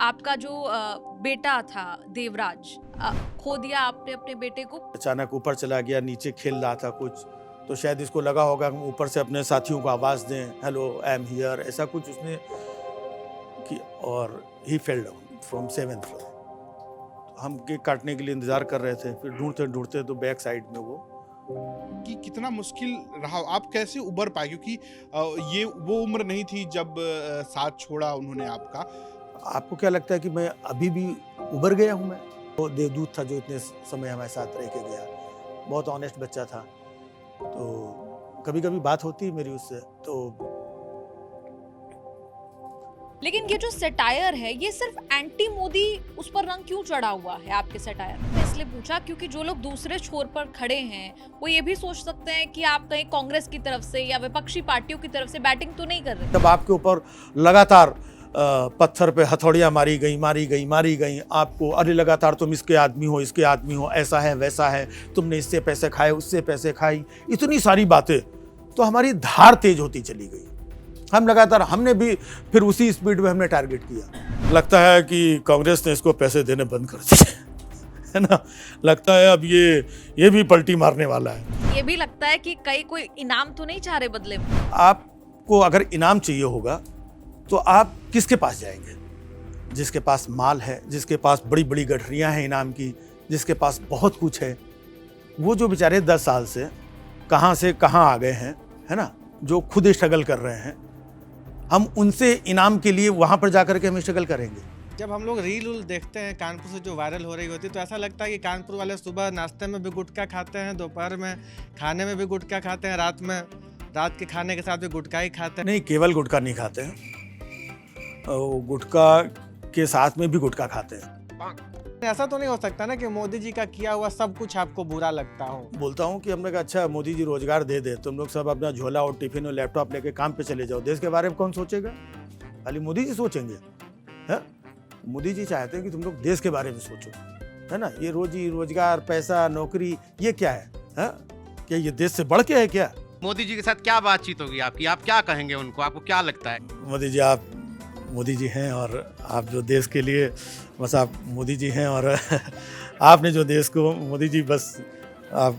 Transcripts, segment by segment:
आपका जो बेटा था देवराज, खो दिया आपने अपने बेटे को। अचानक ऊपर चला गया, नीचे खेल रहा था कुछ, तो शायद इसको लगा होगा कि ऊपर से अपने साथियों को आवाज़ दें, हेलो आई एम हियर, ऐसा कुछ उसने कि, और ही fell down from 7th floor. हम केक काटने के लिए इंतज़ार कर रहे थे, फिर ढूंढते ढूंढते तो बैक साइड में वो। कि कितना मुश्किल रहा, आप कैसे उबर पाए? क्योंकि ये वो उम्र नहीं थी जब साथ छोड़ा उन्होंने आपका। आपको क्या लगता है कि मैं अभी भी उबर गया हूँ? मैं वो देवदूत था जो इतने समय हमारे साथ रह के गया, बहुत ऑनेस्ट बच्चा था। तो कभी कभी बात होती है मेरी उससे, तो लेकिन ये जो सटायर है, ये सिर्फ एंटी मोदी उस पर रंग क्यों चढ़ा हुआ है आपके सटायर में? इसलिए पूछा क्योंकि जो लोग दूसरे छोर पर खड़े हैं वो ये भी सोच सकते हैं कि आप कहीं कांग्रेस की तरफ से या विपक्षी पार्टियों की तरफ से बैटिंग तो नहीं कर रहे। जब आपके ऊपर लगातार पत्थर पे हथौड़ियाँ मारी गई, आपको अरे लगातार तुम इसके आदमी हो, ऐसा है वैसा है, तुमने इससे पैसे खाए, उससे पैसे खाई, इतनी सारी बातें, तो हमारी धार तेज होती चली गई। हम लगातार, हमने भी फिर उसी स्पीड में हमने टारगेट किया। लगता है कि कांग्रेस ने इसको पैसे देने बंद कर दिए है ना। लगता है अब ये भी पलटी मारने वाला है। ये भी लगता है कि कहीं कोई इनाम तो नहीं चाह रहे बदले में। आपको अगर इनाम चाहिए होगा तो आप किसके पास जाएंगे? जिसके पास माल है, जिसके पास बड़ी बड़ी गठरियां हैं इनाम की, जिसके पास बहुत कुछ है। वो जो बेचारे 10 साल से कहाँ आ गए हैं, है ना, जो खुद स्ट्रगल कर रहे हैं, हम उनसे इनाम के लिए वहां पर जाकर के हम स्ट्रगल करेंगे। जब हम लोग रील उल देखते हैं कानपुर से जो वायरल हो रही होती है, तो ऐसा लगता है कि कानपुर वाले सुबह नाश्ते में भी गुटखा खाते हैं, दोपहर में खाने में भी गुटखा खाते हैं, रात के खाने के साथ भी गुटखा ही खाते हैं। नहीं, केवल गुटखा नहीं खाते हैं, गुटखा के साथ में भी गुटखा खाते हैं। ऐसा तो नहीं हो सकता ना कि मोदी जी का किया हुआ सब कुछ आपको बुरा लगता हो? बोलता हूँ कि हमने कहा अच्छा मोदी जी रोजगार दे दे, तुम लोग सब अपना झोला और टिफिन और लैपटॉप लेके काम पे चले जाओ, देश के बारे में कौन सोचेगा? खाली मोदी जी सोचेंगे? है, मोदी जी चाहते हैं कि तुम लोग देश के बारे में सोचो, है ना। ये रोजी रोजगार, पैसा, नौकरी, ये क्या है? क्या ये देश से बढ़ के है क्या? मोदी जी के साथ क्या बातचीत होगी आपकी? आप क्या कहेंगे उनको? आपको क्या लगता है? मोदी जी हैं और आप जो देश के लिए, बस आप मोदी जी हैं और आपने जो देश को, मोदी जी बस आप,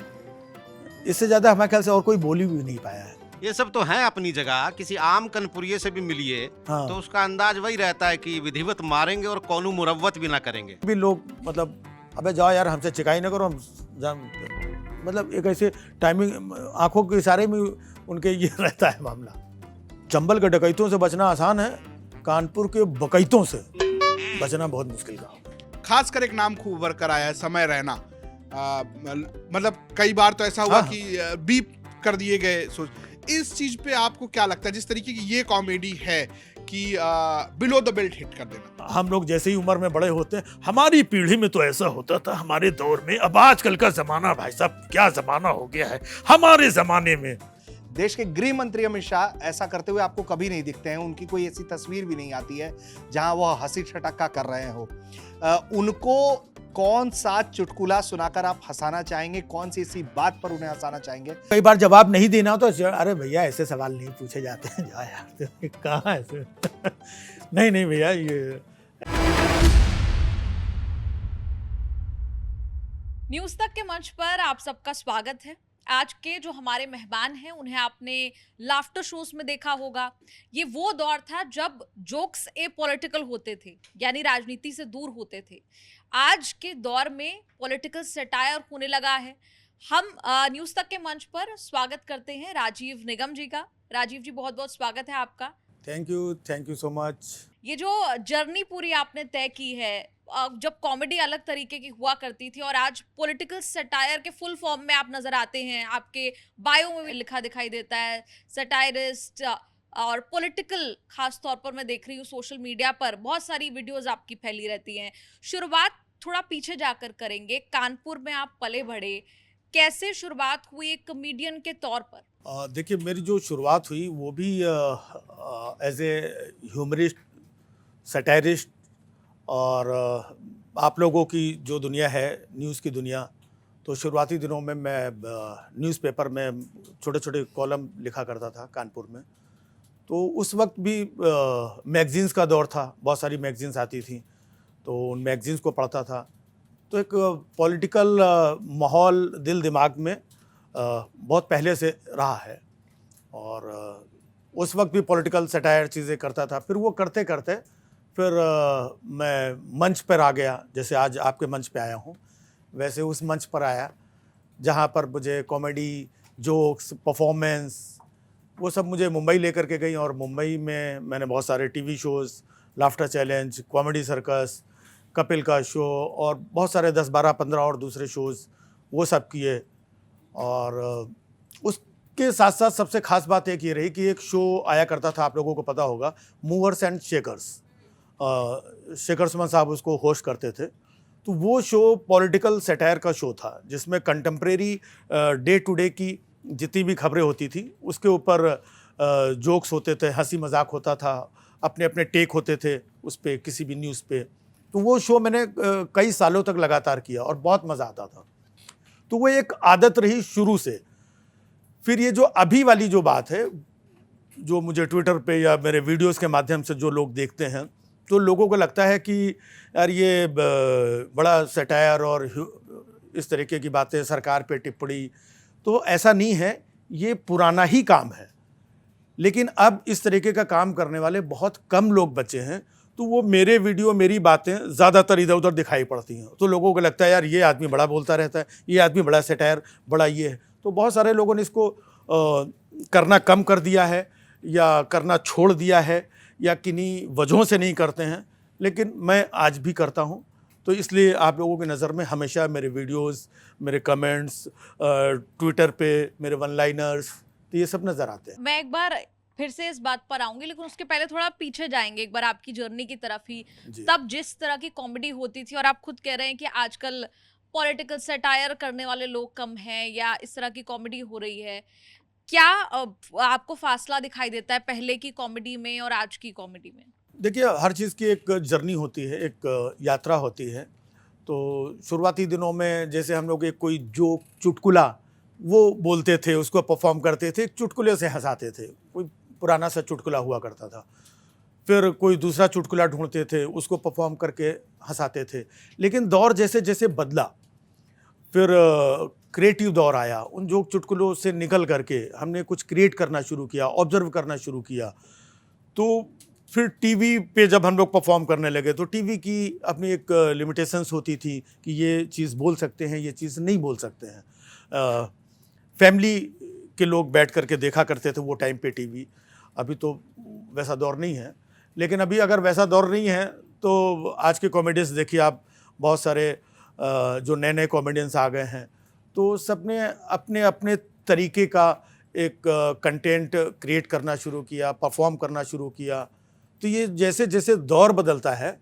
इससे ज़्यादा हमारे ख्याल से और कोई बोली भी नहीं पाया है। ये सब तो है अपनी जगह, किसी आम कनपुरिये से भी मिलिए हाँ। तो उसका अंदाज वही रहता है कि विधिवत मारेंगे और कौनो मुरव्वत भी ना करेंगे। भी लोग मतलब अबे जाओ यार, हमसे चिकाई ना करो, हम मतलब एक ऐसे टाइमिंग, आंखों के इशारे में उनके ये रहता है मामला। चंबल के डकैतों से बचना आसान है, कानपुर के बकैतों से बचना बहुत मुश्किल का। खासकर एक नाम खूब उभर कर आया है, समय रैना। मतलब कई बार तो ऐसा हुआ हाँ। कि बीप कर दिए गए। इस चीज पे आपको क्या लगता है, जिस तरीके की ये कॉमेडी है कि बिलो द बेल्ट हिट कर देना? हम लोग जैसे ही उम्र में बड़े होते हैं, हमारी पीढ़ी में तो ऐसा होता था, हमारे दौर में। अब आजकल का जमाना, भाई साहब क्या जमाना हो गया है। हमारे जमाने में देश के गृह मंत्री अमित शाह ऐसा करते हुए आपको कभी नहीं दिखते हैं। उनकी कोई ऐसी तस्वीर भी नहीं आती है जहां वह हंसी ठटक्का कर रहे हो। उनको कौन सा चुटकुला सुनाकर आप हंसाना चाहेंगे? कौन सी ऐसी बात पर उन्हें हंसाना चाहेंगे? कई बार जवाब नहीं देना हो तो अरे भैया ऐसे सवाल नहीं पूछे जाते हैं, जा यार कहाँ ऐसे नहीं भैया ये। न्यूज तक के मंच पर आप सबका स्वागत है। आज के जो हमारे मेहमान हैं उन्हें आपने लाफ्टर शोज में देखा होगा। ये वो दौर था जब जोक्स ए पॉलिटिकल होते थे, यानी राजनीति से दूर होते थे। आज के दौर में पॉलिटिकल सटायर होने लगा है। हम न्यूज तक के मंच पर स्वागत करते हैं राजीव निगम जी का। राजीव जी, बहुत बहुत स्वागत है आपका। Thank you so much. ये जो जर्नी पूरी आपने तय की है, जब कॉमेडी अलग तरीके की हुआ करती थी और आज पॉलिटिकल सटायर के फुल फॉर्म में आप नजर आते हैं, आपके बायो में भी लिखा दिखाई देता है सटायरिस्ट और पॉलिटिकल। खास तौर पर मैं देख रही हूँ सोशल मीडिया पर बहुत सारी वीडियोस आपकी फैली रहती हैं। शुरुआत थोड़ा पीछे जाकर करेंगे। कानपुर में आप पले बढ़े, कैसे शुरुआत हुई एक कॉमेडियन के तौर पर? देखिए, मेरी जो शुरुआत हुई वो भी एज ए ह्यूमरिस्ट, सटायरिस्ट, और आप लोगों की जो दुनिया है, न्यूज़ की दुनिया, तो शुरुआती दिनों में मैं न्यूज़पेपर में छोटे छोटे कॉलम लिखा करता था कानपुर में। तो उस वक्त भी मैगज़ीन्स का दौर था, बहुत सारी मैगज़ीन्स आती थी, तो उन मैगज़ीन्स को पढ़ता था। तो एक पॉलिटिकल माहौल दिल दिमाग में बहुत पहले से रहा है, और उस वक्त भी पॉलिटिकल सटायर चीज़ें करता था। फिर वो करते करते फिर मैं मंच पर आ गया, जैसे आज आपके मंच पे आया हूँ, वैसे उस मंच पर आया जहाँ पर मुझे कॉमेडी, जोक्स, परफॉर्मेंस, वो सब मुझे मुंबई लेकर के गई। और मुंबई में मैंने बहुत सारे TV shows, laughter challenge, comedy circus, Kapil का शो और बहुत सारे 10, 12, 15 और दूसरे शोज़ वो सब किए। और उसके साथ साथ सबसे ख़ास बात एक ये रही कि एक शो आया करता था, आप लोगों को पता होगा, movers and shakers. Shekhar Suman साहब उसको होस्ट करते थे। तो वो शो पॉलिटिकल सटायर का शो था, जिसमें कंटेम्प्रेरी डे टू डे की जितनी भी खबरें होती थी उसके ऊपर जोक्स होते थे, हंसी मजाक होता था, अपने अपने टेक होते थे उस पर, किसी भी न्यूज़ पे। तो वो शो मैंने कई सालों तक लगातार किया और बहुत मज़ा आता था। तो वो एक आदत रही शुरू से। फिर ये जो अभी वाली जो बात है, जो मुझे ट्विटर पे या मेरे वीडियोस के माध्यम से जो लोग देखते हैं, तो लोगों को लगता है कि यार ये बड़ा सटायर और इस तरीके की बातें, सरकार पे टिप्पणी। तो ऐसा नहीं है, ये पुराना ही काम है, लेकिन अब इस तरीके का काम करने वाले बहुत कम लोग बचे हैं। तो वो मेरे वीडियो, मेरी बातें ज़्यादातर इधर उधर दिखाई पड़ती हैं। तो लोगों को लगता है यार ये आदमी बड़ा बोलता रहता है, ये आदमी बड़ा सटायर, बड़ा ये है। तो बहुत सारे लोगों ने इसको करना कम कर दिया है या करना छोड़ दिया है या किन्हीं वजहों से नहीं करते हैं, लेकिन मैं आज भी करता हूँ। तो इसलिए आप लोगों की नज़र में हमेशा मेरे वीडियोस, मेरे कमेंट्स, ट्विटर पे मेरे वन लाइनर्स, तो ये सब नज़र आते हैं। मैं एक बार फिर से इस बात पर आऊंगी, लेकिन उसके पहले थोड़ा पीछे जाएंगे, एक बार आपकी जर्नी की तरफ ही। जी। तब जिस तरह की कॉमेडी होती थी, और आप खुद कह रहे हैं कि आजकल पॉलिटिकल सटायर करने वाले लोग कम हैं या इस तरह की कॉमेडी हो रही है, क्या आपको फासला दिखाई देता है पहले की कॉमेडी में और आज की कॉमेडी में? देखिए, हर चीज़ की एक जर्नी होती है, एक यात्रा होती है। तो शुरुआती दिनों में जैसे हम लोग एक कोई जोक, चुटकुला वो बोलते थे, उसको परफॉर्म करते थे, एक चुटकुले से हंसाते थे। कोई पुराना सा चुटकुला हुआ करता था, फिर कोई दूसरा चुटकुला ढूंढते थे, उसको परफॉर्म करके हंसाते थे। लेकिन दौर जैसे जैसे बदला, फिर क्रिएटिव दौर आया। उन जोक चुटकुलों से निकल करके हमने कुछ क्रिएट करना शुरू किया, ऑब्जर्व करना शुरू किया। तो फिर टीवी पे जब हम लोग परफॉर्म करने लगे, तो टीवी की अपनी एक लिमिटेशंस होती थी कि ये चीज़ बोल सकते हैं, ये चीज़ नहीं बोल सकते हैं। फैमिली के लोग बैठ करके देखा करते थे वो टाइम पे टीवी। अभी तो वैसा दौर नहीं है, लेकिन अभी अगर वैसा दौर नहीं है तो आज के कॉमेडियंस देखिए आप, बहुत सारे जो नए नए कॉमेडियंस आ गए हैं, तो सबने अपने अपने तरीके का एक कंटेंट क्रिएट करना शुरू किया, परफॉर्म करना शुरू किया। तो ये जैसे जैसे दौर बदलता है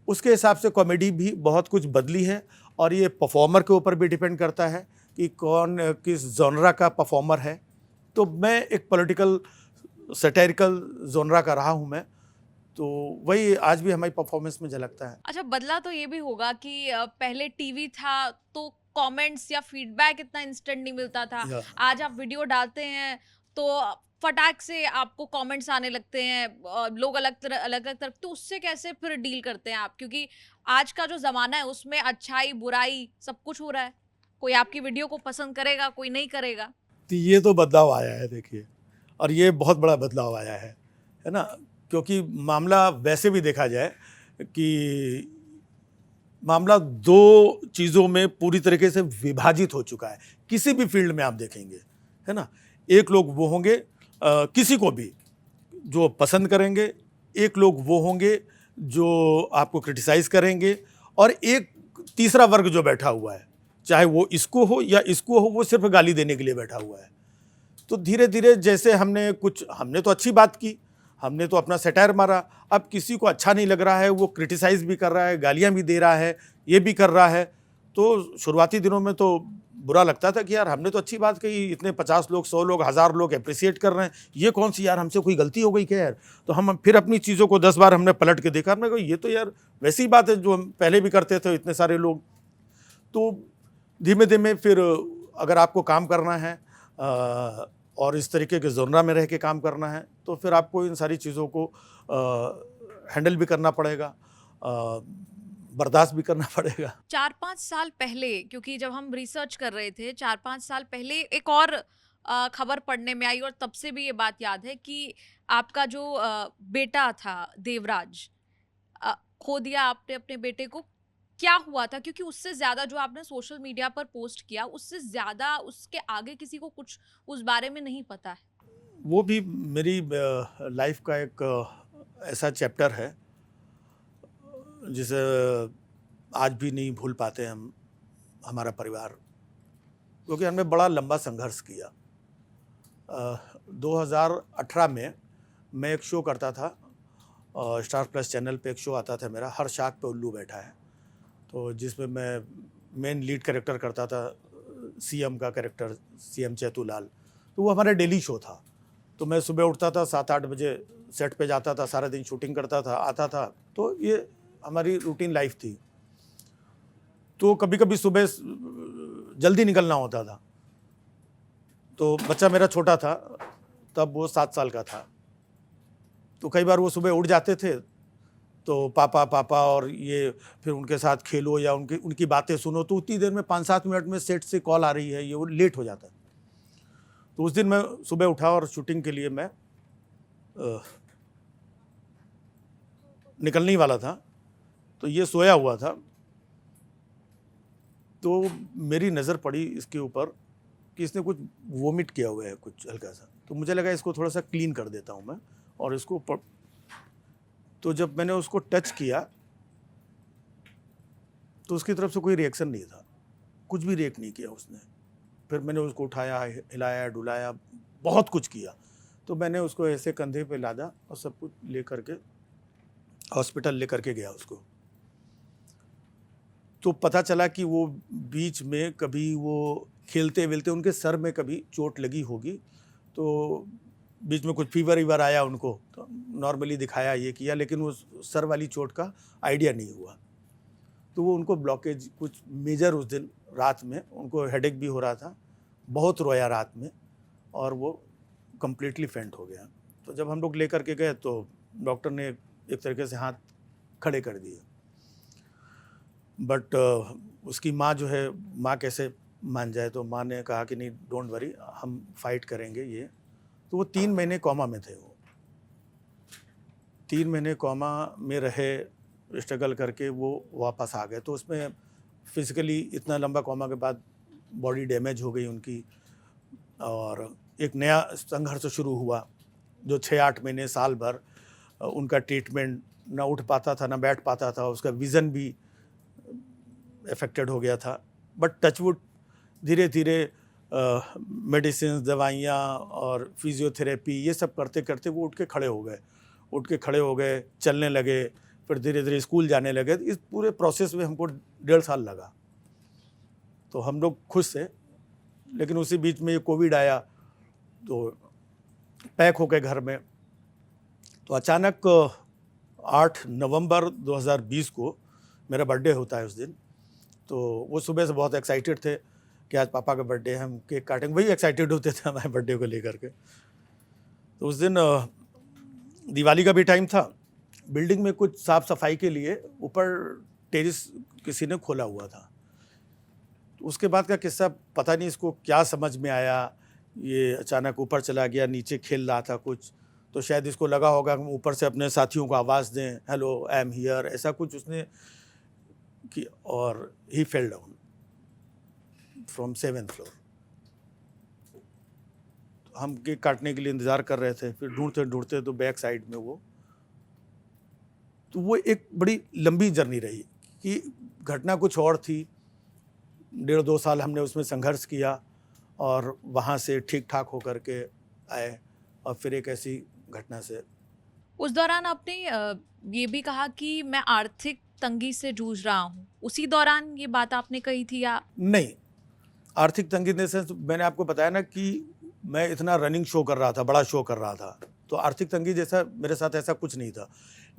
उसके हिसाब से कॉमेडी भी बहुत कुछ बदली है, और ये परफॉर्मर के ऊपर भी डिपेंड करता है कि कौन किस जॉनरा का परफॉर्मर है। तो मैं एक पॉलिटिकल सैटारिकल जॉनरा का रहा हूँ मैं, तो वही आज भी हमारी परफॉर्मेंस में झलकता है। अच्छा, बदला तो ये भी होगा कि पहले टीवी था तो कमेंट्स या फीडबैक इतना इंस्टेंट नहीं मिलता था। या आज आप वीडियो डालते हैं तो फटाक से आपको कमेंट्स आने लगते हैं, लोग अलग अलग तरह, तो उससे कैसे फिर डील करते हैं आप? क्योंकि आज का जो जमाना है उसमें अच्छाई बुराई सब कुछ हो रहा है, कोई आपकी वीडियो को पसंद करेगा, कोई नहीं करेगा। तो ये तो बदलाव आया है देखिए, और ये बहुत बड़ा बदलाव आया है ना। क्योंकि मामला वैसे भी देखा जाए कि मामला दो चीज़ों में पूरी तरीके से विभाजित हो चुका है, किसी भी फील्ड में आप देखेंगे, है ना। एक लोग वो होंगे किसी को भी जो पसंद करेंगे, एक लोग वो होंगे जो आपको क्रिटिसाइज़ करेंगे, और एक तीसरा वर्ग जो बैठा हुआ है, चाहे वो इसको हो या इसको हो, वो सिर्फ गाली देने के लिए बैठा हुआ है। तो धीरे धीरे जैसे हमने तो अच्छी बात की, हमने तो अपना सटायर मारा, अब किसी को अच्छा नहीं लग रहा है, वो क्रिटिसाइज़ भी कर रहा है, गालियाँ भी दे रहा है, ये भी कर रहा है। तो शुरुआती दिनों में तो बुरा लगता था कि यार हमने तो अच्छी बात कही, इतने 50 लोग, 100 लोग, 1000 लोग अप्रिसिएट कर रहे हैं, ये कौन सी यार हमसे कोई गलती हो गई क्या यार। तो हम फिर अपनी चीज़ों को 10 बार हमने पलट के देखा, हमने कहा ये तो यार वैसी बात है जो हम पहले भी करते थे, इतने सारे लोग। तो धीमे धीमे फिर अगर आपको काम करना है, और इस तरीके के जोनरा में रह के काम करना है तो फिर आपको इन सारी चीज़ों को हैंडल भी करना पड़ेगा, बर्दाश्त भी करना पड़ेगा। 4-5 साल पहले, क्योंकि जब हम रिसर्च कर रहे थे 4-5 साल पहले एक और खबर पढ़ने में आई और तब से भी ये बात याद है कि आपका जो बेटा था देवराज, खो दिया आपने अपने बेटे को। क्या हुआ था? क्योंकि उससे ज़्यादा जो आपने सोशल मीडिया पर पोस्ट किया, उससे ज़्यादा उसके आगे किसी को कुछ उस बारे में नहीं पता है। वो भी मेरी लाइफ का एक ऐसा चैप्टर है जिसे आज भी नहीं भूल पाते हम, हमारा परिवार, क्योंकि हमने बड़ा लंबा संघर्ष किया। 2018 में मैं एक शो करता था, स्टार प्लस चैनल पे एक शो आता था मेरा, हर शाख पे उल्लू बैठा है, तो जिसमें मैं मेन लीड कैरेक्टर करता था, सीएम का कैरेक्टर, सीएम चैतूलाल। तो वो हमारा डेली शो था। तो मैं सुबह उठता था 7-8 बजे, सेट पे जाता था, सारा दिन शूटिंग करता था, आता था, तो ये हमारी रूटीन लाइफ थी। तो कभी कभी सुबह जल्दी निकलना होता था, तो बच्चा मेरा छोटा था, तब वो 7 साल का था, तो कई बार वो सुबह उठ जाते थे, तो पापा पापा और ये फिर उनके साथ खेलो या उनकी बातें सुनो, तो उतनी देर में 5-7 मिनट में सेट से कॉल आ रही है, ये वो लेट हो जाता है। तो उस दिन मैं सुबह उठा और शूटिंग के लिए मैं निकलने ही वाला था, तो ये सोया हुआ था, तो मेरी नज़र पड़ी इसके ऊपर कि इसने कुछ वोमिट किया हुआ है, कुछ हल्का सा, तो मुझे लगा इसको थोड़ा सा क्लीन कर देता हूँ मैं और इसको तो जब मैंने उसको टच किया तो उसकी तरफ से कोई रिएक्शन नहीं था, कुछ भी रिएक्ट नहीं किया उसने। फिर मैंने उसको उठाया, हिलाया डुलाया, बहुत कुछ किया, तो मैंने उसको ऐसे कंधे पे लादा और सब कुछ ले करके हॉस्पिटल ले करके गया उसको। तो पता चला कि वो बीच में कभी वो खेलते वेलते उनके सर में कभी चोट लगी होगी, तो बीच में कुछ फीवर वीवर आया उनको, तो नॉर्मली दिखाया, ये किया, लेकिन वो सर वाली चोट का आइडिया नहीं हुआ। तो वो उनको ब्लॉकेज कुछ मेजर उस दिन रात में, उनको हेडेक भी हो रहा था, बहुत रोया रात में, और वो कम्प्लीटली फेंट हो गया। तो जब हम लोग ले करके गए तो डॉक्टर ने एक तरीके से हाथ खड़े कर दिए, बट उसकी माँ जो है, माँ कैसे मान जाए, तो माँ ने कहा कि नहीं, डोंट वरी, हम फाइट करेंगे ये। तो वो 3 महीने कोमा में थे, वो 3 महीने कोमा में रहे, स्ट्रगल करके वो वापस आ गए। तो उसमें फिजिकली इतना लंबा कोमा के बाद बॉडी डैमेज हो गई उनकी, और एक नया संघर्ष शुरू हुआ, जो 6-8 महीने, साल भर उनका ट्रीटमेंट, ना उठ पाता था, ना बैठ पाता था, उसका विज़न भी अफेक्टेड हो गया था। बट टचवुड धीरे धीरे मेडिसिन, दवाइयाँ और फिजियोथेरेपी, ये सब करते करते वो उठ के खड़े हो गए, चलने लगे, फिर धीरे धीरे स्कूल जाने लगे। इस पूरे प्रोसेस में हमको 1.5 साल लगा, तो हम लोग खुश थे। लेकिन उसी बीच में ये कोविड आया, तो पैक हो गए घर में। तो अचानक 8 नवंबर 2020 को मेरा बर्थडे होता है उस दिन, तो वो सुबह से बहुत एक्साइटेड थे कि आज पापा का बर्थडे है, हम केक काटेंगे, वही एक्साइटेड होते थे हमारे बर्थडे को लेकर के। तो उस दिन दिवाली का भी टाइम था, बिल्डिंग में कुछ साफ़ सफाई के लिए ऊपर टेरेस किसी ने खोला हुआ था। तो उसके बाद का किस्सा पता नहीं इसको क्या समझ में आया, ये अचानक ऊपर चला गया, नीचे खेल रहा था कुछ, तो शायद इसको लगा होगा कि ऊपर से अपने साथियों को आवाज़ दें, हेलो आई एम हियर, ऐसा कुछ उसने कि, और ही fell down from 7th floor. हम केक काटने के लिए इंतज़ार कर रहे थे, फिर ढूंढते ढूंढते तो बैक साइड में तो वो एक बड़ी लंबी जर्नी रही कि घटना कुछ और थी। 1.5-2 साल हमने उसमें संघर्ष किया और वहाँ से ठीक ठाक होकर के आए, और फिर एक ऐसी घटना से। उस दौरान आपने ये भी कहा कि मैं आर्थिक तंगी से जूझ रहा हूँ, उसी दौरान ये बात आपने कही थी या नहीं? आर्थिक तंगी ने सेंस, मैंने आपको बताया ना कि मैं इतना रनिंग शो कर रहा था, बड़ा शो कर रहा था, तो आर्थिक तंगी जैसा मेरे साथ ऐसा कुछ नहीं था।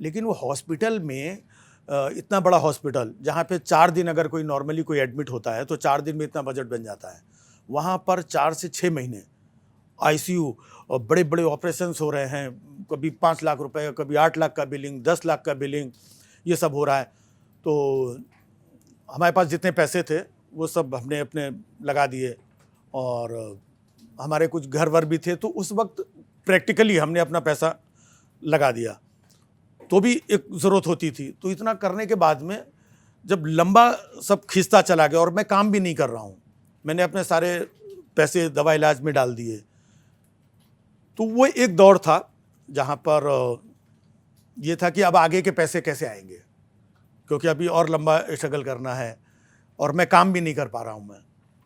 लेकिन वो हॉस्पिटल में, इतना बड़ा हॉस्पिटल जहाँ पे 4 दिन अगर कोई नॉर्मली कोई एडमिट होता है तो 4 दिन में इतना बजट बन जाता है, वहाँ पर 4 से 6 महीने आईसीयू और बड़े बड़े ऑपरेशंस हो रहे हैं, कभी 5 लाख रुपए, कभी 8 लाख का बिलिंग, 10 लाख का बिलिंग, ये सब हो रहा है। तो हमारे पास जितने पैसे थे वो सब हमने अपने लगा दिए, और हमारे कुछ घर वर भी थे, तो उस वक्त प्रैक्टिकली हमने अपना पैसा लगा दिया, तो भी एक ज़रूरत होती थी। तो इतना करने के बाद में जब लंबा सब खिंचता चला गया और मैं काम भी नहीं कर रहा हूँ, मैंने अपने सारे पैसे दवा इलाज में डाल दिए, तो वो एक दौर था जहाँ पर ये था कि अब आगे के पैसे कैसे आएंगे, क्योंकि अभी और लंबा स्ट्रगल करना है और मैं काम भी नहीं कर पा रहा हूँ, मैं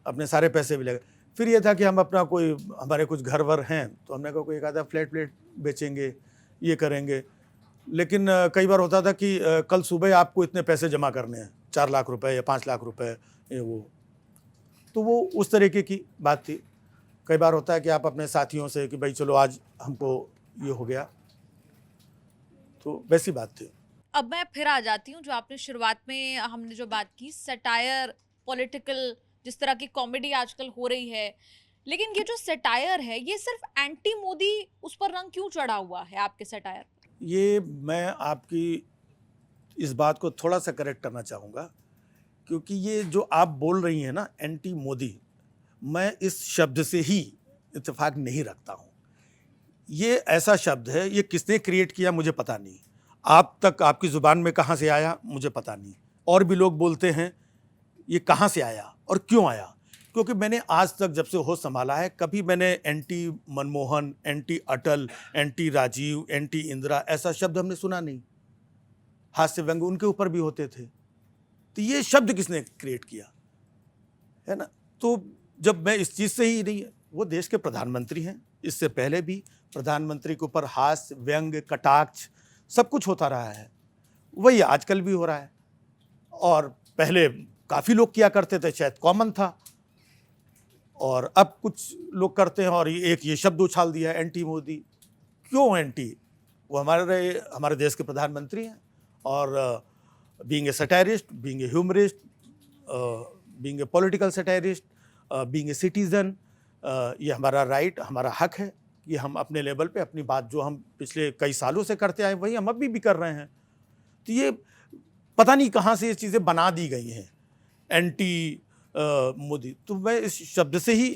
अपने सारे पैसे भी लगे। फिर ये था कि हम अपना कोई, हमारे कुछ घर वर हैं, तो हमने कहा कोई एक आधा फ्लैट बेचेंगे, ये करेंगे। लेकिन कई बार होता था कि कल सुबह आपको इतने पैसे जमा करने हैं, 4 लाख रुपए या 5 लाख रुपए, ये वो, तो वो उस तरीके की बात थी। कई बार होता है कि आप अपने साथियों से कि भाई चलो आज हमको ये हो गया, तो वैसी बात थी। अब मैं फिर आ जाती हूँ, जो आपने शुरुआत में हमने जो बात की सटायर, पॉलिटिकल, जिस तरह की कॉमेडी आजकल हो रही है, लेकिन ये जो सटायर है ये सिर्फ एंटी मोदी, उस पर रंग क्यों चढ़ा हुआ है आपके सटायर? ये मैं आपकी इस बात को थोड़ा सा करेक्ट करना चाहूँगा, क्योंकि ये जो आप बोल रही हैं ना एंटी मोदी, मैं इस शब्द से ही इत्तेफाक नहीं रखता हूँ। ये ऐसा शब्द है, ये किसने क्रिएट किया मुझे पता नहीं, आप तक आपकी ज़ुबान में कहाँ से आया मुझे पता नहीं, और भी लोग बोलते हैं, ये कहाँ से आया और क्यों आया। क्योंकि मैंने आज तक जब से होश संभाला है, कभी मैंने एंटी मनमोहन, एंटी अटल, एंटी राजीव, एंटी इंदिरा ऐसा शब्द हमने सुना नहीं। हास्य व्यंग उनके ऊपर भी होते थे, तो ये शब्द किसने क्रिएट किया, है ना। तो जब मैं इस चीज़ से ही नहीं, वो देश के प्रधानमंत्री हैं, इससे पहले भी प्रधानमंत्री के ऊपर हास्य व्यंग कटाक्ष सब कुछ होता रहा है, वही आजकल भी हो रहा है, और पहले काफ़ी लोग किया करते थे, शायद कॉमन था, और अब कुछ लोग करते हैं, और एक ये शब्द उछाल दिया एंटी मोदी। क्यों एंटी? वो हमारे देश के प्रधानमंत्री हैं, और being a satirist, being a humourist, being a political satirist, being a citizen, ये हमारा राइट, हमारा हक है कि हम अपने लेवल पे अपनी बात जो हम पिछले कई सालों से करते आए वही हम अभी भी कर रहे हैं। तो ये पता नहीं कहाँ से ये चीज़ें बना दी गई हैं एंटी मोदी, तो मैं इस शब्द से ही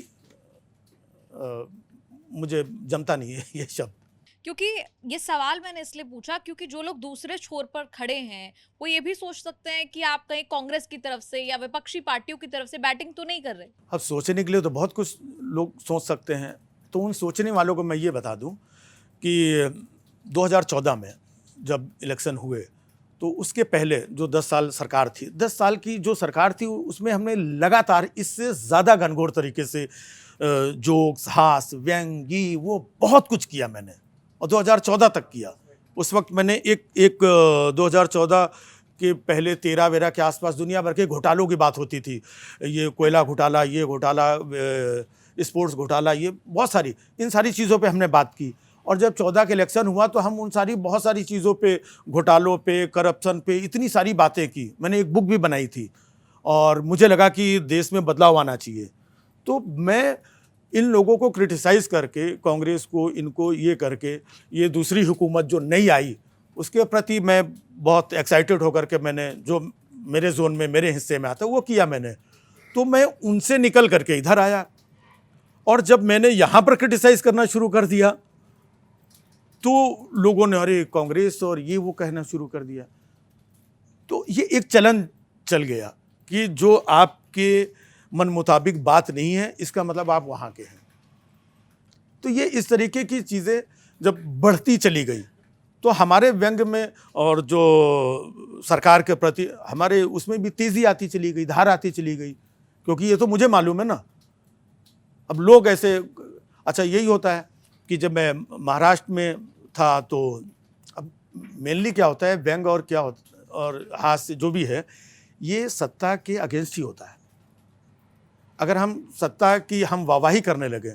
मुझे जमता नहीं है ये शब्द। क्योंकि ये सवाल मैंने इसलिए पूछा क्योंकि जो लोग दूसरे छोर पर खड़े हैं वो ये भी सोच सकते हैं कि आप कहीं कांग्रेस की तरफ से या विपक्षी पार्टियों की तरफ से बैटिंग तो नहीं कर रहे। अब सोचने के लिए तो बहुत कुछ लोग सोच सकते हैं, तो उन सोचने वालों को मैं ये बता दूं कि 2014 में जब इलेक्शन हुए, तो उसके पहले जो 10 साल सरकार थी, 10 साल की जो सरकार थी उसमें हमने लगातार इससे ज़्यादा घनघोर तरीके से जोक्स, हास्य व्यंगी, वो बहुत कुछ किया मैंने, और 2014 तक किया। उस वक्त मैंने एक 2014 के पहले 13-13 के आसपास दुनिया भर के घोटालों की बात होती थी, ये कोयला घोटाला, ये घोटाला, स्पोर्ट्स घोटाला, ये बहुत सारी, इन सारी चीज़ों पे हमने बात की। और जब 14 के इलेक्शन हुआ तो हम उन सारी बहुत सारी चीज़ों पे, घोटालों पे, करप्शन पे इतनी सारी बातें की। मैंने एक बुक भी बनाई थी, और मुझे लगा कि देश में बदलाव आना चाहिए। तो मैं इन लोगों को क्रिटिसाइज़ करके, कांग्रेस को, इनको ये करके, ये दूसरी हुकूमत जो नई आई उसके प्रति मैं बहुत एक्साइटेड होकर के मैंने जो मेरे जोन में, मेरे हिस्से में आता वो किया मैंने। तो मैं उनसे निकल करके इधर आया, और जब मैंने यहाँ पर क्रिटिसाइज़ करना शुरू कर दिया तो लोगों ने अरे कांग्रेस और ये वो कहना शुरू कर दिया। तो ये एक चलन चल गया कि जो आपके मन मुताबिक बात नहीं है इसका मतलब आप वहाँ के हैं। तो ये इस तरीके की चीज़ें जब बढ़ती चली गई तो हमारे व्यंग में और जो सरकार के प्रति हमारे उसमें भी तेज़ी आती चली गई, धार आती चली गई, क्योंकि ये तो मुझे मालूम है ना। अब लोग ऐसे, अच्छा यही होता है कि जब मैं महाराष्ट्र में था तो अब मेनली क्या होता है, व्यंग और क्या होता और हास्य जो भी है ये सत्ता के अगेंस्ट ही होता है। अगर हम सत्ता की हम वाहवाही करने लगे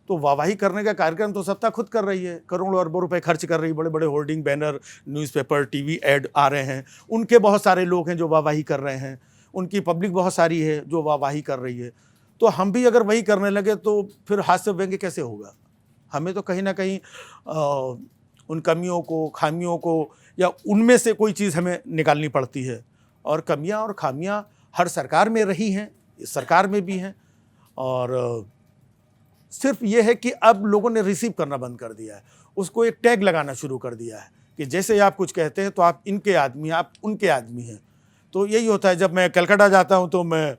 तो वाहवाही करने का कार्यक्रम तो सत्ता खुद कर रही है, करोड़ों अरबों रुपए खर्च कर रही है, बड़े बड़े hoarding, banner, newspaper, TV ad आ रहे हैं, उनके बहुत सारे लोग हैं जो वाहवाही कर रहे हैं, उनकी पब्लिक बहुत सारी है जो वाहवाही कर रही है। तो हम भी अगर वही करने लगे तो फिर हास्य व्यंग्य कैसे होगा? हमें तो कहीं ना कहीं उन कमियों को, खामियों को, या उनमें से कोई चीज़ हमें निकालनी पड़ती है। और कमियां और खामियां हर सरकार में रही हैं, इस सरकार में भी हैं। और सिर्फ ये है कि अब लोगों ने रिसीव करना बंद कर दिया है, उसको एक टैग लगाना शुरू कर दिया है कि जैसे आप कुछ कहते हैं तो आप इनके आदमी हैं, आप उनके आदमी हैं। तो यही होता है, जब मैं कलकत्ता जाता हूं तो मैं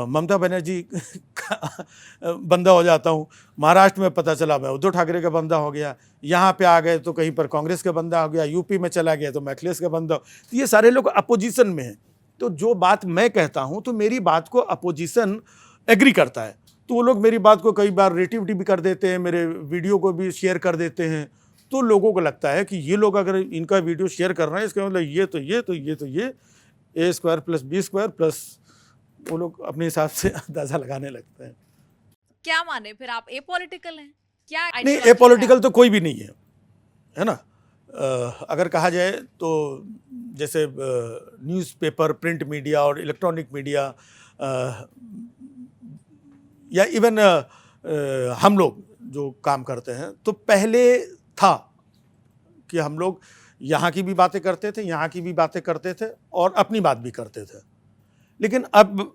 ममता बनर्जी का बंदा हो जाता हूं, महाराष्ट्र में पता चला मैं उद्धव ठाकरे का बंदा हो गया, यहाँ पे आ गए तो कहीं पर कांग्रेस का बंदा हो गया, यूपी में चला गया तो मैं अखिलेश का बंदा। तो ये सारे लोग अपोजिशन में हैं, तो जो बात मैं कहता हूँ तो मेरी बात को अपोजिशन एग्री करता है, तो वो लोग मेरी बात को कई बार रेटिविटी भी कर देते हैं, मेरे वीडियो को भी शेयर कर देते हैं। तो लोगों को लगता है कि ये लोग अगर इनका वीडियो शेयर कर रहे हैं, इसका मतलब ये A square plus B square plus, वो लोग अपने हिसाब से अंदाजा लगाने लगते हैं। क्या माने फिर आप एपॉलिटिकल हैं? क्या नहीं, ideology एपॉलिटिकल है तो कोई भी नहीं है ना। अगर कहा जाए तो जैसे न्यूज़पेपर, प्रिंट मीडिया और इलेक्ट्रॉनिक मीडिया, या इवन हम लोग जो काम करते हैं, तो पहले था कि हम लोग यहाँ की भी बातें करते थे, यहाँ की भी बातें करते थे और अपनी बात भी करते थे। लेकिन अब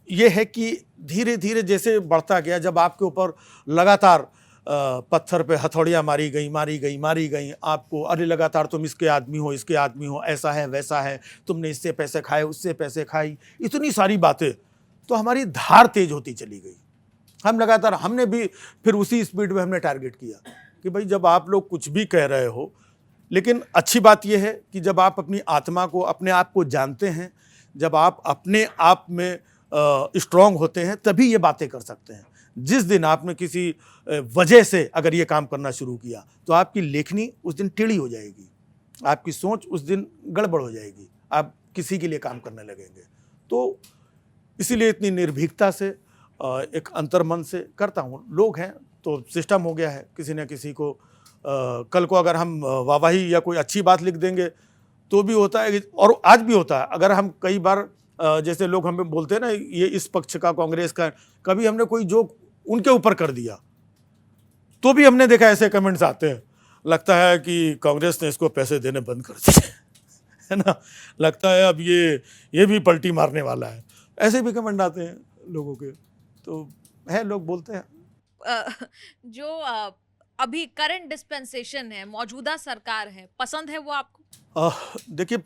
ये है कि धीरे धीरे जैसे बढ़ता गया, जब आपके ऊपर लगातार पत्थर पे हथौड़ियाँ मारी गई, आपको अरे लगातार तुम इसके आदमी हो, ऐसा है वैसा है, तुमने इससे पैसे खाए, उससे पैसे खाई, इतनी सारी बातें, तो हमारी धार तेज होती चली गई। हम लगातार, हमने भी फिर उसी स्पीड में हमने टारगेट किया कि भाई जब आप लोग कुछ भी कह रहे हो, लेकिन अच्छी बात यह है कि जब आप अपनी आत्मा को, अपने आप को जानते हैं, जब आप अपने आप में स्ट्रांग होते हैं, तभी ये बातें कर सकते हैं। जिस दिन आपने किसी वजह से अगर ये काम करना शुरू किया तो आपकी लेखनी उस दिन टेढ़ी हो जाएगी, आपकी सोच उस दिन गड़बड़ हो जाएगी, आप किसी के लिए काम करने लगेंगे। तो इसीलिए इतनी निर्भीकता से, एक अंतर्मन से करता हूँ। लोग हैं तो सिस्टम हो गया है, किसी न किसी को कल को अगर हम वाहवाही या कोई अच्छी बात लिख देंगे तो भी होता है, और आज भी होता है। अगर हम कई बार जैसे लोग हमें बोलते हैं ना, ये इस पक्ष का, कांग्रेस का, कभी हमने कोई जोक उनके ऊपर कर दिया तो भी हमने देखा ऐसे कमेंट्स आते हैं, लगता है कि कांग्रेस ने इसको पैसे देने बंद कर दिए है ना, लगता है अब ये भी पलटी मारने वाला है, ऐसे भी कमेंट आते हैं लोगों के। तो है, लोग बोलते हैं। जो अभी करंट डिस्पेंसेशन है, मौजूदा सरकार है, पसंद है वो आपको? देखिए,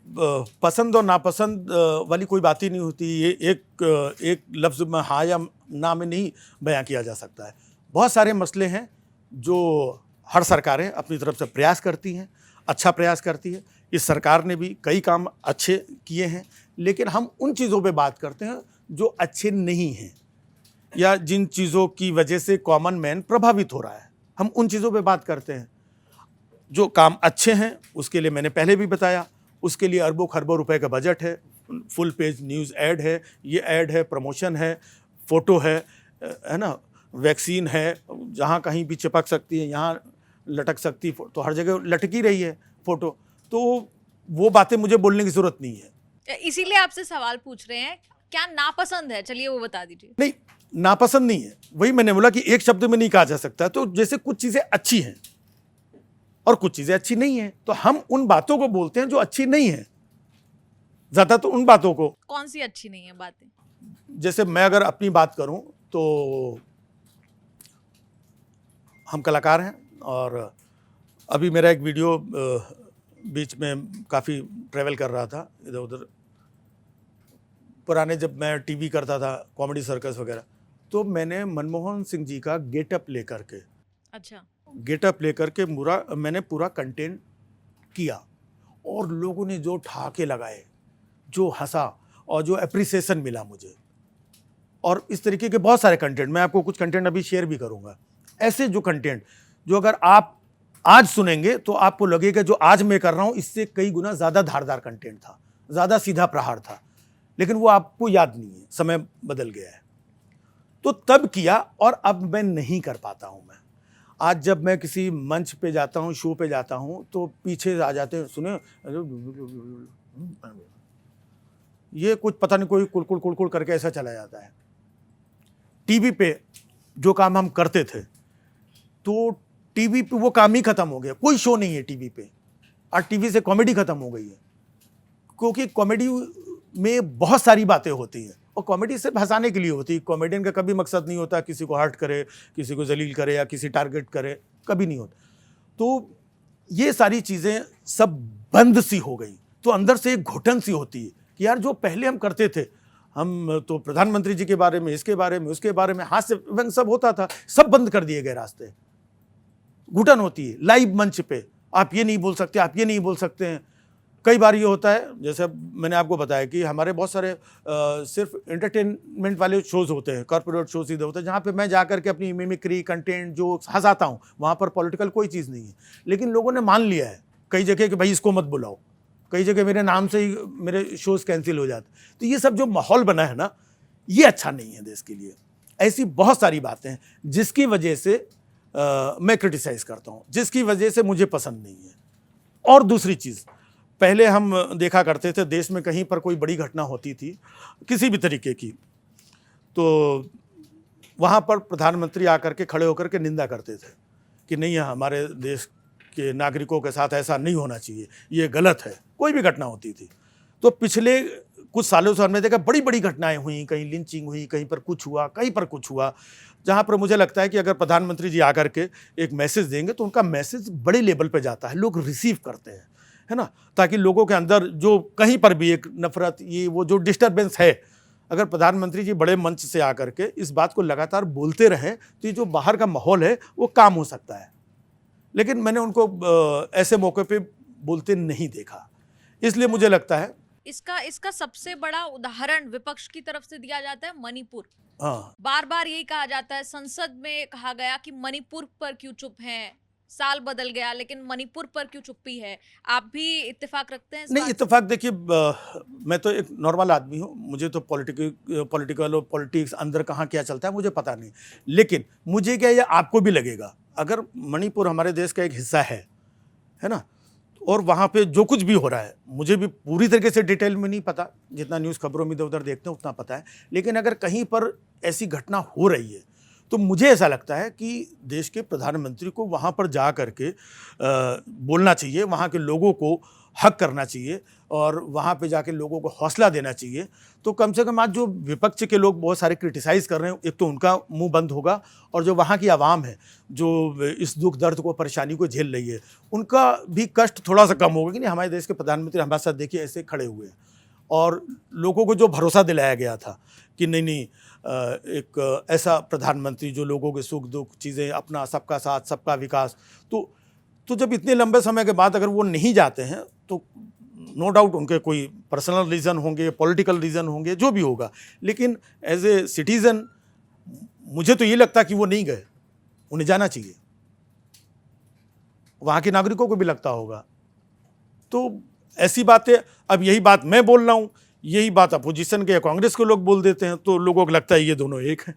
पसंद और नापसंद वाली कोई बात ही नहीं होती। ये एक लफ्ज़ में हाँ या ना में नहीं बयां किया जा सकता है। बहुत सारे मसले हैं जो हर सरकारें अपनी तरफ से प्रयास करती हैं, अच्छा प्रयास करती है। इस सरकार ने भी कई काम अच्छे किए हैं, लेकिन हम उन चीज़ों पे बात करते हैं जो अच्छे नहीं हैं, या जिन चीज़ों की वजह से कॉमन मैन प्रभावित हो रहा है, हम उन चीज़ों पे बात करते हैं। जो काम अच्छे हैं उसके लिए मैंने पहले भी बताया, उसके लिए अरबों खरबों रुपए का बजट है, फुल पेज न्यूज़ ऐड है, ये ऐड है, प्रमोशन है, फ़ोटो है ना, वैक्सीन है, जहाँ कहीं भी चिपक सकती है, यहाँ लटक सकती है, तो हर जगह लटकी रही है फ़ोटो। तो वो बातें मुझे बोलने की ज़रूरत नहीं है। इसीलिए आपसे सवाल पूछ रहे हैं, क्या नापसंद है? चलिए वो बता दीजिए। नहीं, नापसंद नहीं है, वही मैंने बोला कि एक शब्द में नहीं कहा जा सकता। तो जैसे कुछ चीज़ें अच्छी हैं और कुछ चीज़ें अच्छी नहीं हैं, तो हम उन बातों को बोलते हैं जो अच्छी नहीं हैं, ज़्यादा तो उन बातों को। कौन सी अच्छी नहीं है बातें? जैसे मैं अगर अपनी बात करूं तो हम कलाकार हैं, और अभी मेरा एक वीडियो बीच में काफ़ी ट्रैवल कर रहा था इधर उधर, पुराने जब मैं टीवी करता था, कॉमेडी सर्कस वगैरह, तो मैंने मनमोहन सिंह जी का गेटअप लेकर के, अच्छा, गेटअप लेकर के मैंने पूरा कंटेंट किया, और लोगों ने जो ठहाके लगाए, जो हंसा, और जो एप्रिसिएशन मिला मुझे, और इस तरीके के बहुत सारे कंटेंट, मैं आपको कुछ कंटेंट अभी शेयर भी करूंगा। ऐसे जो कंटेंट जो अगर आप आज सुनेंगे तो आपको लगेगा जो आज मैं कर रहा हूं इससे कई गुना ज़्यादा धारदार कंटेंट था, ज़्यादा सीधा प्रहार था, लेकिन वो आपको याद नहीं है, समय बदल गया है। तो तब किया, और अब मैं नहीं कर पाता हूं। मैं आज जब मैं किसी मंच पे जाता हूं, शो पे जाता हूं, तो पीछे आ जाते हैं, सुने ये कुछ पता नहीं, कोई कुलकुल कुलकुल करके ऐसा चला जाता है। टीवी पे जो काम हम करते थे, तो टीवी पे वो काम ही खत्म हो गया, कोई शो नहीं है टीवी पे। और टीवी से कॉमेडी खत्म हो गई है, क्योंकि कॉमेडी में बहुत सारी बातें होती हैं और कॉमेडी सिर्फ हंसाने के लिए होती है। कॉमेडियन का कभी मकसद नहीं होता किसी को हर्ट करे, किसी को जलील करे या किसी टारगेट करे, कभी नहीं होता। तो ये सारी चीज़ें सब बंद सी हो गई, तो अंदर से एक घुटन सी होती है कि यार जो पहले हम करते थे, हम तो प्रधानमंत्री जी के बारे में, इसके बारे में, उसके बारे में हास्य व्यंग सब होता था, सब बंद कर दिए गए रास्ते। घुटन होती है लाइव मंच पे, आप ये नहीं बोल सकते, आप ये नहीं बोल सकते हैं। कई बार ये होता है, जैसे मैंने आपको बताया कि हमारे बहुत सारे सिर्फ एंटरटेनमेंट वाले शोज़ होते हैं, कॉर्पोरेट शो सीधे होते हैं, जहाँ पे मैं जा कर के अपनी मिमिक्री कंटेंट जो हंसाता हूँ, वहाँ पर पॉलिटिकल कोई चीज़ नहीं है। लेकिन लोगों ने मान लिया है कई जगह कि भाई इसको मत बुलाओ, कई जगह मेरे नाम से ही मेरे शोज़ कैंसिल हो जाते। तो ये सब जो माहौल बना है ना, ये अच्छा नहीं है देश के लिए। ऐसी बहुत सारी बातें हैं जिसकी वजह से मैं क्रिटिसाइज़ करता हूँ, जिसकी वजह से मुझे पसंद नहीं है। और दूसरी चीज़, पहले हम देखा करते थे देश में कहीं पर कोई बड़ी घटना होती थी किसी भी तरीके की, तो वहाँ पर प्रधानमंत्री आकर के खड़े होकर के निंदा करते थे कि नहीं, हमारे देश के नागरिकों के साथ ऐसा नहीं होना चाहिए, ये गलत है। कोई भी घटना होती थी तो पिछले कुछ सालों से हमने देखा बड़ी बड़ी घटनाएं हुई, कहीं लिंचिंग हुई, कहीं पर कुछ हुआ, कहीं पर कुछ हुआ, जहाँ पर मुझे लगता है कि अगर प्रधानमंत्री जी आकर के एक मैसेज देंगे तो उनका मैसेज बड़े लेवल पर जाता है, लोग रिसीव करते हैं, है ना, ताकि लोगों के अंदर जो कहीं पर भी एक नफरत, ये वो जो डिस्टर्बेंस है, अगर प्रधानमंत्री जी बड़े मंच से आकर के इस बात को लगातार बोलते रहें तो ये जो बाहर का माहौल है वो काम हो सकता है। लेकिन मैंने उनको ऐसे मौके पे बोलते नहीं देखा, इसलिए मुझे लगता है इसका सबसे बड़ा उदाहरण विपक्ष की तरफ से दिया जाता है मणिपुर। हाँ, बार बार यही कहा जाता है, संसद में कहा गया कि मणिपुर पर क्यों चुप हैं, साल बदल गया लेकिन मणिपुर पर क्यों चुप्पी है। आप भी इत्तेफाक रखते हैं इस नहीं बात से? इत्तेफाक देखिए, मैं तो एक नॉर्मल आदमी हूँ, मुझे तो पॉलिटिकल और पॉलिटिक्स अंदर कहाँ क्या चलता है मुझे पता नहीं। लेकिन मुझे क्या, ये आपको भी लगेगा, अगर मणिपुर हमारे देश का एक हिस्सा है ना, और वहाँ पे जो कुछ भी हो रहा है, मुझे भी पूरी तरीके से डिटेल में नहीं पता, जितना न्यूज़ खबरों में इधर उधर देखते हैं उतना पता है, लेकिन अगर कहीं पर ऐसी घटना हो रही है तो मुझे ऐसा लगता है कि देश के प्रधानमंत्री को वहाँ पर जा कर के बोलना चाहिए, वहाँ के लोगों को हक करना चाहिए और वहाँ पे जाके लोगों को हौसला देना चाहिए। तो कम से कम आज जो विपक्ष के लोग बहुत सारे क्रिटिसाइज़ कर रहे हैं, एक तो उनका मुंह बंद होगा, और जो वहाँ की आवाम है जो इस दुख दर्द को, परेशानी को झेल रही है, उनका भी कष्ट थोड़ा सा कम होगा कि नहीं, हमारे देश के प्रधानमंत्री हमारे साथ देखिए ऐसे खड़े हुए हैं। और लोगों को जो भरोसा दिलाया गया था कि नहीं, एक ऐसा प्रधानमंत्री जो लोगों के सुख दुख चीज़ें अपना, सबका साथ सबका विकास, तो जब इतने लंबे समय के बाद अगर वो नहीं जाते हैं तो नो डाउट उनके कोई पर्सनल रीज़न होंगे, पॉलिटिकल रीज़न होंगे, जो भी होगा, लेकिन एज ए सिटीज़न मुझे तो ये लगता कि वो नहीं गए, उन्हें जाना चाहिए। वहाँ के नागरिकों को भी लगता होगा। तो ऐसी बातें, अब यही बात मैं बोल रहा हूँ, यही बात अपोजिशन के या कांग्रेस के लोग बोल देते हैं, तो लोगों को लगता है ये दोनों एक हैं।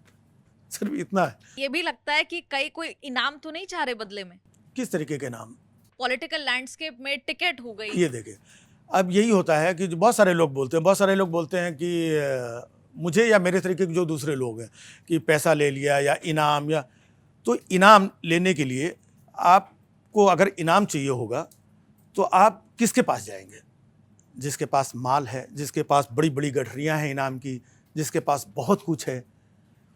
सिर्फ इतना है। ये भी लगता है कि कई कोई इनाम तो नहीं चाह रहे बदले में, किस तरीके के नाम? पॉलिटिकल लैंडस्केप में टिकट हो गई। ये देखिए, अब यही होता है कि जो बहुत सारे लोग बोलते हैं कि मुझे या मेरे तरीके के जो दूसरे लोग हैं कि पैसा ले लिया या इनाम, या तो इनाम लेने के लिए आपको अगर इनाम चाहिए होगा तो आप किसके पास जाएंगे? जिसके पास माल है, जिसके पास बड़ी बड़ी गठरियाँ हैं इनाम की, जिसके पास बहुत कुछ है।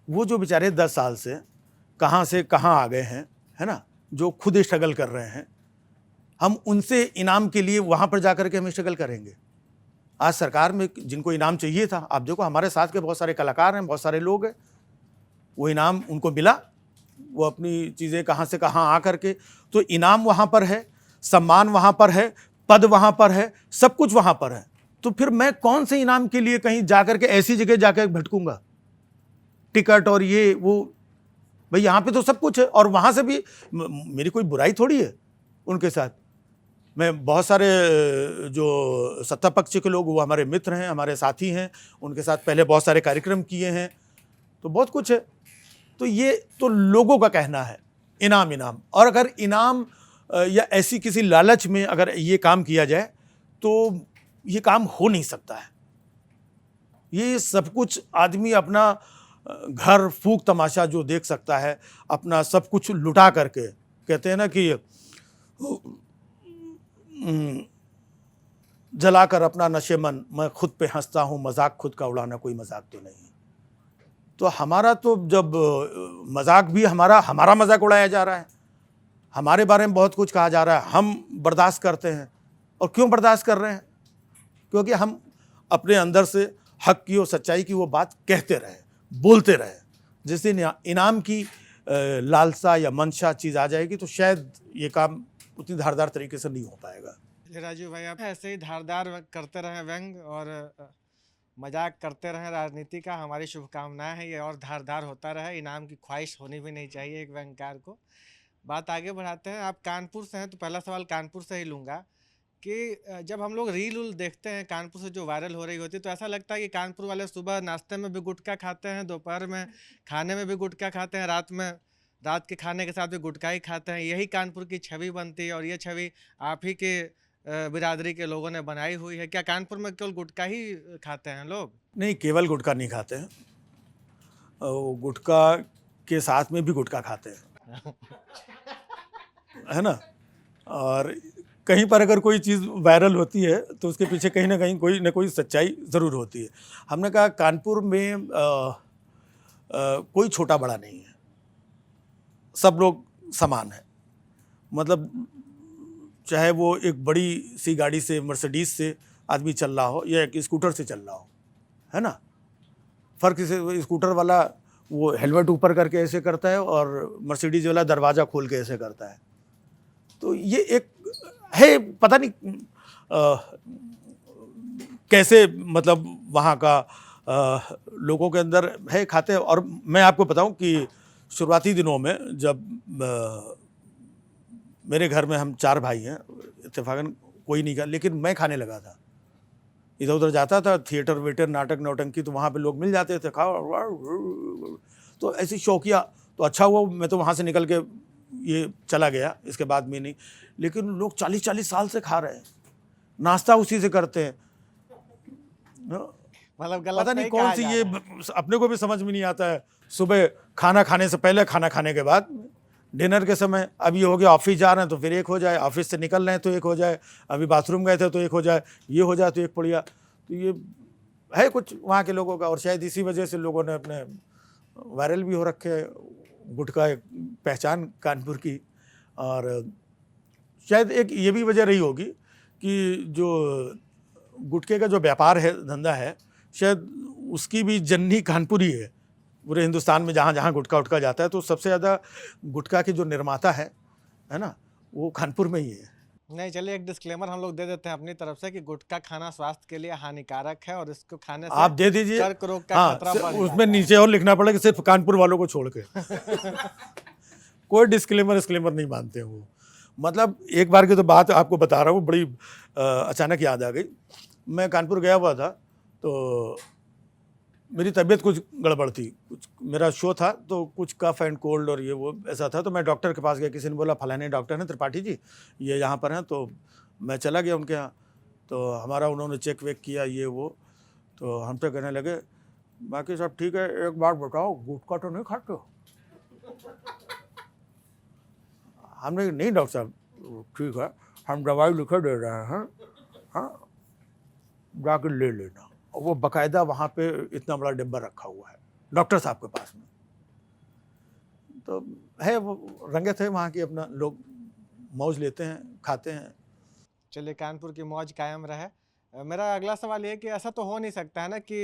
वो जो बेचारे 10 साल से कहाँ आ गए हैं, है ना, जो खुद स्ट्रगल कर रहे हैं, हम उनसे इनाम के लिए वहाँ पर जा कर के हम स्ट्रगल करेंगे। आज सरकार में जिनको इनाम चाहिए था, आप देखो हमारे साथ के बहुत सारे कलाकार हैं, बहुत सारे लोग हैं, वो इनाम उनको मिला, वो अपनी चीज़ें कहाँ से कहाँ आ कर के, तो इनाम वहाँ पर है, सम्मान वहाँ पर है, पद वहाँ पर है, सब कुछ वहाँ पर है। तो फिर मैं कौन से इनाम के लिए कहीं जा कर के ऐसी जगह जाकर भटकूंगा? टिकट और ये वो, भाई यहाँ पे तो सब कुछ है, और वहाँ से भी मेरी कोई बुराई थोड़ी है उनके साथ। मैं बहुत सारे जो सत्ता पक्ष के लोग, वो हमारे मित्र हैं, हमारे साथी हैं, उनके साथ पहले बहुत सारे कार्यक्रम किए हैं, तो बहुत कुछ है। तो ये तो लोगों का कहना है, इनाम। और अगर इनाम या ऐसी किसी लालच में अगर ये काम किया जाए तो ये काम हो नहीं सकता है। ये सब कुछ आदमी अपना घर फूक तमाशा जो देख सकता है, अपना सब कुछ लुटा करके, कहते हैं ना कि जलाकर अपना नशेमन, मैं खुद पे हंसता हूँ, मजाक खुद का उड़ाना कोई मजाक तो नहीं। तो हमारा तो जब मजाक भी हमारा मजाक उड़ाया जा रहा है, हमारे बारे में बहुत कुछ कहा जा रहा है, हम बर्दाश्त करते हैं। और क्यों बर्दाश्त कर रहे हैं? क्योंकि हम अपने अंदर से हक की और सच्चाई की वो बात कहते रहे, बोलते रहे। जिस दिन इनाम की लालसा या मंशा चीज़ आ जाएगी तो शायद ये काम उतनी धारदार तरीके से नहीं हो पाएगा। राजू भाई, आप ऐसे ही धारदार करते रहें व्यंग और मजाक करते रहें राजनीति का। हमारी शुभकामनाएं हैं ये और धारदार होता रहे। इनाम की ख्वाहिश होनी भी नहीं चाहिए एक व्यंगकार को। बात आगे बढ़ाते हैं। आप कानपुर से हैं तो पहला सवाल कानपुर से ही लूँगा कि जब हम लोग रील उल देखते हैं कानपुर से जो वायरल हो रही होती है तो ऐसा लगता है कि कानपुर वाले सुबह नाश्ते में भी गुटखा खाते हैं, दोपहर में खाने में भी गुटखा खाते हैं, रात के खाने के साथ भी गुटखा ही खाते हैं। यही कानपुर की छवि बनती है और ये छवि आप ही के बिरादरी के लोगों ने बनाई हुई है। क्या कानपुर में केवल गुटखा ही खाते हैं लोग? नहीं, केवल गुटखा नहीं खाते हैं, गुटखा के साथ में भी गुटखा खाते हैं है ना। और कहीं पर अगर कोई चीज़ वायरल होती है तो उसके पीछे कहीं ना कहीं कोई ना कोई सच्चाई ज़रूर होती है। हमने कहा कानपुर में कोई छोटा बड़ा नहीं है, सब लोग समान हैं। मतलब चाहे वो एक बड़ी सी गाड़ी से, मर्सिडीज से आदमी चल रहा हो या एक स्कूटर से चल रहा हो, है ना। फ़र्क इसे, स्कूटर वाला वो हेलमेट ऊपर करके ऐसे करता है और मर्सिडीज वाला दरवाज़ा खोल के ऐसे करता है। तो ये एक है, पता नहीं कैसे, मतलब वहाँ का लोगों के अंदर है, खाते हैं। और मैं आपको बताऊं कि शुरुआती दिनों में जब मेरे घर में हम 4 भाई हैं, इत्तेफाकन कोई नहीं खा, लेकिन मैं खाने लगा था। इधर उधर जाता था, थिएटर वेटर, नाटक नौटंकी, तो वहाँ पे लोग मिल जाते थे, खाओ। तो ऐसी शौकिया, तो अच्छा हुआ मैं तो वहाँ से निकल के ये चला गया, इसके बाद में नहीं। लेकिन लोग 40-40 साल से खा रहे हैं, नाश्ता उसी से करते हैं। मतलब गलत पता नहीं कहा कौन सी जा ये, रहा है। अपने को भी समझ में नहीं आता है। सुबह खाना खाने से पहले, खाना खाने के बाद, डिनर के समय, अब ये हो गया ऑफिस जा रहे हैं तो फिर एक हो जाए, ऑफिस से निकल रहे हैं तो एक हो जाए, अभी बाथरूम गए थे तो एक हो जाए, ये हो जाए तो एक पड़ गया। तो ये है कुछ वहाँ के लोगों का। और शायद इसी वजह से लोगों ने अपने वायरल भी हो रखे गुटखा, एक पहचान कानपुर की। और शायद एक ये भी वजह रही होगी कि जो गुटखे का जो व्यापार है, धंधा है, शायद उसकी भी जननी कानपुर ही है। पूरे हिंदुस्तान में जहाँ जहाँ गुटखा उटखा जाता है तो सबसे ज़्यादा गुटखा के जो निर्माता है ना, वो कानपुर में ही है। नहीं, चलिए एक डिस्क्लेमर हम लोग दे देते हैं अपनी तरफ से कि गुटखा खाना स्वास्थ्य के लिए हानिकारक है और इसको खाने से आप दे दीजिए, कर्क रोग का हाँ, खतरा बढ़ उसमें जाता है। नीचे और लिखना पड़ेगा सिर्फ कानपुर वालों को छोड़ के कोई डिस्क्लेमर नहीं मानते हैं वो। मतलब एक बार की तो बात आपको बता रहा हूँ, बड़ी अचानक याद आ गई। मैं कानपुर गया हुआ था तो मेरी तबीयत कुछ गड़बड़ थी, कुछ मेरा शो था तो कुछ कफ एंड कोल्ड और ये वो ऐसा था। तो मैं डॉक्टर के पास गया, किसी ने बोला फलाने डॉक्टर हैं त्रिपाठी जी, ये यहाँ पर हैं। तो मैं चला गया उनके यहाँ, तो हमारा उन्होंने चेक वेक किया ये वो, तो हम पे कहने लगे बाकी सब ठीक है, एक बार बताओ गुटखा तो नहीं खाते हो? हमने नहीं डॉक्टर साहब, ठीक है हम दवाई लिखे दे रहे हैं, हाँ जाकर ले लेना। और वो बाकायदा वहाँ पे इतना बड़ा डिब्बा रखा हुआ है डॉक्टर साहब के पास में। तो है वो रंगत है वहाँ की, अपना लोग मौज लेते हैं, खाते हैं। चलिए कानपुर की मौज कायम रहे। मेरा अगला सवाल ये कि ऐसा तो हो नहीं सकता है ना कि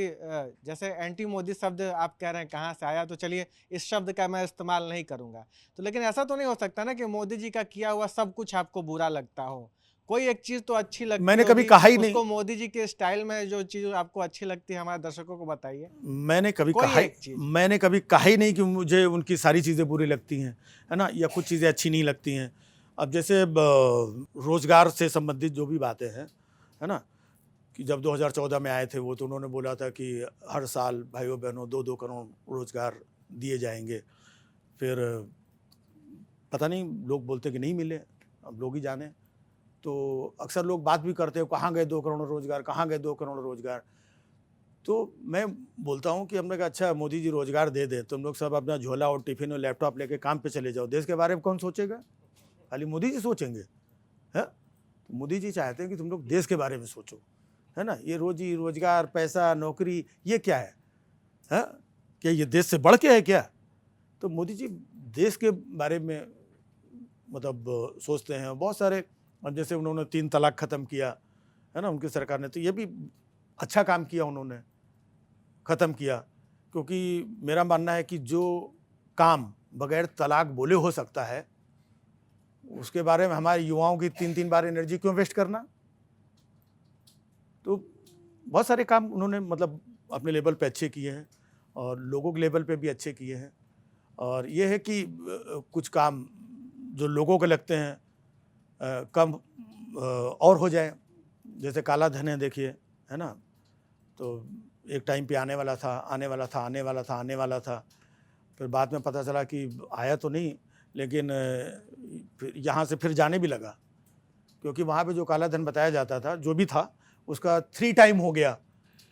जैसे एंटी मोदी शब्द आप कह रहे हैं कहाँ से आया, तो चलिए इस शब्द का मैं इस्तेमाल नहीं करूँगा। तो लेकिन ऐसा तो नहीं हो सकता ना कि मोदी जी का किया हुआ सब कुछ आपको बुरा लगता हो? कोई एक चीज़ तो अच्छी लगती मैंने कभी होगी, कहा ही नहीं। उसको मोदी जी के स्टाइल में जो चीज़ आपको अच्छी लगती है हमारे दर्शकों को बताइए। मैंने कभी कहा ही नहीं कि मुझे उनकी सारी चीज़ें बुरी लगती हैं, है ना, या कुछ चीज़ें अच्छी नहीं लगती हैं। अब जैसे रोज़गार से संबंधित जो भी बातें हैं, है ना, कि जब 2014 में आए थे वो, तो उन्होंने बोला था कि हर साल भाइयों बहनों 2-2 करोड़ रोज़गार दिए जाएंगे। फिर पता नहीं, लोग बोलते कि नहीं मिले, अब लोग ही जाने। तो अक्सर लोग बात भी करते हो कहाँ गए 2 करोड़ रोज़गार, कहाँ गए 2 करोड़ रोज़गार। तो मैं बोलता हूँ कि हमने कहा अच्छा मोदी जी रोजगार दे दें, तुम लोग सब अपना झोला और टिफिन और लैपटॉप लेके काम पे चले जाओ, देश के बारे में कौन सोचेगा? खाली मोदी जी सोचेंगे? है तो मोदी जी चाहते हैं कि तुम लोग देश के बारे में सोचो, है ना। ये रोजी रोजगार, पैसा, नौकरी, ये क्या है? क्या ये देश से बढ़ के है क्या? तो मोदी जी देश के बारे में मतलब सोचते हैं। बहुत सारे, अब जैसे उन्होंने 3 तलाक ख़त्म किया, है ना, उनकी सरकार ने, तो ये भी अच्छा काम किया, उन्होंने ख़त्म किया। क्योंकि मेरा मानना है कि जो काम बगैर तलाक बोले हो सकता है, उसके बारे में हमारे युवाओं की 3-3 बार एनर्जी क्यों वेस्ट करना? तो बहुत सारे काम उन्होंने मतलब अपने लेवल पे अच्छे किए हैं और लोगों के लेवल पे भी अच्छे किए हैं। और ये है कि कुछ काम जो लोगों को लगते हैं कम और हो जाए, जैसे काला धन है, देखिए, है ना। तो एक टाइम पे आने वाला था, फिर बाद में पता चला कि आया तो नहीं, लेकिन फिर यहाँ से फिर जाने भी लगा, क्योंकि वहाँ पे जो काला धन बताया जाता था, जो भी था, उसका 3 टाइम हो गया।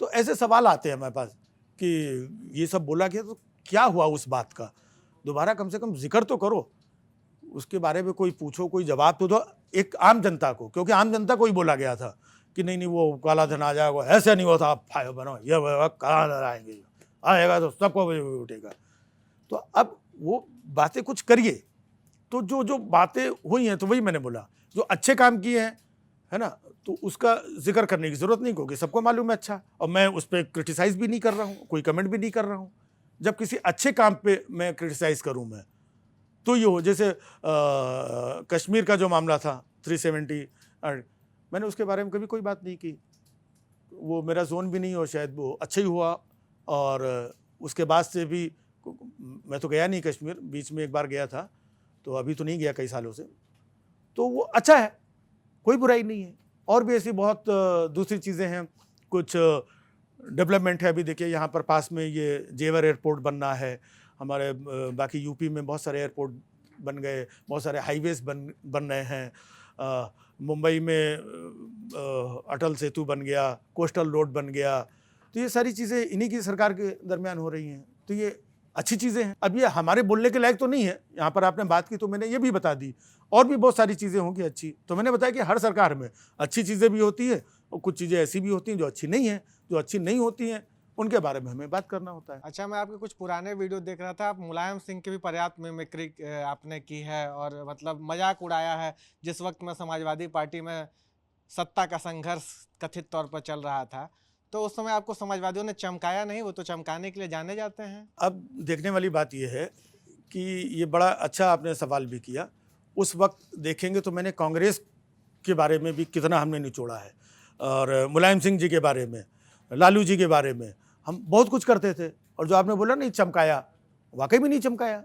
तो ऐसे सवाल आते हैं हमारे पास कि ये सब बोला गया तो क्या हुआ उस बात का? दोबारा कम से कम जिक्र तो करो, उसके बारे में कोई पूछो, कोई जवाब तो दो एक आम जनता को, क्योंकि आम जनता को ही बोला गया था कि नहीं वो काला धन आ जाएगा, ऐसे नहीं होता, आप फाइव बनो, ये काला धन आएगा तो सबको उठेगा। तो अब वो बातें कुछ करिए। तो जो बातें हुई हैं, तो वही मैंने बोला, जो अच्छे काम किए हैं, है ना, तो उसका जिक्र करने की ज़रूरत नहीं, क्योंकि सबको मालूम है अच्छा, और मैं उस पर क्रिटिसाइज़ भी नहीं कर रहा हूँ, कोई कमेंट भी नहीं कर रहा हूँ। जब किसी अच्छे काम पे मैं क्रिटिसाइज़ करूँ मैं, तो ये हो, जैसे कश्मीर का जो मामला था 370, मैंने उसके बारे में कभी कोई बात नहीं की। वो मेरा जोन भी नहीं हो, शायद वो अच्छा ही हुआ। और उसके बाद से भी मैं तो गया नहीं कश्मीर, बीच में एक बार गया था, तो अभी तो नहीं गया कई सालों से। तो वो अच्छा है, कोई बुराई नहीं है। और भी ऐसी बहुत दूसरी चीज़ें हैं, कुछ डेवलपमेंट है। अभी देखिए यहाँ पर पास में ये जेवर एयरपोर्ट बनना है, हमारे बाकी यूपी में बहुत सारे एयरपोर्ट बन गए, बहुत सारे हाईवेज बन रहे हैं। मुंबई में अटल सेतु बन गया, कोस्टल रोड बन गया। तो ये सारी चीज़ें इन्हीं की सरकार के दरमियान हो रही हैं, तो ये अच्छी चीज़ें हैं। अब ये हमारे बोलने के लायक तो नहीं है, यहाँ पर आपने बात की तो मैंने ये भी बता दी। और भी बहुत सारी चीज़ें होंगी अच्छी, तो मैंने बताया कि हर सरकार में अच्छी चीज़ें भी होती है और कुछ चीज़ें ऐसी भी होती हैं जो अच्छी नहीं हैं। जो अच्छी नहीं होती हैं उनके बारे में हमें बात करना होता है। अच्छा, मैं आपके कुछ पुराने वीडियो देख रहा था, आप मुलायम सिंह की भी पर्याप्त मिमिक्री आपने की है और मतलब मजाक उड़ाया है। जिस वक्त में समाजवादी पार्टी में सत्ता का संघर्ष कथित तौर पर चल रहा था, तो उस समय आपको समाजवादियों ने चमकाया नहीं, वो तो चमकाने के लिए जाने जाते हैं। अब देखने वाली बात यह है कि ये बड़ा अच्छा आपने सवाल भी किया। उस वक्त देखेंगे तो मैंने कांग्रेस के बारे में भी कितना हमने निचोड़ा है, और मुलायम सिंह जी के बारे में, लालू जी के बारे में हम बहुत कुछ करते थे। और जो आपने बोला नहीं चमकाया, वाकई में नहीं चमकाया,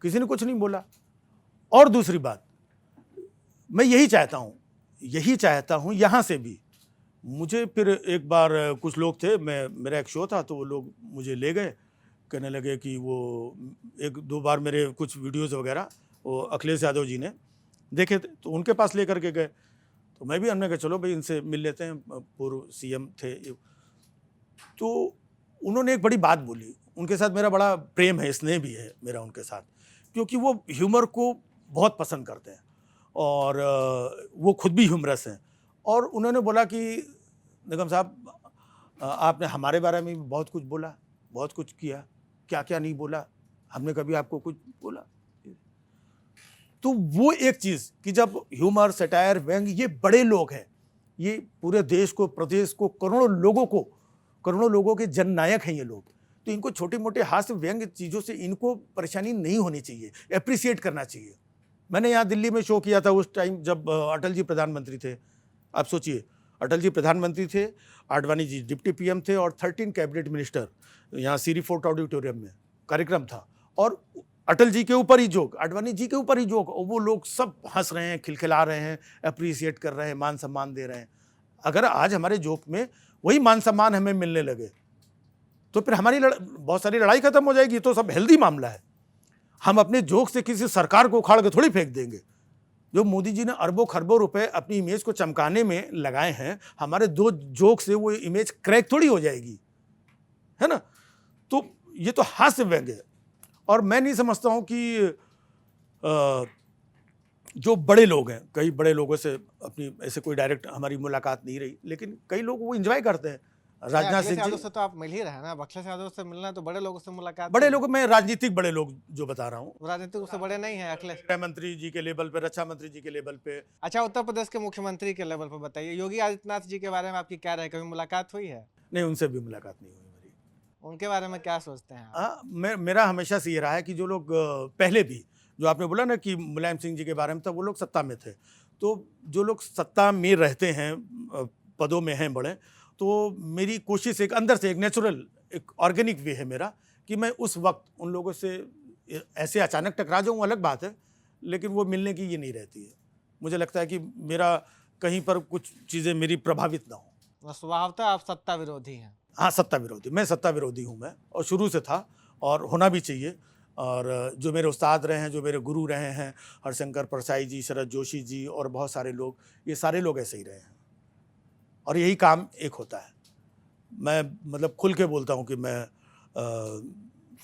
किसी ने कुछ नहीं बोला। और दूसरी बात, मैं यही चाहता हूँ यहाँ से भी। मुझे फिर एक बार कुछ लोग थे, मेरा एक शो था, तो वो लोग मुझे ले गए, कहने लगे कि वो 1-2 बार मेरे कुछ वीडियोज़ वगैरह वो अखिलेश यादव जी ने देखे थे, तो उनके पास लेकर के गए। तो मैं भी, हमने कहा चलो भाई इनसे मिल लेते हैं, पूर्व सीएम थे। तो उन्होंने एक बड़ी बात बोली, उनके साथ मेरा बड़ा प्रेम है, स्नेह भी है मेरा उनके साथ, क्योंकि वो ह्यूमर को बहुत पसंद करते हैं और वो खुद भी ह्यूमरस हैं। और उन्होंने बोला कि निगम साहब, आपने हमारे बारे में भी बहुत कुछ बोला, बहुत कुछ किया, क्या क्या नहीं बोला, हमने कभी आपको कुछ बोला? तो वो एक चीज़ कि जब ह्यूमर, सटायर, व्यंग, ये बड़े लोग हैं, ये पूरे देश को, प्रदेश को, करोड़ों लोगों के जननायक हैं ये लोग, तो इनको छोटे मोटे हास्य व्यंग चीज़ों से इनको परेशानी नहीं होनी चाहिए, एप्रिसिएट करना चाहिए। मैंने यहाँ दिल्ली में शो किया था उस टाइम जब अटल जी प्रधानमंत्री थे। आप सोचिए, अटल जी प्रधानमंत्री थे, आडवाणी जी डिप्टी पीएम थे और 13 कैबिनेट मिनिस्टर, यहाँ सीरी फोर्ट ऑडिटोरियम में कार्यक्रम था, और अटल जी के ऊपर ही जोक, आडवाणी जी के ऊपर ही जोक, और वो लोग सब हंस रहे हैं, खिलखिला रहे हैं, अप्रिसिएट कर रहे हैं, मान सम्मान दे रहे हैं। अगर आज हमारे जोक में वही मान सम्मान हमें मिलने लगे तो फिर हमारी बहुत सारी लड़ाई खत्म हो जाएगी। तो सब हेल्दी मामला है। हम अपने जोक से किसी सरकार को उखाड़ के थोड़ी फेंक देंगे। जो मोदी जी ने अरबों खरबों रुपए अपनी इमेज को चमकाने में लगाए हैं, हमारे 2 जोक से वो इमेज क्रैक थोड़ी हो जाएगी। है ना। तो ये तो हास्य व्यंग्य है। और मैं नहीं समझता हूँ कि जो बड़े लोग हैं, कई बड़े लोगों से अपनी ऐसे कोई डायरेक्ट हमारी मुलाकात नहीं रही, लेकिन कई लोग वो एंजॉय करते हैं। राजनाथ अखिलेश सिंह यादव जी, से तो आप मिल ही रहे हैं ना, अब अखिलेश यादव से मिलना है तो बड़े लोगों से मुलाकात बड़े तो- लोग, मैं राजनीतिक बड़े लोग जो बता रहा हूँ, राजनीतिक रूप से बड़े नहीं है अखिलेश। गृह मंत्री जी के लेवल पे, रक्षा मंत्री जी के लेवल पे। अच्छा, उत्तर प्रदेश के मुख्यमंत्री के लेवल पर बताइए, योगी आदित्यनाथ जी के बारे में आपकी क्या राय, कभी मुलाकात हुई है? नहीं, उनसे भी मुलाकात नहीं हुई मेरी। उनके बारे में क्या सोचते हैं आप? हाँ, मेरा हमेशा से ये रहा है कि जो लोग पहले भी, जो आपने बोला ना कि मुलायम सिंह जी के बारे में था, वो लोग सत्ता में थे, तो जो लोग सत्ता में रहते हैं, पदों में हैं बड़े, तो मेरी कोशिश एक अंदर से, एक नेचुरल, एक ऑर्गेनिक वे है मेरा कि मैं उस वक्त उन लोगों से ऐसे अचानक टकरा जाऊँ अलग बात है, लेकिन वो मिलने की ये नहीं रहती है। मुझे लगता है कि मेरा कहीं पर कुछ चीज़ें मेरी प्रभावित ना हो। स्वभावतः आप सत्ता विरोधी हैं। हाँ, सत्ता विरोधी, मैं सत्ता विरोधी हूँ मैं, और शुरू से था और होना भी चाहिए। और जो मेरे उस्ताद रहे हैं, जो मेरे गुरु रहे हैं, हरशंकर परसाई जी, शरद जोशी जी और बहुत सारे लोग, ये सारे लोग ऐसे ही रहे हैं और यही काम एक होता है। मैं मतलब खुल के बोलता हूँ कि मैं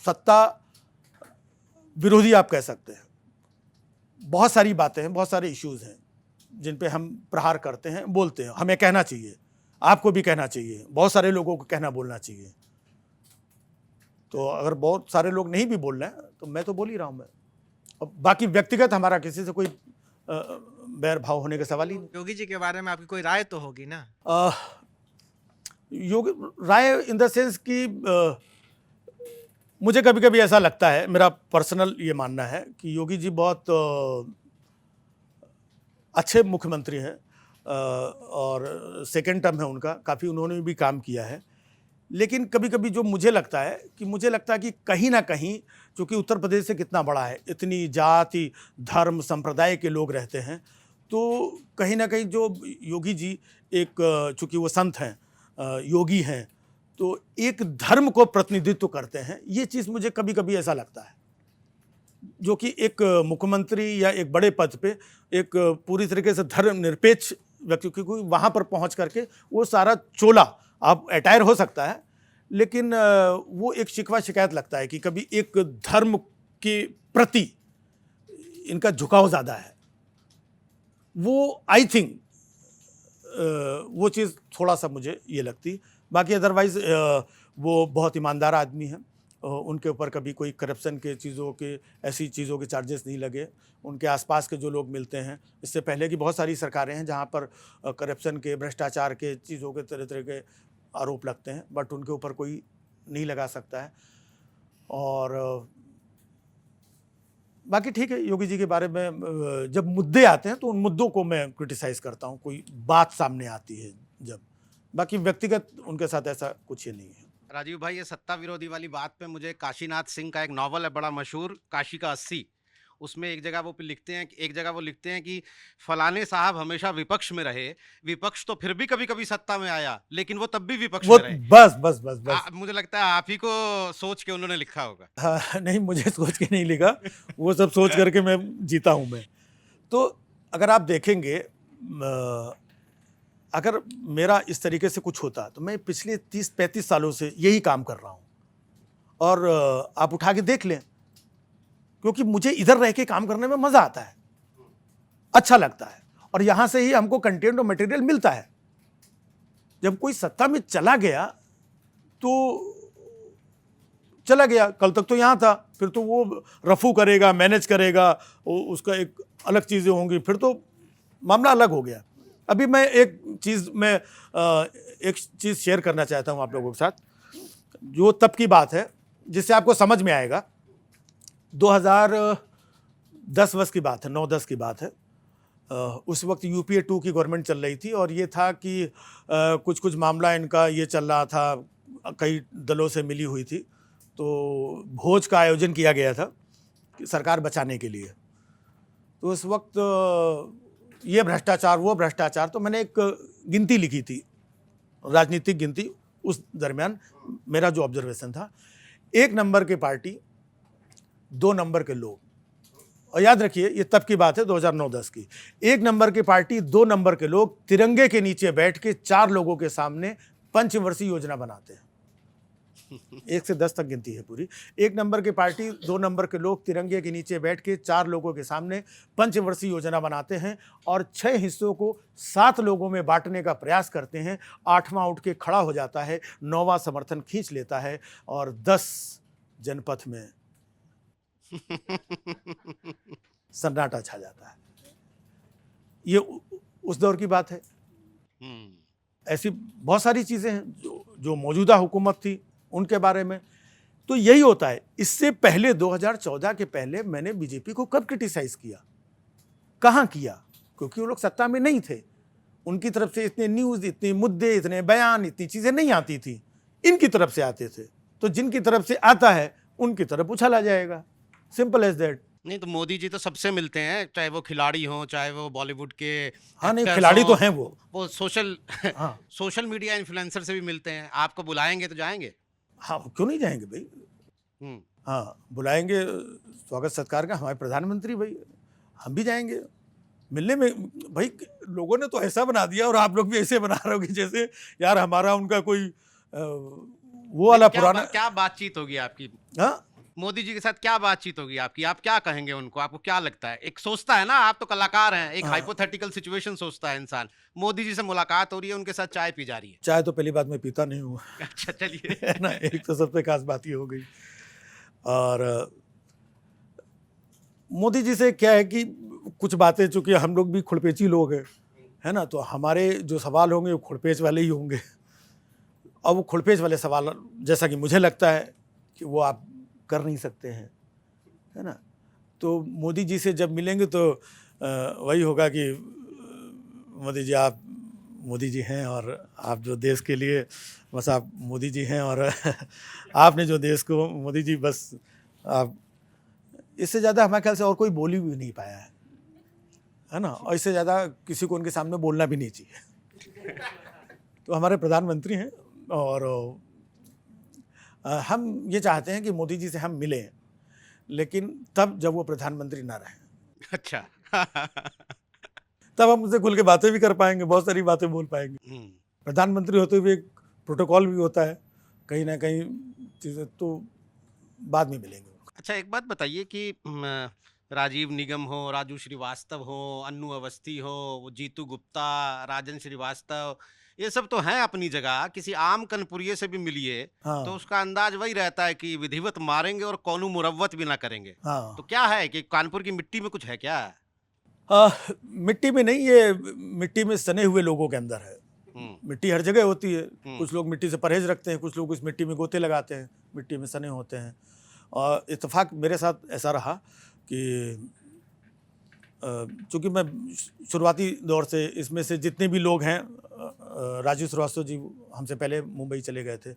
सत्ता विरोधी आप कह सकते हैं। बहुत सारी बातें हैं, बहुत सारे इश्यूज़ हैं जिन पे हम प्रहार करते हैं, बोलते हैं, हमें कहना चाहिए, आपको भी कहना चाहिए, बहुत सारे लोगों को कहना बोलना चाहिए। तो अगर बहुत सारे लोग नहीं भी बोल रहे हैं तो मैं तो बोल ही रहा हूँ मैं। अब बाकी व्यक्तिगत हमारा किसी से कोई बैर भाव होने का सवाल ही नहीं। योगी जी के बारे में आपकी कोई राय तो होगी ना? योग राय इन द सेंस कि मुझे कभी कभी ऐसा लगता है, मेरा पर्सनल ये मानना है कि योगी जी बहुत अच्छे मुख्यमंत्री हैं और सेकेंड टर्म है उनका, काफ़ी उन्होंने भी काम किया है। लेकिन कभी कभी जो मुझे लगता है कि कहीं ना कहीं, चूँकि उत्तर प्रदेश से कितना बड़ा है, इतनी जाति धर्म संप्रदाय के लोग रहते हैं, तो कहीं ना कहीं जो योगी जी एक, चूँकि वो संत हैं, योगी हैं, तो एक धर्म को प्रतिनिधित्व करते हैं। ये चीज़ मुझे कभी कभी ऐसा लगता है, जो कि एक मुख्यमंत्री या एक बड़े पद पे एक पूरी तरीके से धर्मनिरपेक्ष व्यक्ति, क्योंकि वहाँ पर पहुँच करके वो सारा चोला आप अटायर हो सकता है, लेकिन वो एक शिकवा शिकायत लगता है कि कभी एक धर्म के प्रति इनका झुकाव ज़्यादा है। वो आई थिंक वो चीज़ थोड़ा सा मुझे ये लगती। बाकी अदरवाइज़ वो बहुत ईमानदार आदमी हैं, उनके ऊपर कभी कोई करप्शन के चीज़ों के, ऐसी चीज़ों के चार्जेस नहीं लगे। उनके आसपास के जो लोग मिलते हैं, इससे पहले की बहुत सारी सरकारें हैं जहाँ पर करप्शन के, भ्रष्टाचार के चीज़ों के तरह तरह के आरोप लगते हैं, बट उनके ऊपर कोई नहीं लगा सकता है। और बाकी ठीक है, योगी जी के बारे में जब मुद्दे आते हैं तो उन मुद्दों को मैं क्रिटिसाइज़ करता हूँ, कोई बात सामने आती है जब। बाकी व्यक्तिगत उनके साथ ऐसा कुछ ही नहीं है। राजीव भाई, ये सत्ता विरोधी वाली बात पे मुझे काशीनाथ सिंह का एक नॉवल है बड़ा मशहूर, काशी का 80, उसमें एक जगह वो लिखते हैं कि फलाने साहब हमेशा विपक्ष में रहे, विपक्ष तो फिर भी कभी कभी सत्ता में आया, लेकिन वो तब भी विपक्ष वो में रहे। बस बस बस बस मुझे लगता है आप ही को सोच के उन्होंने लिखा होगा। हाँ, नहीं, मुझे सोच के नहीं लिखा, वो सब सोच करके मैं जीता हूँ मैं। तो अगर आप देखेंगे, अगर मेरा इस तरीके से कुछ होता तो मैं पिछले 30-35 सालों से यही काम कर रहा हूँ। और आप उठा के देख लें, क्योंकि मुझे इधर रह के काम करने में मज़ा आता है, अच्छा लगता है, और यहाँ से ही हमको कंटेंट और मटेरियल मिलता है। जब कोई सत्ता में चला गया तो चला गया, कल तक तो यहाँ था, फिर तो वो रफू करेगा, मैनेज करेगा, उसका एक अलग चीज़ें होंगी, फिर तो मामला अलग हो गया। अभी मैं एक चीज़ शेयर करना चाहता हूँ आप लोगों के साथ, जो तब की बात है जिससे आपको समझ में आएगा। 2010 वर्ष की बात है, 9-10 की बात है। उस वक्त UPA 2 की गवर्नमेंट चल रही थी और ये था कि कुछ मामला इनका ये चल रहा था, कई दलों से मिली हुई थी, तो भोज का आयोजन किया गया था कि सरकार बचाने के लिए। तो उस वक्त ये भ्रष्टाचार, वो भ्रष्टाचार, तो मैंने एक गिनती लिखी थी, राजनीतिक गिनती। उस दरमियान मेरा जो ऑब्जर्वेशन था, 1 नंबर की पार्टी, 2 नंबर के लोग, और याद रखिए ये तब की बात है 2009-10 की। 1 नंबर की पार्टी, 2 नंबर के लोग तिरंगे के नीचे बैठ के 4 लोगों के सामने पंचवर्षीय योजना बनाते हैं। 1 से 10 तक गिनती है पूरी। 1 नंबर की पार्टी, 2 नंबर के लोग तिरंगे के नीचे बैठ के 4 लोगों के सामने पंचवर्षीय योजना बनाते हैं और 6 हिस्सों को 7 लोगों में बांटने का प्रयास करते हैं। 8वां उठ के खड़ा हो जाता है, 9वां समर्थन खींच लेता है और 10 जनपथ में सन्नाटा छा जाता है। ये उस दौर की बात है। ऐसी बहुत सारी चीज़ें हैं जो मौजूदा हुकूमत थी उनके बारे में। तो यही होता है। इससे पहले 2014 के पहले मैंने बीजेपी को कब क्रिटिसाइज़ किया, कहाँ किया? क्योंकि वो लोग सत्ता में नहीं थे। उनकी तरफ से इतने न्यूज़, इतने मुद्दे, इतने बयान, इतनी चीज़ें नहीं आती थी। इनकी तरफ से आते थे। तो जिनकी तरफ से आता है उनकी तरफ उछाला जाएगा। Simple as that. नहीं तो मोदी जी तो सबसे मिलते हैं, चाहे वो खिलाड़ी हों, चाहे वो बॉलीवुड के हाँ नहीं, actors खिलाड़ी तो हों, हैं वो। सोशल हाँ सोशल मीडिया इन्फ्लुएंसर से भी मिलते हैं। आपको बुलाएंगे तो जाएंगे? हाँ, क्यों नहीं जाएंगे भाई? हम्म हाँ, बुलाएंगे, स्वागत सत्कार का हमारे प्रधानमंत्री भाई, हम भी जाएंगे मिलने में। भाई लोगों ने तो ऐसा बना दिया और आप लोग भी ऐसे बना रहे हो कि जैसे यार हमारा उनका कोई वो वाला पुराना। क्या बातचीत होगी आपकी हाँ, मोदी जी के साथ? क्या बातचीत होगी आपकी? आप क्या कहेंगे उनको? आपको क्या लगता है? एक सोचता है ना, आप तो कलाकार हैं, एक हाइपोथेटिकल सिचुएशन सोचता है इंसान। मोदी जी से मुलाकात हो रही है, उनके साथ चाय पी जा रही है। चाय तो पहली बात मैं पीता नहीं हूँ। अच्छा चलिए। है ना, एक तो सबसे खास बात ये हो गई। और मोदी जी से क्या है कि कुछ बातें, चूंकि हम लोग भी खुड़पेची लोग हैं, है ना, तो हमारे जो सवाल होंगे वो खुड़पेच वाले ही होंगे। और वो खुड़पेच वाले सवाल, जैसा कि मुझे लगता है कि वो आप कर नहीं सकते हैं, है ना। तो मोदी जी से जब मिलेंगे तो वही होगा कि मोदी जी, आप मोदी जी हैं और आप जो देश के लिए, बस आप मोदी जी हैं और आपने जो देश को, मोदी जी बस आप, इससे ज़्यादा हमारे ख्याल से और कोई बोल भी नहीं पाया है ना। और इससे ज़्यादा किसी को उनके सामने बोलना भी नहीं चाहिए। तो हमारे प्रधानमंत्री हैं और हम ये चाहते हैं कि मोदी जी से हम मिलें, लेकिन तब जब वो प्रधानमंत्री ना रहें। अच्छा। तब हम उनसे खुल के बातें भी कर पाएंगे, बहुत सारी बातें बोल पाएंगे। प्रधानमंत्री होते हुए एक प्रोटोकॉल भी होता है, कहीं ना कहीं चीज़ें तो बाद में मिलेंगे। अच्छा एक बात बताइए कि राजीव निगम हो, राजू श्रीवास्तव हो, अन्नू अवस्थी हो, वो जीतू गुप्ता, राजन श्रीवास्तव, ये सब तो हैं अपनी जगह। किसी आम कनपुरिये से भी मिलिए हाँ। तो उसका अंदाज वही रहता है कि विधिवत मारेंगे और कौनू मुरव्वत भी ना करेंगे। हाँ। तो क्या है कि कानपुर की मिट्टी में कुछ है क्या? मिट्टी में नहीं, ये मिट्टी में सने हुए लोगों के अंदर है। मिट्टी हर जगह होती है। कुछ लोग मिट्टी से परहेज रखते हैं, कुछ लोग इस मिट्टी में गोते लगाते हैं, मिट्टी में सने होते हैं। और इत्तेफाक मेरे साथ ऐसा रहा कि चूँकि मैं शुरुआती दौर से, इसमें से जितने भी लोग हैं, राजू श्रीवास्तव जी हमसे पहले मुंबई चले गए थे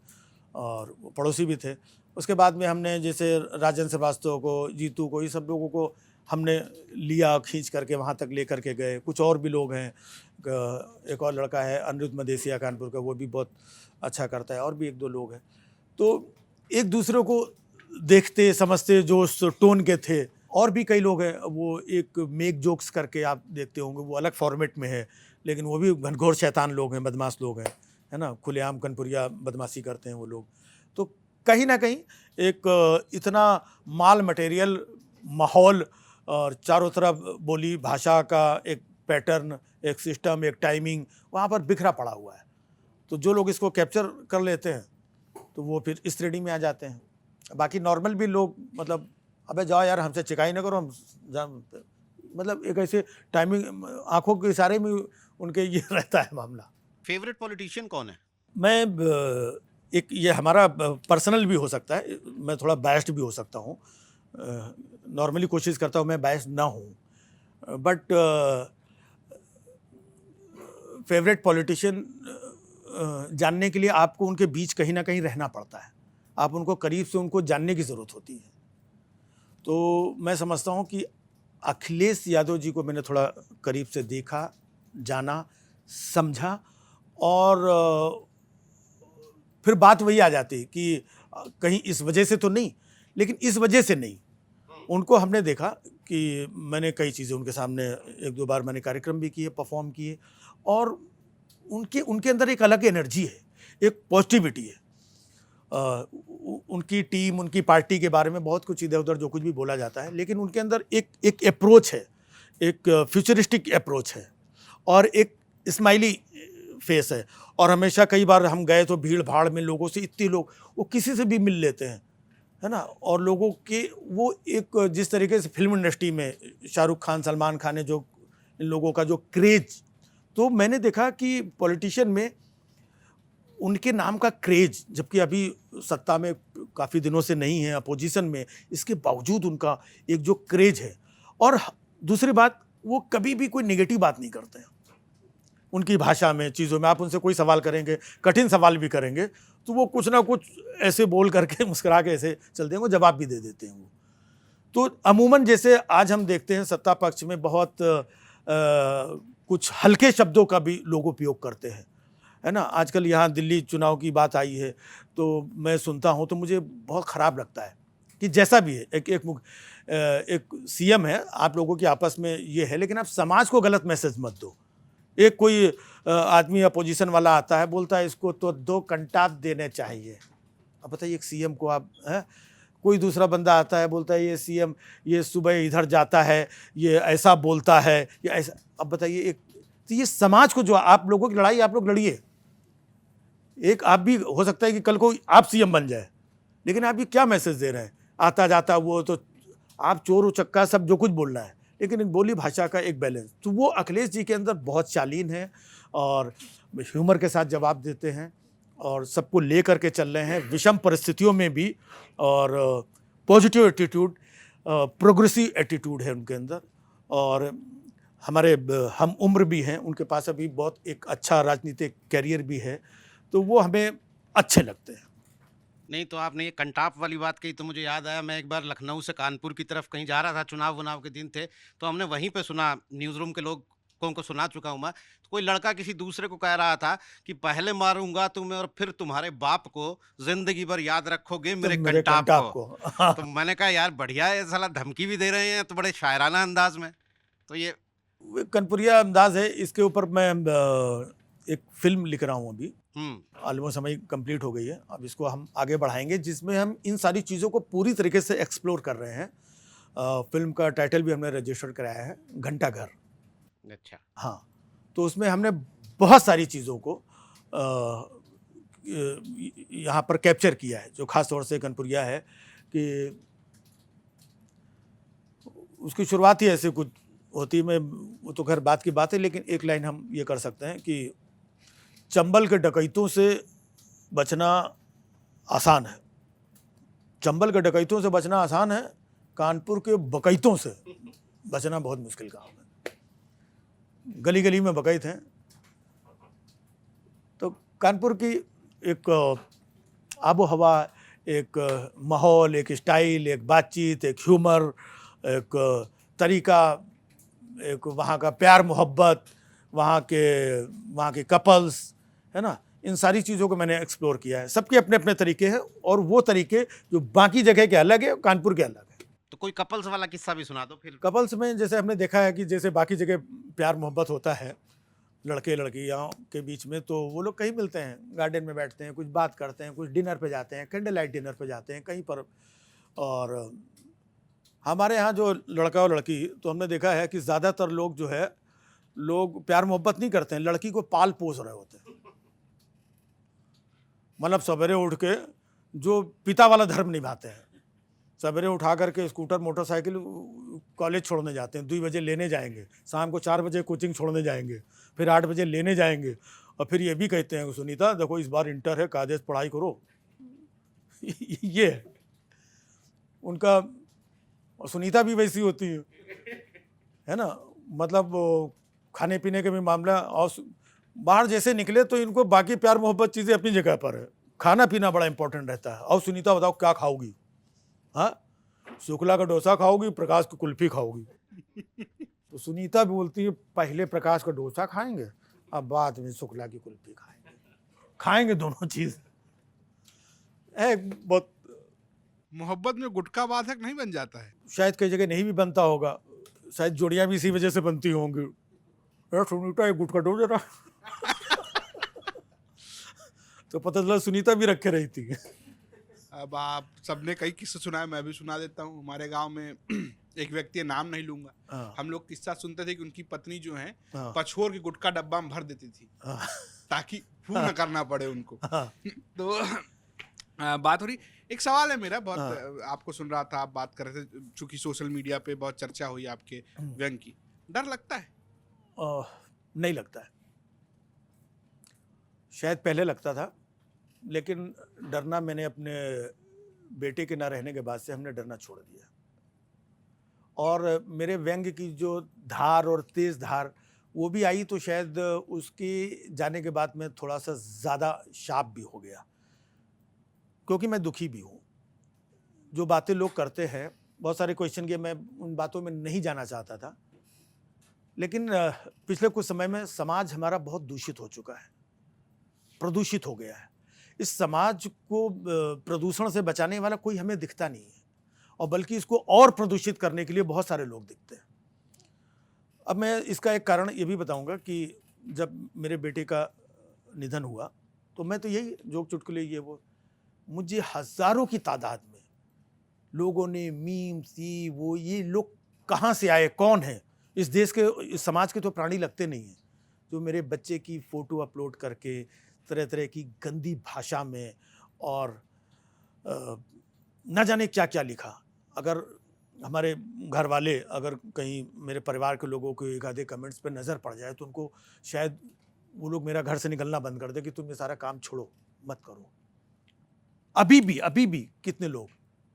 और पड़ोसी भी थे। उसके बाद में हमने जैसे राजन श्रीवास्तव को, जीतू को, ये सब लोगों को हमने लिया, खींच करके वहाँ तक ले करके गए। कुछ और भी लोग हैं, एक और लड़का है अनिरुद्ध मदेसिया कानपुर का, वो भी बहुत अच्छा करता है, और भी 1-2 लोग हैं। तो एक दूसरे को देखते समझते जो उस टोन के थे। और भी कई लोग हैं, वो एक मेक जोक्स करके आप देखते होंगे, वो अलग फॉर्मेट में है, लेकिन वो भी घनघोर शैतान लोग हैं, बदमाश लोग हैं, है ना, खुलेआम कनपुरिया बदमाशी करते हैं वो लोग। तो कहीं ना कहीं एक इतना माल मटेरियल, माहौल और चारों तरफ बोली भाषा का एक पैटर्न, एक सिस्टम, एक टाइमिंग वहाँ पर बिखरा पड़ा हुआ है। तो जो लोग इसको कैप्चर कर लेते हैं तो वो फिर इस श्रेणी में आ जाते हैं। बाकी नॉर्मल भी लोग, मतलब अबे जाओ यार, हमसे चिकाई ना करो, हम मतलब एक ऐसे टाइमिंग, आंखों के इशारे में उनके ये रहता है मामला। फेवरेट पॉलिटिशियन कौन है? मैं एक, ये हमारा पर्सनल भी हो सकता है, मैं थोड़ा बायस्ड भी हो सकता हूँ। नॉर्मली कोशिश करता हूँ मैं बायस्ड ना हूँ, बट फेवरेट पॉलिटिशियन जानने के लिए आपको उनके बीच कहीं ना कहीं रहना पड़ता है। आप उनको करीब से उनको जानने की ज़रूरत होती है। तो मैं समझता हूँ कि अखिलेश यादव जी को मैंने थोड़ा करीब से देखा, जाना, समझा, और फिर बात वही आ जाती कि कहीं इस वजह से तो नहीं, लेकिन इस वजह से नहीं। उनको हमने देखा कि मैंने कई चीज़ें उनके सामने 1-2 बार मैंने कार्यक्रम भी किए, परफॉर्म किए, और उनके अंदर एक अलग एनर्जी है, एक पॉजिटिविटी है। उनकी टीम, उनकी पार्टी के बारे में बहुत कुछ इधर उधर जो कुछ भी बोला जाता है, लेकिन उनके अंदर एक अप्रोच है, एक फ्यूचरिस्टिक अप्रोच है और एक स्माइली फेस है। और हमेशा कई बार हम गए तो भीड़ भाड़ में लोगों से, इतने लोग, वो किसी से भी मिल लेते हैं, है ना। और लोगों के वो एक जिस तरीके से फिल्म इंडस्ट्री में शाहरुख खान, सलमान खान ने जो इन लोगों का जो क्रेज, तो मैंने देखा कि पॉलिटिशियन में उनके नाम का क्रेज, जबकि अभी सत्ता में काफ़ी दिनों से नहीं है, अपोजिशन में, इसके बावजूद उनका एक जो क्रेज है। और दूसरी बात, वो कभी भी कोई नेगेटिव बात नहीं करते हैं। उनकी भाषा में, चीज़ों में, आप उनसे कोई सवाल करेंगे, कठिन सवाल भी करेंगे, तो वो कुछ ना कुछ ऐसे बोल करके मुस्कुरा के ऐसे चलते हैं, वो जवाब भी दे देते हैं वो। तो अमूमन जैसे आज हम देखते हैं सत्ता पक्ष में बहुत कुछ हल्के शब्दों का भी लोग उपयोग करते हैं, है ना। आजकल यहाँ दिल्ली चुनाव की बात आई है, तो मैं सुनता हूँ तो मुझे बहुत ख़राब लगता है कि जैसा भी है, एक सीएम है, आप लोगों की आपस में ये है, लेकिन आप समाज को गलत मैसेज मत दो। एक कोई आदमी अपोजिशन वाला आता है, बोलता है इसको तो 2 कंटाप देने चाहिए। अब बताइए, एक सीएम को आप कोई दूसरा बंदा आता है, बोलता है ये सीएम ये सुबह इधर जाता है, ये ऐसा बोलता है, ये ऐसा। अब बताइए, एक तो ये समाज को, जो आप लोगों की लड़ाई आप लोग लड़िए, एक आप भी हो सकता है कि कल को आप सीएम बन जाए, लेकिन आप ये क्या मैसेज दे रहे हैं? आता जाता वो तो आप चोर उचक्का सब जो कुछ बोल रहा है, लेकिन इन बोली भाषा का एक बैलेंस, तो वो अखिलेश जी के अंदर बहुत शालीन है और ह्यूमर के साथ जवाब देते हैं और सबको ले करके चल रहे हैं विषम परिस्थितियों में भी। और पॉजिटिव एटीट्यूड, प्रोग्रेसिव एटीट्यूड है उनके अंदर। और हमारे हम उम्र भी हैं, उनके पास अभी बहुत एक अच्छा राजनीतिक कैरियर भी है, तो वो हमें अच्छे लगते हैं। नहीं, तो आपने ये कंटाप वाली बात कही तो मुझे याद आया, मैं एक बार लखनऊ से कानपुर की तरफ कहीं जा रहा था, चुनाव वुनाव के दिन थे, तो हमने वहीं पे सुना, न्यूज़ रूम के लोगों को सुना चुका हूँ मैं, तो कोई लड़का किसी दूसरे को कह रहा था कि पहले मारूंगा तुम्हें और फिर तुम्हारे बाप को जिंदगी भर याद रखोगे मेरे कंटाप को। तो मैंने कहा यार बढ़िया है, साला धमकी भी दे रहे हैं तो बड़े शायराना अंदाज में। तो ये कनपुरिया अंदाज है। इसके ऊपर मैं एक फिल्म लिख रहा हूँ अभी, ऑलमोस्ट हमारी कंप्लीट हो गई है, अब इसको हम आगे बढ़ाएंगे, जिसमें हम इन सारी चीज़ों को पूरी तरीके से एक्सप्लोर कर रहे हैं। फिल्म का टाइटल भी हमने रजिस्टर कराया है, घंटाघर। अच्छा, हाँ, तो उसमें हमने बहुत सारी चीज़ों को यहाँ पर कैप्चर किया है, जो ख़ास तौर से कनपुरिया है कि उसकी शुरुआत ही ऐसे कुछ होती है। मैं वो तो खैर बात की बात है, लेकिन एक लाइन हम ये कर सकते हैं कि चंबल के डकैतों से बचना आसान है, चंबल के डकैतों से बचना आसान है, कानपुर के बकैतों से बचना बहुत मुश्किल काम है। गली गली में बकैत हैं। तो कानपुर की एक आबो हवा, एक माहौल, एक स्टाइल, एक बातचीत, एक ह्यूमर, एक तरीका, एक वहाँ का प्यार मोहब्बत, वहाँ के कपल्स, है ना, इन सारी चीज़ों को मैंने एक्सप्लोर किया है। सबके अपने अपने तरीके हैं और वो तरीके जो बाकी जगह के अलग है, कानपुर के अलग है। तो कोई कपल्स वाला किस्सा भी सुना दो फिर। कपल्स में जैसे हमने देखा है कि जैसे बाकी जगह प्यार मोहब्बत होता है लड़के लड़कियों के बीच में, तो वो लोग कहीं मिलते हैं, गार्डन में बैठते हैं, कुछ बात करते हैं, कुछ डिनर पे जाते हैं, कैंडल लाइट डिनर पे जाते हैं कहीं पर। और हमारे यहाँ जो लड़का और लड़की, तो हमने देखा है कि ज़्यादातर लोग जो है, लोग प्यार मोहब्बत नहीं करते हैं, लड़की को पाल पोस रहे होते हैं। मतलब सवेरे उठ के जो पिता वाला धर्म निभाते हैं, सवेरे उठा करके स्कूटर मोटरसाइकिल कॉलेज छोड़ने जाते हैं, 2 बजे लेने जाएंगे, शाम को 4 बजे कोचिंग छोड़ने जाएंगे, फिर 8 बजे लेने जाएंगे, और फिर ये भी कहते हैं सुनीता देखो इस बार इंटर है, कायदे से पढ़ाई करो। ये है उनका। और सुनीता भी वैसी होती है ना, मतलब खाने पीने के भी मामला, और बाहर जैसे निकले तो इनको बाकी प्यार मोहब्बत चीज़ें अपनी जगह पर है, खाना पीना बड़ा इंपॉर्टेंट रहता है। और सुनीता बताओ क्या खाओगी? हाँ, शुक्ला का डोसा खाओगी, प्रकाश की कुल्फी खाओगी। तो सुनीता भी बोलती है पहले प्रकाश का डोसा खाएंगे, अब बाद में शुक्ला की कुल्फी खाएंगे दोनों चीज़ है। बहुत मोहब्बत में गुटखा वादक नहीं बन जाता है? शायद कई जगह नहीं भी बनता होगा, शायद जोड़ियाँ भी इसी वजह से बनती होंगी। यार सुनीता एक गुटखा दो जरा। तो पता चला सुनीता भी रखे रही थी। अब आप सबने कई किस्से सुनाए, मैं भी सुना देता हूँ। हमारे गांव में एक व्यक्ति है, नाम नहीं लूंगा, हाँ, हम लोग किस्सा सुनते थे कि उनकी पत्नी जो है हाँ, पछोर के गुटखा डब्बा में भर देती थी हाँ, ताकि फू न करना पड़े उनको। हाँ, तो बात हो रही, एक सवाल है मेरा बहुत, हाँ। आपको सुन रहा था, आप बात कर रहे थे, चूंकि सोशल मीडिया पे बहुत चर्चा हुई आपके व्यंग की, डर लगता है? नहीं लगता है। शायद पहले लगता था, लेकिन डरना मैंने अपने बेटे के ना रहने के बाद से हमने डरना छोड़ दिया। और मेरे व्यंग की जो धार और तेज धार वो भी आई, तो शायद उसके जाने के बाद मैं थोड़ा सा ज़्यादा शार्प भी हो गया, क्योंकि मैं दुखी भी हूँ। जो बातें लोग करते हैं, बहुत सारे क्वेश्चन किए, मैं उन बातों में नहीं जाना चाहता था, लेकिन पिछले कुछ समय में समाज हमारा बहुत दूषित हो चुका है, प्रदूषित हो गया है। इस समाज को प्रदूषण से बचाने वाला कोई हमें दिखता नहीं है, और बल्कि इसको और प्रदूषित करने के लिए बहुत सारे लोग दिखते हैं। अब मैं इसका एक कारण ये भी बताऊंगा कि जब मेरे बेटे का निधन हुआ, तो मैं तो यही जोक चुटकुले ये वो, मुझे हजारों की तादाद में लोगों ने मीम्स ये लोग कहाँ से आए, कौन है, इस देश के, इस समाज के तो प्राणी लगते नहीं हैं, जो मेरे बच्चे की फ़ोटो अपलोड करके तरह तरह की गंदी भाषा में और न जाने क्या क्या लिखा। अगर हमारे घर वाले, अगर कहीं मेरे परिवार के लोगों को एक आधे कमेंट्स पे नज़र पड़ जाए, तो उनको शायद वो लोग मेरा घर से निकलना बंद कर दे कि तुम ये सारा काम छोड़ो, मत करो। अभी भी कितने लोग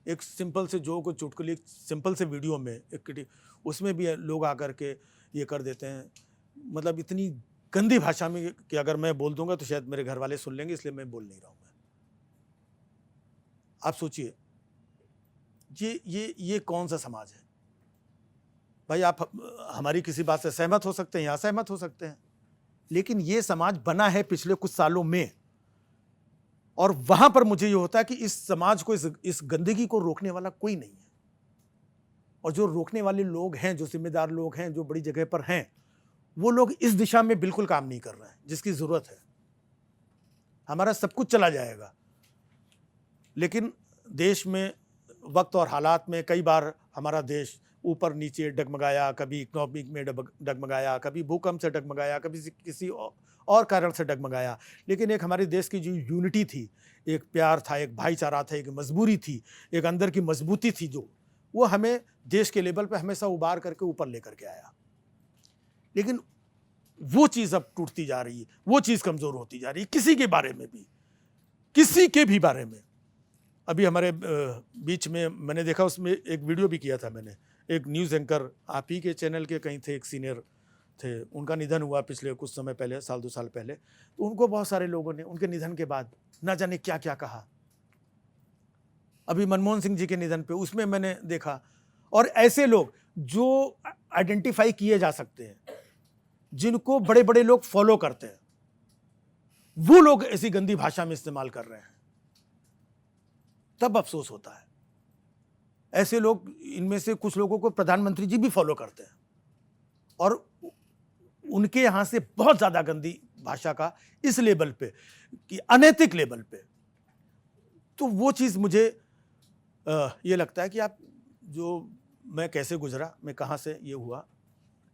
एक सिंपल से जोक, चुटकुले, सिंपल से वीडियो में एक उसमें भी लोग आकर के ये कर देते हैं, मतलब इतनी गंदी भाषा में कि अगर मैं बोल दूंगा तो शायद मेरे घर वाले सुन लेंगे, इसलिए मैं बोल नहीं रहा हूं। मैं, आप सोचिए, ये कौन सा समाज है भाई? आप हमारी किसी बात से सहमत हो सकते हैं या असहमत हो सकते हैं, लेकिन ये समाज बना है पिछले कुछ सालों में, और वहां पर मुझे ये होता है कि इस समाज को, इस गंदगी को रोकने वाला कोई नहीं है, और जो रोकने वाले लोग हैं, जो जिम्मेदार लोग हैं, जो बड़ी जगह पर हैं, वो लोग इस दिशा में बिल्कुल काम नहीं कर रहे हैं जिसकी जरूरत है। हमारा सब कुछ चला जाएगा, लेकिन देश में वक्त और हालात में कई बार हमारा देश ऊपर नीचे डगमगाया, कभी इकोनॉमिक में डगमगाया, कभी भूकंप से डगमगाया, कभी किसी और कारण से डगमगाया, लेकिन एक हमारे देश की जो यूनिटी थी, एक प्यार था, एक भाईचारा था, एक मजबूरी थी, एक अंदर की मजबूती थी, जो वो हमें देश के लेवल पे हमेशा उबार करके ऊपर लेकर के आया। लेकिन वो चीज़ अब टूटती जा रही है, वो चीज़ कमज़ोर होती जा रही है, किसी के बारे में भी, किसी के भी बारे में। अभी हमारे बीच में मैंने देखा, उसमें एक वीडियो भी किया था मैंने, एक न्यूज़ एंकर आप ही के चैनल के कहीं थे, एक सीनियर थे, उनका निधन हुआ पिछले कुछ समय पहले, साल 2 साल पहले। तो उनको बहुत सारे लोगों ने उनके निधन के बाद ना जाने क्या क्या कहा। अभी मनमोहन सिंह जी के निधन पे उसमें मैंने देखा, और ऐसे लोग जो आइडेंटिफाई किए जा सकते हैं, जिनको बड़े बड़े लोग फॉलो करते हैं, वो लोग ऐसी गंदी भाषा में इस्तेमाल कर रहे हैं, तब अफसोस होता है। ऐसे लोग, इनमें से कुछ लोगों को प्रधानमंत्री जी भी फॉलो करते हैं, और उनके यहां से बहुत ज्यादा गंदी भाषा का इस लेवल पे, कि अनैतिक लेवल पे, तो वो चीज मुझे ये लगता है कि आप, जो मैं कैसे गुजरा, मैं कहां से ये हुआ,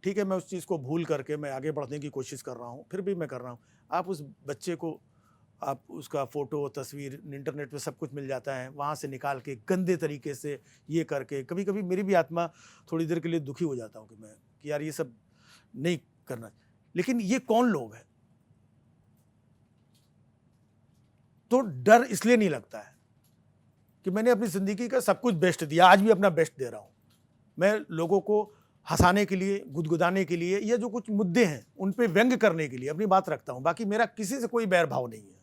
ठीक है, मैं उस चीज़ को भूल करके मैं आगे बढ़ने की कोशिश कर रहा हूँ, फिर भी मैं कर रहा हूँ। आप उस बच्चे को, आप उसका फ़ोटो, तस्वीर इंटरनेट पे सब कुछ मिल जाता है, वहाँ से निकाल के गंदे तरीके से ये करके, कभी कभी मेरी भी आत्मा थोड़ी देर के लिए दुखी हो जाता हूँ कि यार ये सब नहीं करना। लेकिन ये कौन लोग हैं? तो डर इसलिए नहीं लगता है कि मैंने अपनी ज़िंदगी का सब कुछ बेस्ट दिया, आज भी अपना बेस्ट दे रहा हूँ। मैं लोगों को हंसाने के लिए, गुदगुदाने के लिए, या जो कुछ मुद्दे हैं उन पे व्यंग करने के लिए अपनी बात रखता हूं, बाकी मेरा किसी से कोई बैर भाव नहीं है।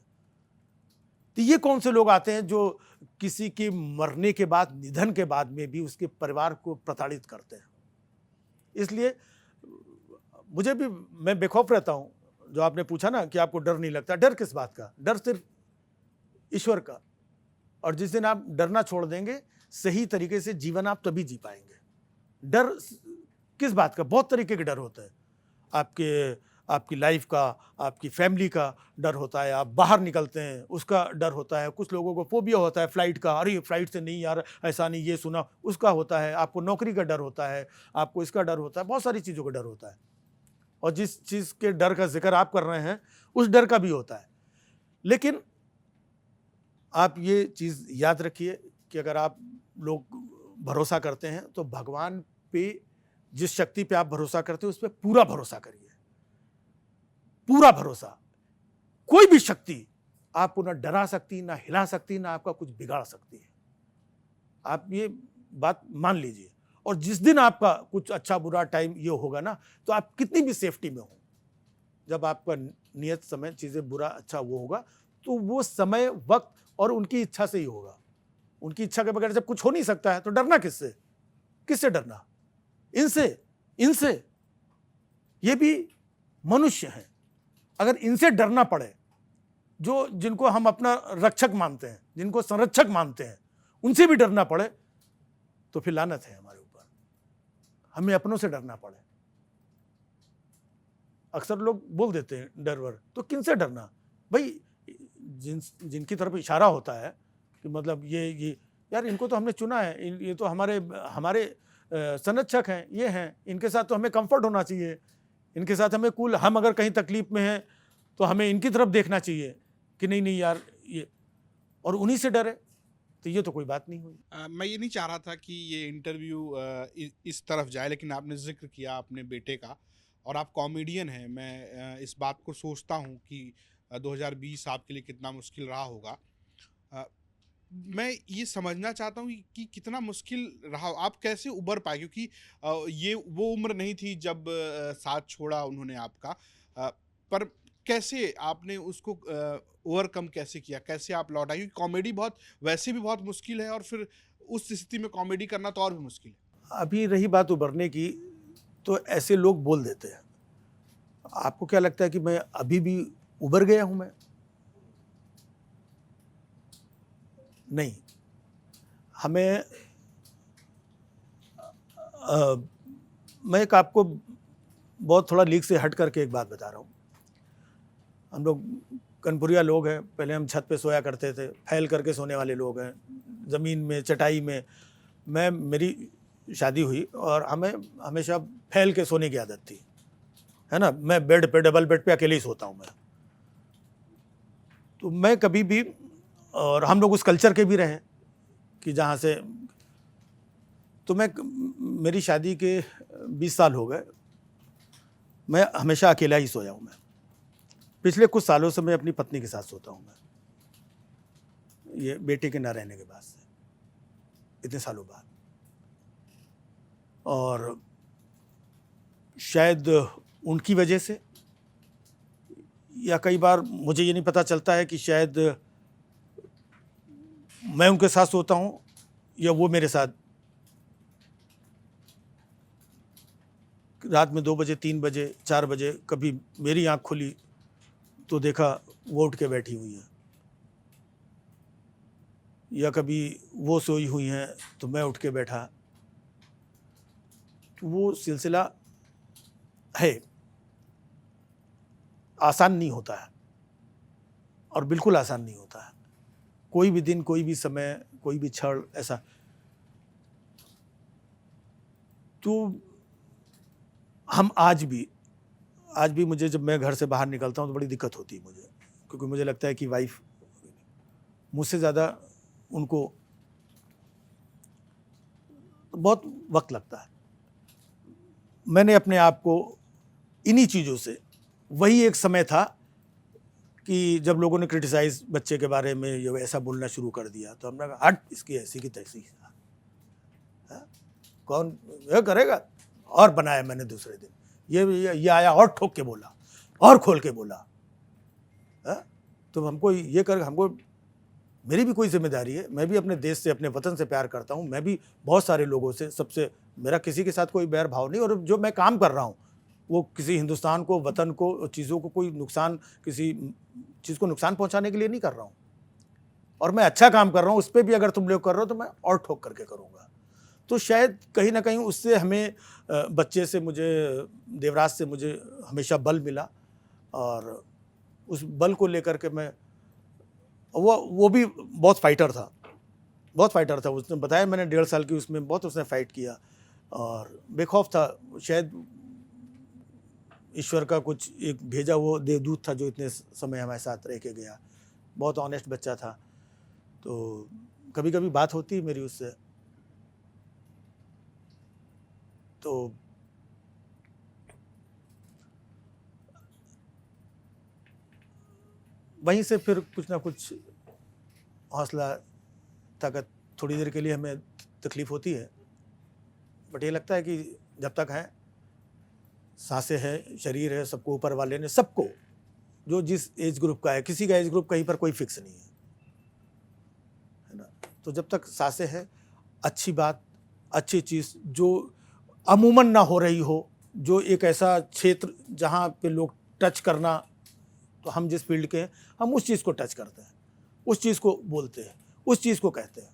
तो ये कौन से लोग आते हैं जो किसी के मरने के बाद, निधन के बाद में भी उसके परिवार को प्रताड़ित करते हैं? इसलिए मुझे भी, मैं बेखौफ रहता हूं। जो आपने पूछा ना कि आपको डर नहीं लगता, डर किस बात का? डर सिर्फ ईश्वर का। और जिस दिन आप डरना छोड़ देंगे, सही तरीके से जीवन आप तभी जी पाएंगे। डर किस बात का? बहुत तरीके के डर होते हैं। आपके आपकी लाइफ का, आपकी फैमिली का डर होता है, आप बाहर निकलते हैं उसका डर होता है, कुछ लोगों को फोबिया होता है फ्लाइट का, अरे फ्लाइट से नहीं यार ऐसा नहीं, ये सुना, उसका होता है, आपको नौकरी का डर होता है, आपको इसका डर होता है, बहुत सारी चीज़ों का डर होता है। और जिस चीज़ के डर का जिक्र आप कर रहे हैं उस डर का भी होता है। लेकिन आप ये चीज़ याद रखिए कि अगर आप लोग भरोसा करते हैं तो भगवान पे, जिस शक्ति पे आप भरोसा करते हो उस पर पूरा भरोसा करिए, पूरा भरोसा। कोई भी शक्ति आपको ना डरा सकती, ना हिला सकती, ना आपका कुछ बिगाड़ सकती है। आप ये बात मान लीजिए। और जिस दिन आपका कुछ अच्छा बुरा टाइम ये होगा ना, तो आप कितनी भी सेफ्टी में हो, जब आपका नियत समय चीज़ें बुरा अच्छा वो होगा, तो वो समय वक्त और उनकी इच्छा से ही होगा। उनकी इच्छा के बगैर जब कुछ हो नहीं सकता है तो डरना किससे? किससे डरना? इनसे। ये भी मनुष्य हैं। अगर इनसे डरना पड़े, जो जिनको हम अपना रक्षक मानते हैं, जिनको संरक्षक मानते हैं, उनसे भी डरना पड़े, तो फिर लानत है हमारे ऊपर। हमें अपनों से डरना पड़े। अक्सर लोग बोल देते हैं डर वर, तो किनसे डरना भाई? जिनकी तरफ इशारा होता है कि मतलब ये यार इनको तो हमने चुना है, ये तो हमारे संरक्षक हैं, ये हैं, इनके साथ तो हमें कंफर्ट होना चाहिए, इनके साथ हमें कूल, हम अगर कहीं तकलीफ में हैं तो हमें इनकी तरफ देखना चाहिए कि नहीं यार ये, और उन्हीं से डरे, तो ये तो कोई बात नहीं हुई। मैं ये नहीं चाह रहा था कि ये इंटरव्यू इस तरफ जाए, लेकिन आपने जिक्र किया अपने बेटे का और आप कॉमेडियन हैं। मैं इस बात को सोचता हूँ कि 2020 आपके लिए कितना मुश्किल रहा होगा। मैं ये समझना चाहता हूँ कि कितना मुश्किल रहा, आप कैसे उबर पाए, क्योंकि ये वो उम्र नहीं थी जब साथ छोड़ा उन्होंने आपका, पर कैसे आपने उसको ओवरकम कैसे किया, कैसे आप लौट आए? क्योंकि कॉमेडी बहुत वैसे भी बहुत मुश्किल है और फिर उस स्थिति में कॉमेडी करना तो और भी मुश्किल है। अभी रही बात उभरने की, तो ऐसे लोग बोल देते हैं। आपको क्या लगता है कि मैं अभी भी उभर गया हूं? मैं नहीं। हमें मैं एक आपको बहुत थोड़ा लीक से हट करके एक बात बता रहा हूँ। हम लोग कनपुरिया लोग हैं, पहले हम छत पे सोया करते थे, फैल करके सोने वाले लोग हैं, ज़मीन में, चटाई में। मेरी शादी हुई और हमें हमेशा फैल के सोने की आदत थी, है ना। मैं बेड पे, डबल बेड पे अकेले ही सोता हूँ मैं। तो मैं कभी भी, और हम लोग उस कल्चर के भी रहे कि जहाँ से, तो मेरी शादी के 20 साल हो गए, मैं हमेशा अकेला ही सोया हूँ। मैं पिछले कुछ सालों से मैं अपनी पत्नी के साथ सोता हूँ मैं, ये बेटे के ना रहने के बाद से, इतने सालों बाद। और शायद उनकी वजह से, या कई बार मुझे ये नहीं पता चलता है कि शायद मैं उनके साथ सोता हूँ या वो मेरे साथ। रात में 2 बजे, 3 बजे, 4 बजे कभी मेरी आँख खुली तो देखा वो उठ के बैठी हुई हैं, या कभी वो सोई हुई हैं तो मैं उठ के बैठा। तो वो सिलसिला है, आसान नहीं होता है, और बिल्कुल आसान नहीं होता है। कोई भी दिन, कोई भी समय, कोई भी क्षण ऐसा। तो हम आज भी मुझे, जब मैं घर से बाहर निकलता हूँ तो बड़ी दिक्कत होती है मुझे, क्योंकि मुझे लगता है कि वाइफ मुझसे ज़्यादा, उनको बहुत वक्त लगता है। मैंने अपने आप को इन्हीं चीज़ों से, वही एक समय था कि जब लोगों ने क्रिटिसाइज बच्चे के बारे में ये ऐसा बोलना शुरू कर दिया, तो हमने कहा हट, इसकी ऐसी की तैसी, कौन ये करेगा। और बनाया मैंने दूसरे दिन, ये आया और ठोक के बोला और खोल के बोला। तो हमको ये कर, हमको मेरी भी कोई जिम्मेदारी है। मैं भी अपने देश से, अपने वतन से प्यार करता हूँ। मैं भी बहुत सारे लोगों से, सबसे, मेरा किसी के साथ कोई बैर भाव नहीं। और जो मैं काम कर रहा हूँ वो किसी हिंदुस्तान को, वतन को, चीज़ों को कोई नुकसान, किसी चीज़ को नुकसान पहुँचाने के लिए नहीं कर रहा हूँ। और मैं अच्छा काम कर रहा हूँ, उस पर भी अगर तुम लोग कर रहे हो तो मैं और ठोक करके करूँगा। तो शायद कहीं ना कहीं उससे हमें बच्चे से मुझे, देवराज से मुझे हमेशा बल मिला, और उस बल को लेकर के मैं, वो भी बहुत फाइटर था, उसने बताया, मैंने 1.5 साल की उसमें बहुत उसने फाइट किया और बेखौफ था। शायद ईश्वर का कुछ एक भेजा वो देवदूत था जो इतने समय हमारे साथ रह के गया। बहुत ऑनेस्ट बच्चा था। तो कभी कभी बात होती है मेरी उससे, तो वहीं से फिर कुछ ना कुछ हौसला, ताकत, थोड़ी देर के लिए हमें तकलीफ़ होती है, बट ये लगता है कि जब तक है, सांसें हैं, शरीर है, सबको ऊपर वाले ने, सबको, जो जिस एज ग्रुप का है, किसी का एज ग्रुप कहीं पर कोई फिक्स नहीं है ना। तो जब तक सांसें हैं, अच्छी बात, अच्छी चीज़ जो अमूमन ना हो रही हो, जो एक ऐसा क्षेत्र जहाँ पे लोग टच करना, तो हम जिस फील्ड के हैं हम उस चीज़ को टच करते हैं, उस चीज़ को बोलते हैं, उस चीज़ को कहते हैं,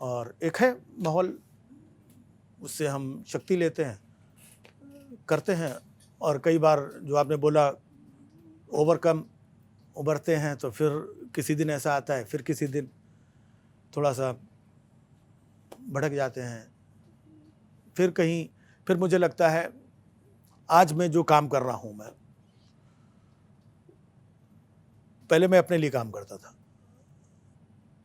और एक है माहौल, उससे हम शक्ति लेते हैं, करते हैं। और कई बार जो आपने बोला ओवरकम, उभरते हैं, तो फिर किसी दिन ऐसा आता है, फिर किसी दिन थोड़ा सा भड़क जाते हैं, फिर कहीं, फिर मुझे लगता है आज मैं जो काम कर रहा हूँ, मैं पहले मैं अपने लिए काम करता था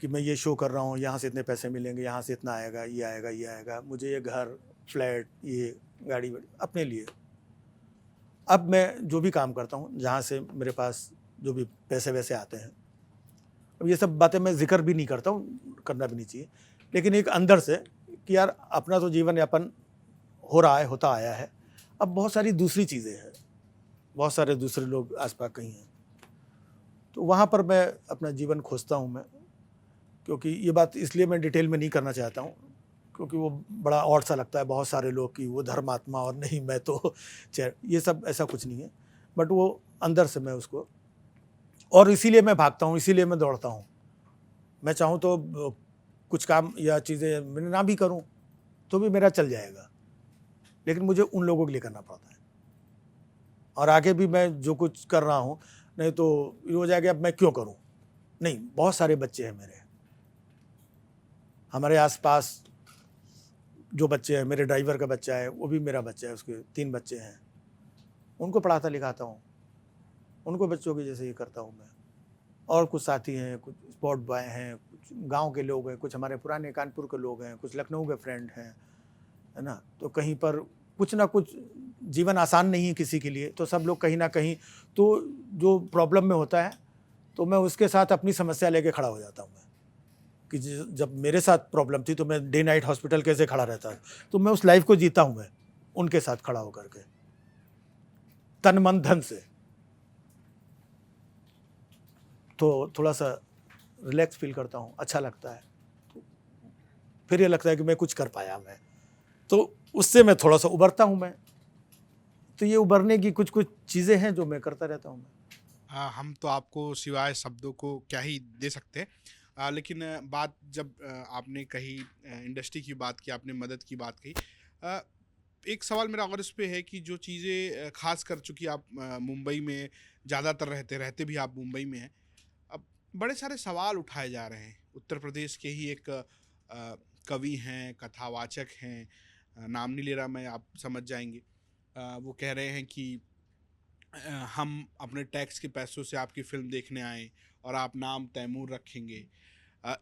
कि मैं ये शो कर रहा हूँ, यहाँ से इतने पैसे मिलेंगे, यहाँ से इतना आएगा, ये आएगा, ये आएगा, मुझे ये घर, फ्लैट, ये गाड़ी अपने लिए। अब मैं जो भी काम करता हूँ, जहाँ से मेरे पास जो भी पैसे वैसे आते हैं, अब ये सब बातें मैं जिक्र भी नहीं करता हूँ, करना भी नहीं चाहिए, लेकिन एक अंदर से कि यार अपना तो जीवन यापन हो रहा है, होता आया है, अब बहुत सारी दूसरी चीज़ें हैं, बहुत सारे दूसरे लोग आसपास कहीं हैं, तो वहाँ पर मैं अपना जीवन खोजता हूँ मैं। क्योंकि ये बात इसलिए मैं डिटेल में नहीं करना चाहता हूँ, क्योंकि वो बड़ा ऑड सा लगता है बहुत सारे लोग कि वो धर्मात्मा और नहीं मैं तो ये सब ऐसा कुछ नहीं है, बट वो अंदर से मैं उसको, और इसीलिए मैं भागता हूँ, इसीलिए मैं दौड़ता हूँ। मैं चाहूँ तो कुछ काम या चीज़ें मैं ना भी करूँ तो भी मेरा चल जाएगा, लेकिन मुझे उन लोगों के लिए करना पड़ता है, और आगे भी मैं जो कुछ कर रहा हूँ, नहीं तो ये हो जाएगा अब मैं क्यों करूँ। नहीं, बहुत सारे बच्चे हैं मेरे, हमारे आसपास जो बच्चे हैं, मेरे ड्राइवर का बच्चा है, वो भी मेरा बच्चा है, उसके 3 बच्चे हैं, उनको पढ़ाता लिखाता हूँ, उनको बच्चों के जैसे ही करता हूँ मैं। और कुछ साथी हैं, कुछ स्पॉट बॉय हैं, कुछ गांव के लोग हैं, कुछ हमारे पुराने कानपुर के लोग हैं, कुछ लखनऊ के फ्रेंड हैं, है ना। तो कहीं पर कुछ ना कुछ, जीवन आसान नहीं है किसी के लिए, तो सब लोग कहीं ना कहीं, तो जो प्रॉब्लम में होता है तो मैं उसके साथ अपनी समस्या लेके खड़ा हो जाता हूँ मैं, कि जब मेरे साथ प्रॉब्लम थी तो मैं डे नाइट हॉस्पिटल कैसे खड़ा रहता, तो मैं उस लाइफ को जीता हूँ मैं उनके साथ खड़ा होकर के, तन मन धन से। तो थोड़ा सा रिलैक्स फील करता हूँ, अच्छा लगता है, तो फिर ये लगता है कि मैं कुछ कर पाया मैं, तो उससे मैं थोड़ा सा उभरता हूँ मैं। तो ये उभरने की कुछ कुछ चीज़ें हैं जो मैं करता रहता हूँ मैं। हम तो आपको सिवाय शब्दों को क्या ही दे सकते हैं, लेकिन बात जब आपने कही इंडस्ट्री की बात की, आपने मदद की बात कही, एक सवाल मेरा और इस पे है कि जो चीज़ें खास कर चूँकि आप मुंबई में ज़्यादातर रहते भी आप मुंबई में हैं, अब बड़े सारे सवाल उठाए जा रहे हैं। उत्तर प्रदेश के ही एक कवि हैं, कथावाचक हैं, नाम नहीं ले रहा मैं, आप समझ जाएंगे, वो कह रहे हैं कि हम अपने टैक्स के पैसों से आपकी फ़िल्म देखने आए और आप नाम तैमूर रखेंगे।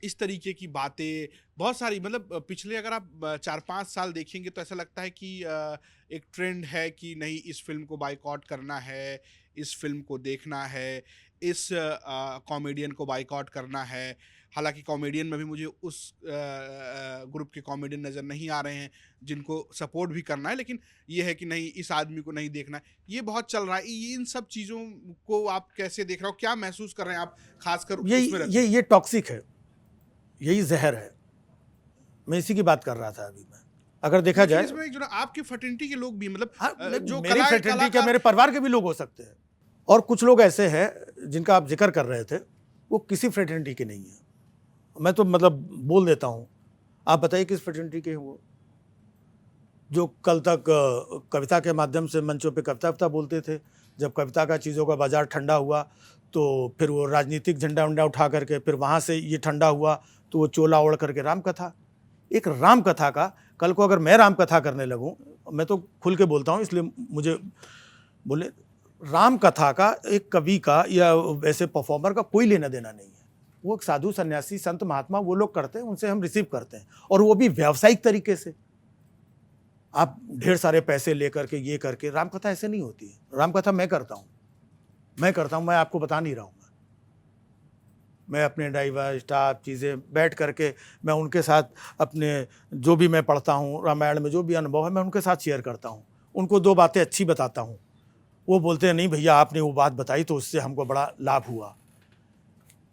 इस तरीके की बातें बहुत सारी, मतलब पिछले अगर आप 4-5 साल देखेंगे तो ऐसा लगता है कि एक ट्रेंड है कि नहीं, इस फिल्म को बाइकआउट करना है, इस फिल्म को देखना है, इस कॉमेडियन को बाइकआउट करना है। हालांकि कॉमेडियन में भी मुझे उस ग्रुप के कॉमेडियन नज़र नहीं आ रहे हैं जिनको सपोर्ट भी करना है, लेकिन ये है कि नहीं, इस आदमी को नहीं देखना है, ये बहुत चल रहा है। ये इन सब चीज़ों को आप कैसे देख रहे हो, क्या महसूस कर रहे हैं आप, खासकर ये टॉक्सिक है, यही जहर है। मैं इसी की बात कर रहा था अभी। मैं अगर देखा जाए, इसमें जो आपकी फर्टिनिटी के लोग भी, मतलब जो मेरी फर्टिनिटी क्या, मेरे परिवार के भी लोग हो सकते हैं, और कुछ लोग ऐसे हैं जिनका आप जिक्र कर रहे थे, वो किसी फ्रेटर्निटी के नहीं है। मैं तो मतलब बोल देता हूँ, आप बताइए किस फ्रेटर्निटी के हैं वो, जो कल तक कविता के माध्यम से मंचों पे कविता बोलते थे। जब कविता का चीज़ों का बाजार ठंडा हुआ तो फिर वो राजनीतिक झंडा वंडा उठा करके, फिर वहाँ से ये ठंडा हुआ तो वो चोला ओढ़ करके राम कथा। एक राम कथा का, कल को अगर मैं राम कथा करने लगूँ, मैं तो खुल के बोलता हूँ इसलिए मुझे बोले, राम कथा का एक कवि का या वैसे परफॉर्मर का कोई लेना देना नहीं है। वो एक साधु सन्यासी संत महात्मा वो लोग करते हैं, उनसे हम रिसीव करते हैं, और वो भी व्यावसायिक तरीके से। आप ढेर सारे पैसे लेकर के ये करके, राम कथा ऐसे नहीं होती है। राम कथा मैं करता हूँ, मैं आपको बता नहीं रहा हूँ। मैं अपने ड्राइवर स्टाफ चीज़ें बैठ करके मैं उनके साथ अपने जो भी मैं पढ़ता हूँ रामायण में जो भी अनुभव है मैं उनके साथ शेयर करता हूँ। उनको 2 बातें अच्छी बताता हूँ, वो बोलते हैं नहीं भैया आपने वो बात बताई तो उससे हमको बड़ा लाभ हुआ।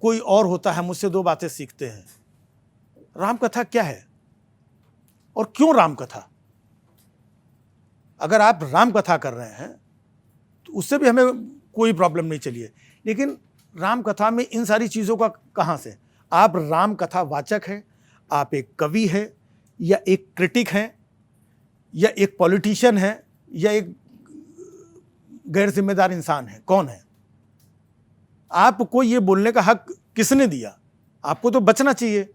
कोई और होता है मुझसे 2 बातें सीखते हैं। राम कथा क्या है और क्यों राम कथा? अगर आप राम कथा कर रहे हैं तो उससे भी हमें कोई प्रॉब्लम नहीं चलिए, लेकिन राम कथा में इन सारी चीज़ों का कहाँ से? आप राम कथा वाचक हैं, आप एक कवि हैं, या एक क्रिटिक हैं, या एक पॉलिटिशियन हैं, या एक गैर जिम्मेदार इंसान है? कौन है? आपको ये बोलने का हक किसने दिया? आपको तो बचना चाहिए।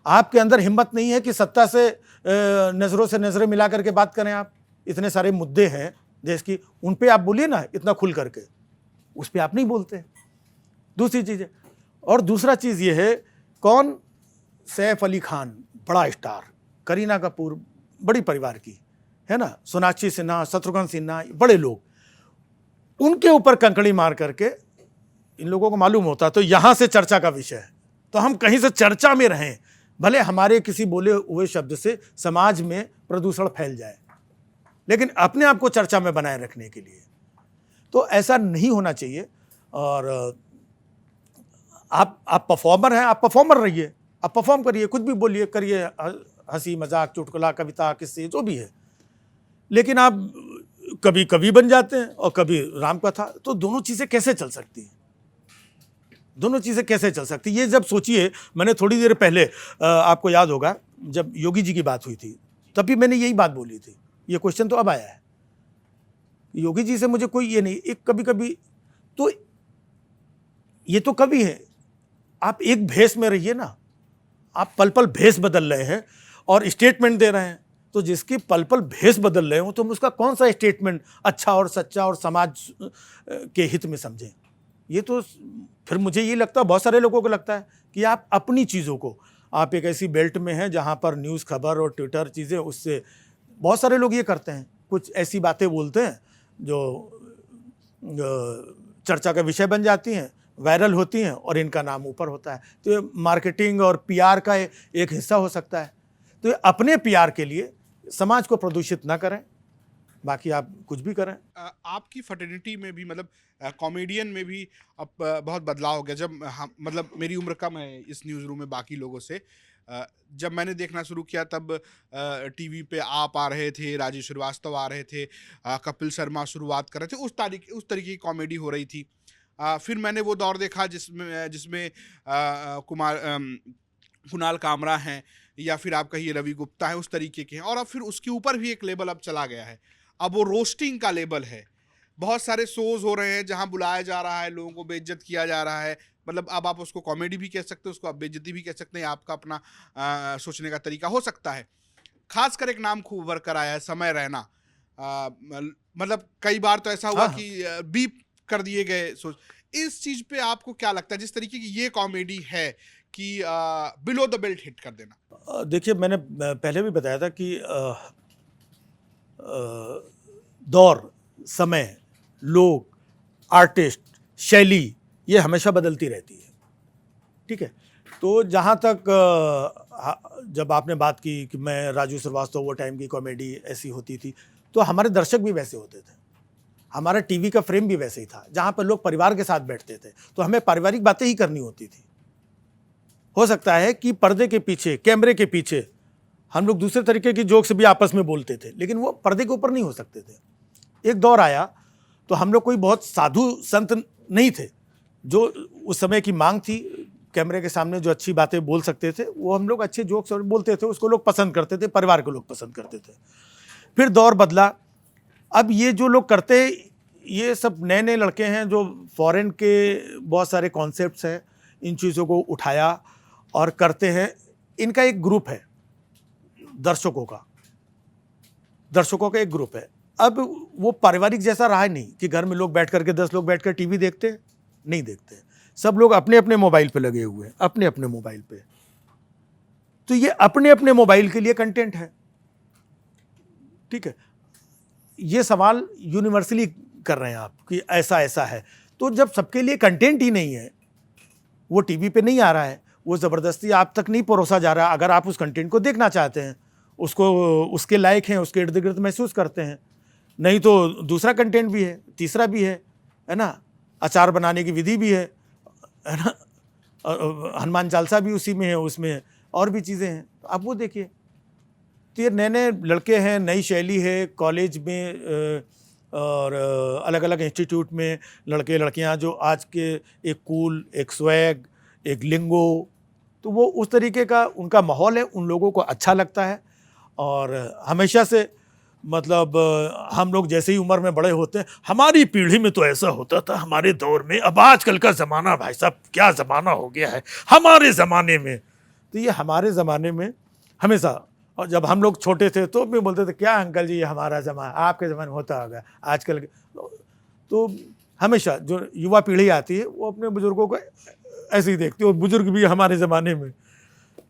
आपके अंदर हिम्मत नहीं है कि सत्ता से नज़रों से नज़रें मिला करके बात करें। आप इतने सारे मुद्दे हैं देश की, उन पे आप बोलिए ना इतना खुल करके, उस पे आप नहीं बोलते। दूसरी चीज़ है, और दूसरा चीज़ ये है, कौन? सैफ अली खान बड़ा स्टार, करीना कपूर बड़ी परिवार की है ना, सोनाक्षी सिन्हा, शत्रुघ्न सिन्हा, बड़े लोग, उनके ऊपर कंकड़ी मार करके इन लोगों को मालूम होता तो यहाँ से चर्चा का विषय है, तो हम कहीं से चर्चा में रहें, भले हमारे किसी बोले हुए शब्द से समाज में प्रदूषण फैल जाए, लेकिन अपने आप को चर्चा में बनाए रखने के लिए तो ऐसा नहीं होना चाहिए। और आप परफॉर्मर हैं, आप परफॉर्मर रहिए, आप परफॉर्म करिए, कुछ भी बोलिए करिए, हंसी मजाक चुटकुला कविता किस्से जो भी है, लेकिन आप कभी कवि बन जाते हैं और कभी राम कथा, तो दोनों चीज़ें कैसे चल सकती हैं? दोनों चीज़ें कैसे चल सकती? ये जब सोचिए, मैंने थोड़ी देर पहले आपको याद होगा जब योगी जी की बात हुई थी तब भी मैंने यही बात बोली थी। ये क्वेश्चन तो अब आया है, योगी जी से मुझे कोई ये नहीं, एक कभी कभी तो ये तो कवि है, आप एक भेष में रहिए ना, आप पल पल भेष बदल रहे हैं और स्टेटमेंट दे रहे हैं, तो जिसकी पल पल भेष बदल रहे हो तो हम उसका कौन सा स्टेटमेंट अच्छा और सच्चा और समाज के हित में समझें? ये तो फिर मुझे ये लगता है, बहुत सारे लोगों को लगता है कि आप अपनी चीज़ों को, आप एक ऐसी बेल्ट में हैं जहाँ पर न्यूज़ खबर और ट्विटर चीज़ें, उससे बहुत सारे लोग ये करते हैं, कुछ ऐसी बातें बोलते हैं जो चर्चा का विषय बन जाती हैं, वायरल होती हैं और इनका नाम ऊपर होता है। तो ये मार्केटिंग और पीआर का एक हिस्सा हो सकता है। तो ये अपने पीआर के लिए समाज को प्रदूषित ना करें, बाकी आप कुछ भी करें। आपकी फर्टिलिटी में भी मतलब कॉमेडियन में भी अब बहुत बदलाव हो गया। जब हम मतलब मेरी उम्र कम है इस न्यूज़ रूम में बाकी लोगों से, जब मैंने देखना शुरू किया तब टीवी पे आप आ रहे थे, राजीव श्रीवास्तव आ रहे थे, कपिल शर्मा शुरुआत कर रहे थे, उस तरीके की कॉमेडी हो रही थी। फिर मैंने वो दौर देखा जिसमें कुणाल कामरा हैं या फिर आप कहिए रवि गुप्ता है, उस तरीके के हैं। और अब फिर उसके ऊपर भी एक लेवल अब चला गया है, अब वो रोस्टिंग का लेवल है। बहुत सारे शोज हो रहे हैं जहां बुलाया जा रहा है, लोगों को बेइज्जत किया जा रहा है। मतलब अब आप उसको कॉमेडी भी कह सकते हो, उसको आप बेइज्जती भी कह सकते हैं, आपका अपना सोचने का तरीका हो सकता है। खासकर एक नाम खूब उभर कर आया है, समय रैना। मतलब कई बार तो ऐसा हुआ कि बीप कर दिए गए। इस चीज पे आपको क्या लगता है, जिस तरीके की ये कॉमेडी है कि बिलो द बेल्ट हिट कर देना? देखिए, मैंने पहले भी बताया था कि दौर, समय, लोग, आर्टिस्ट, शैली ये हमेशा बदलती रहती है, ठीक है। तो जहाँ तक जब आपने बात की कि मैं राजू श्रीवास्तव, वो टाइम की कॉमेडी ऐसी होती थी, तो हमारे दर्शक भी वैसे होते थे, हमारा टीवी का फ्रेम भी वैसे ही था, जहाँ पर लोग परिवार के साथ बैठते थे, तो हमें पारिवारिक बातें ही करनी होती थी। हो सकता है कि पर्दे के पीछे, कैमरे के पीछे हम लोग दूसरे तरीके की जोक्स भी आपस में बोलते थे, लेकिन वो पर्दे के ऊपर नहीं हो सकते थे। एक दौर आया तो हम लोग कोई बहुत साधु संत नहीं थे, जो उस समय की मांग थी, कैमरे के सामने जो अच्छी बातें बोल सकते थे वो हम लोग अच्छे जोक्स और बोलते थे, उसको लोग पसंद करते थे, परिवार के लोग पसंद करते थे। फिर दौर बदला, अब ये जो लोग करते हैं ये सब नए नए लड़के हैं जो फॉरेन के बहुत सारे कॉन्सेप्ट्स हैं, इन चीज़ों को उठाया और करते हैं। इनका एक ग्रुप है दर्शकों का एक ग्रुप है। अब वो पारिवारिक जैसा रहा नहीं कि घर में लोग बैठ करके 10 लोग बैठ कर टीवी देखते हैं, नहीं देखते। सब लोग अपने अपने मोबाइल पे लगे हुए हैं, अपने अपने मोबाइल पे। तो ये अपने अपने मोबाइल के लिए कंटेंट है, ठीक है। ये सवाल यूनिवर्सली कर रहे हैं आप कि ऐसा ऐसा है। तो जब सबके लिए कंटेंट ही नहीं है, वो टीवी पे नहीं आ रहा है, वो ज़बरदस्ती आप तक नहीं परोसा जा रहा, अगर आप उस कंटेंट को देखना चाहते हैं, उसको उसके लायक हैं, उसके इर्द गिर्द महसूस करते हैं, नहीं तो दूसरा कंटेंट भी है, तीसरा भी है ना। अचार बनाने की विधि भी है ना, हनुमान चालीसा भी उसी में है, उसमें और भी चीज़ें हैं, आप वो देखिए। तो ये नए नए लड़के हैं, नई शैली है, कॉलेज में और अलग अलग इंस्टीट्यूट में लड़के लड़कियां जो आज के एक कूल, एक स्वैग, एक लिंगो, तो वो उस तरीके का उनका माहौल है, उन लोगों को अच्छा लगता है। और हमेशा से मतलब हम लोग जैसे ही उम्र में बड़े होते हैं, हमारी पीढ़ी में तो ऐसा होता था, हमारे दौर में, अब आजकल का ज़माना भाई साहब क्या ज़माना हो गया है, हमारे ज़माने में। तो ये हमारे ज़माने में हमेशा, और जब हम लोग छोटे थे तो भी बोलते थे क्या अंकल जी ये हमारा ज़माना, आपके ज़माने में होता होगा आजकल तो हमेशा जो युवा पीढ़ी आती है वो अपने बुज़ुर्गों को ऐसे ही देखती है, और बुज़ुर्ग भी हमारे ज़माने में।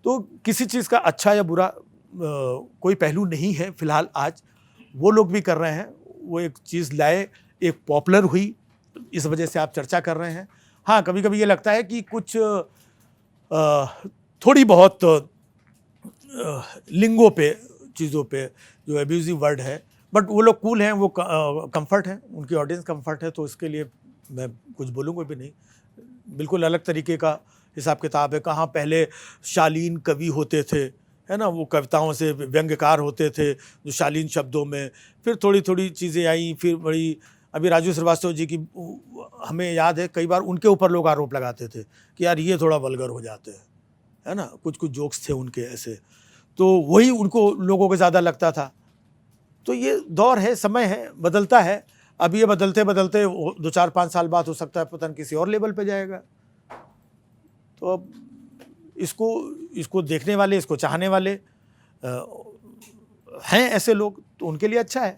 तो किसी चीज़ का अच्छा या बुरा कोई पहलू नहीं है फ़िलहाल। आज वो लोग भी कर रहे हैं, वो एक चीज़ लाए, एक पॉपुलर हुई, इस वजह से आप चर्चा कर रहे हैं। हाँ, कभी कभी ये लगता है कि कुछ थोड़ी बहुत लिंगों पे, चीज़ों पे जो एब्यूजिव वर्ड है, बट वो लोग कूल हैं, वो कंफर्ट है, उनकी ऑडियंस कंफर्ट है, तो इसके लिए मैं कुछ बोलूँगा भी नहीं। बिल्कुल अलग तरीके का हिसाब किताब है। कहाँ पहले शालीन कवि होते थे, है ना, वो कविताओं से व्यंग्यकार होते थे जो शालीन शब्दों में, फिर थोड़ी थोड़ी चीज़ें आई, फिर बड़ी, अभी राजू श्रीवास्तव जी की हमें याद है कई बार उनके ऊपर लोग आरोप लगाते थे कि यार ये थोड़ा वल्गर हो जाते हैं, है ना, कुछ कुछ जोक्स थे उनके ऐसे, तो वही उनको लोगों को ज़्यादा लगता था। तो ये दौर है, समय है, बदलता है। अब ये बदलते बदलते 2-4-5 साल बाद हो सकता है पता नहीं किसी और लेवल पे जाएगा। तो अब इसको देखने वाले, इसको चाहने वाले हैं ऐसे लोग, तो उनके लिए अच्छा है।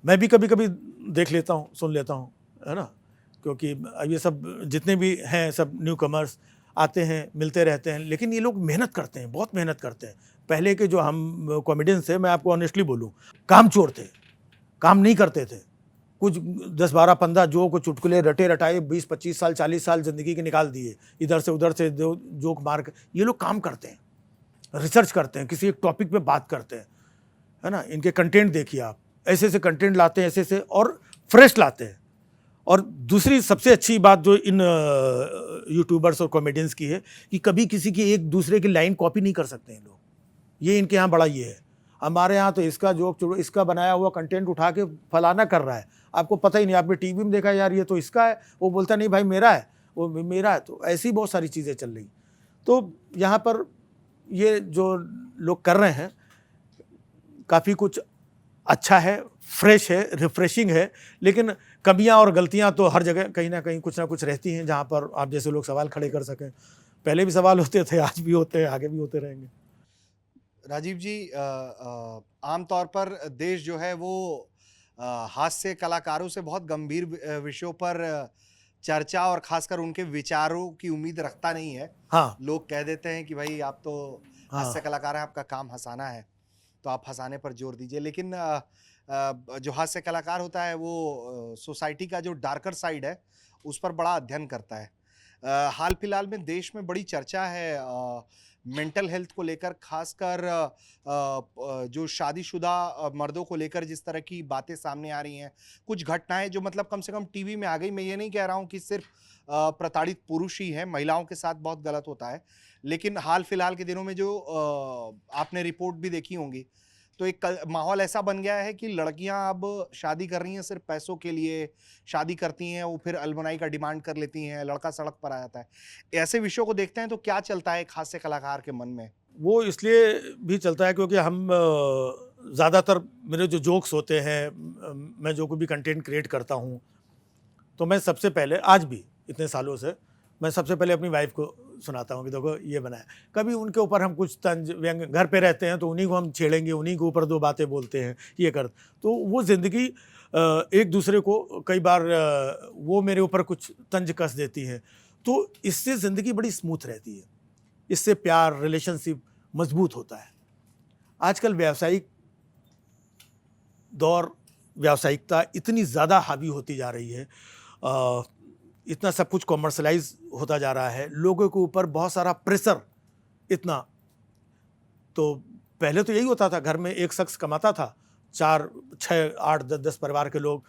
मैं भी कभी कभी देख लेता हूँ, सुन लेता हूँ, है ना, क्योंकि ये सब जितने भी हैं सब न्यू कमर्स आते हैं, मिलते रहते हैं, लेकिन ये लोग मेहनत करते हैं, बहुत मेहनत करते हैं। पहले के जो हम कॉमेडियंस थे, मैं आपको ऑनेस्टली बोलूँ, काम चोर थे, काम नहीं करते थे। कुछ 10-12-15 जो को चुटकुले रटे रटाए 20-25 साल 40 साल ज़िंदगी के निकाल दिए, इधर से उधर से जोक मार कर। ये लोग काम करते हैं, रिसर्च करते हैं, किसी एक टॉपिक पे बात करते हैं, है ना। इनके कंटेंट देखिए आप, ऐसे ऐसे कंटेंट लाते हैं, ऐसे ऐसे, और फ्रेश लाते हैं। और दूसरी सबसे अच्छी बात जो इन यूट्यूबर्स और कॉमेडियंस की है कि कभी किसी की एक दूसरे की लाइन कॉपी नहीं कर सकते हैं लोग। ये इनके यहाँ बड़ा ये है। हमारे यहाँ तो इसका जोक, इसका बनाया हुआ कंटेंट उठा के फलाना कर रहा है, आपको पता ही नहीं, आपने टीवी में देखा यार ये तो इसका है, वो बोलता नहीं भाई मेरा है, वो मेरा है। तो ऐसी बहुत सारी चीज़ें चल रही। तो यहाँ पर ये जो लोग कर रहे हैं काफ़ी कुछ अच्छा है, फ्रेश है, रिफ्रेशिंग है, लेकिन कमियां और गलतियां तो हर जगह कहीं ना कुछ रहती हैं, जहां पर आप जैसे लोग सवाल खड़े कर सकें। पहले भी सवाल होते थे, आज भी होते हैं, आगे भी होते रहेंगे। राजीव जी, आमतौर पर देश जो है वो हास्य कलाकारों से बहुत गंभीर विषयों पर चर्चा और खासकर उनके विचारों की उम्मीद रखता नहीं है। हाँ, लोग कह देते हैं कि भाई आप तो हाँ, हास्य कलाकार हैं, आपका काम हंसाना है, तो आप हंसाने पर जोर दीजिए। लेकिन जो हास्य कलाकार होता है वो सोसाइटी का जो डार्कर साइड है उस पर बड़ा अध्ययन करता है। हाल फिलहाल में देश में बड़ी चर्चा है मेंटल हेल्थ को लेकर, खासकर जो शादीशुदा मर्दों को लेकर जिस तरह की बातें सामने आ रही हैं, कुछ घटनाएं जो मतलब कम से कम टीवी में आ गई। मैं ये नहीं कह रहा हूं कि सिर्फ प्रताड़ित पुरुष ही हैं, महिलाओं के साथ बहुत गलत होता है, लेकिन हाल फिलहाल के दिनों में जो आपने रिपोर्ट भी देखी होंगी, तो एक माहौल ऐसा बन गया है कि लड़कियां अब शादी कर रही हैं सिर्फ पैसों के लिए, शादी करती हैं वो फिर अलमनाई का डिमांड कर लेती हैं, लड़का सड़क पर आ जाता है। ऐसे विषयों को देखते हैं तो क्या चलता है एक हास्य कलाकार के मन में? वो इसलिए भी चलता है क्योंकि हम ज़्यादातर मेरे जो जोक्स होते हैं, मैं जो कोई भी कंटेंट क्रिएट करता हूँ, तो मैं सबसे पहले, आज भी इतने सालों से, मैं सबसे पहले अपनी वाइफ को सुनाता हूँ कि देखो ये बनाया। कभी उनके ऊपर हम कुछ तंज व्यंग, घर पे रहते हैं तो उन्हीं को हम छेड़ेंगे, उन्हीं के ऊपर दो बातें बोलते हैं, ये कर, तो वो ज़िंदगी एक दूसरे को कई बार वो मेरे ऊपर कुछ तंज कस देती हैं, तो इससे ज़िंदगी बड़ी स्मूथ रहती है, इससे प्यार, रिलेशनशिप मजबूत होता है। आजकल व्यावसायिक दौर, व्यावसायिकता इतनी ज़्यादा हावी होती जा रही है, इतना सब कुछ कॉमर्शलाइज होता जा रहा है, लोगों के ऊपर बहुत सारा प्रेशर इतना। तो पहले तो यही होता था, घर में एक शख्स कमाता था, 4, 6, 8, 10 परिवार के लोग,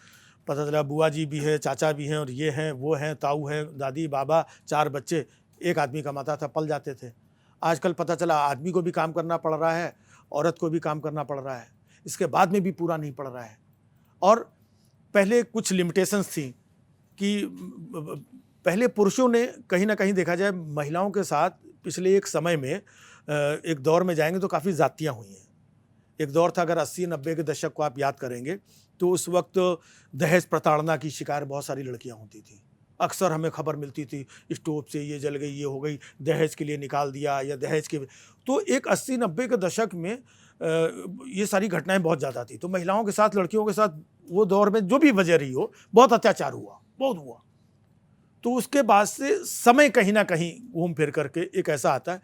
पता चला बुआ जी भी है, चाचा भी हैं, और ये हैं, वो हैं, ताऊ हैं, दादी, बाबा, 4 बच्चे, एक आदमी कमाता था, पल जाते थे। आजकल पता चला आदमी को भी काम करना पड़ रहा है, औरत को भी काम करना पड़ रहा है, इसके बाद में भी पूरा नहीं पड़ रहा है। और पहले कुछ लिमिटेशंस थी कि पहले पुरुषों ने कहीं ना कहीं देखा जाए महिलाओं के साथ पिछले एक समय में, एक दौर में जाएंगे तो काफ़ी ज़्यादतियाँ हुई हैं। एक दौर था, अगर 80-90 के दशक को आप याद करेंगे तो उस वक्त दहेज प्रताड़ना की शिकार बहुत सारी लड़कियां होती थी। अक्सर हमें खबर मिलती थी, स्टोव से ये जल गई, ये हो गई, दहेज के लिए निकाल दिया, या दहेज के। तो एक 80-90 के दशक में ये सारी घटनाएं बहुत ज़्यादा थी। तो महिलाओं के साथ, लड़कियों के साथ वो दौर में जो भी वजह रही हो, बहुत अत्याचार हुआ, बहुत हुआ। तो उसके बाद से समय कहीं ना कहीं घूम फिर करके एक ऐसा आता है,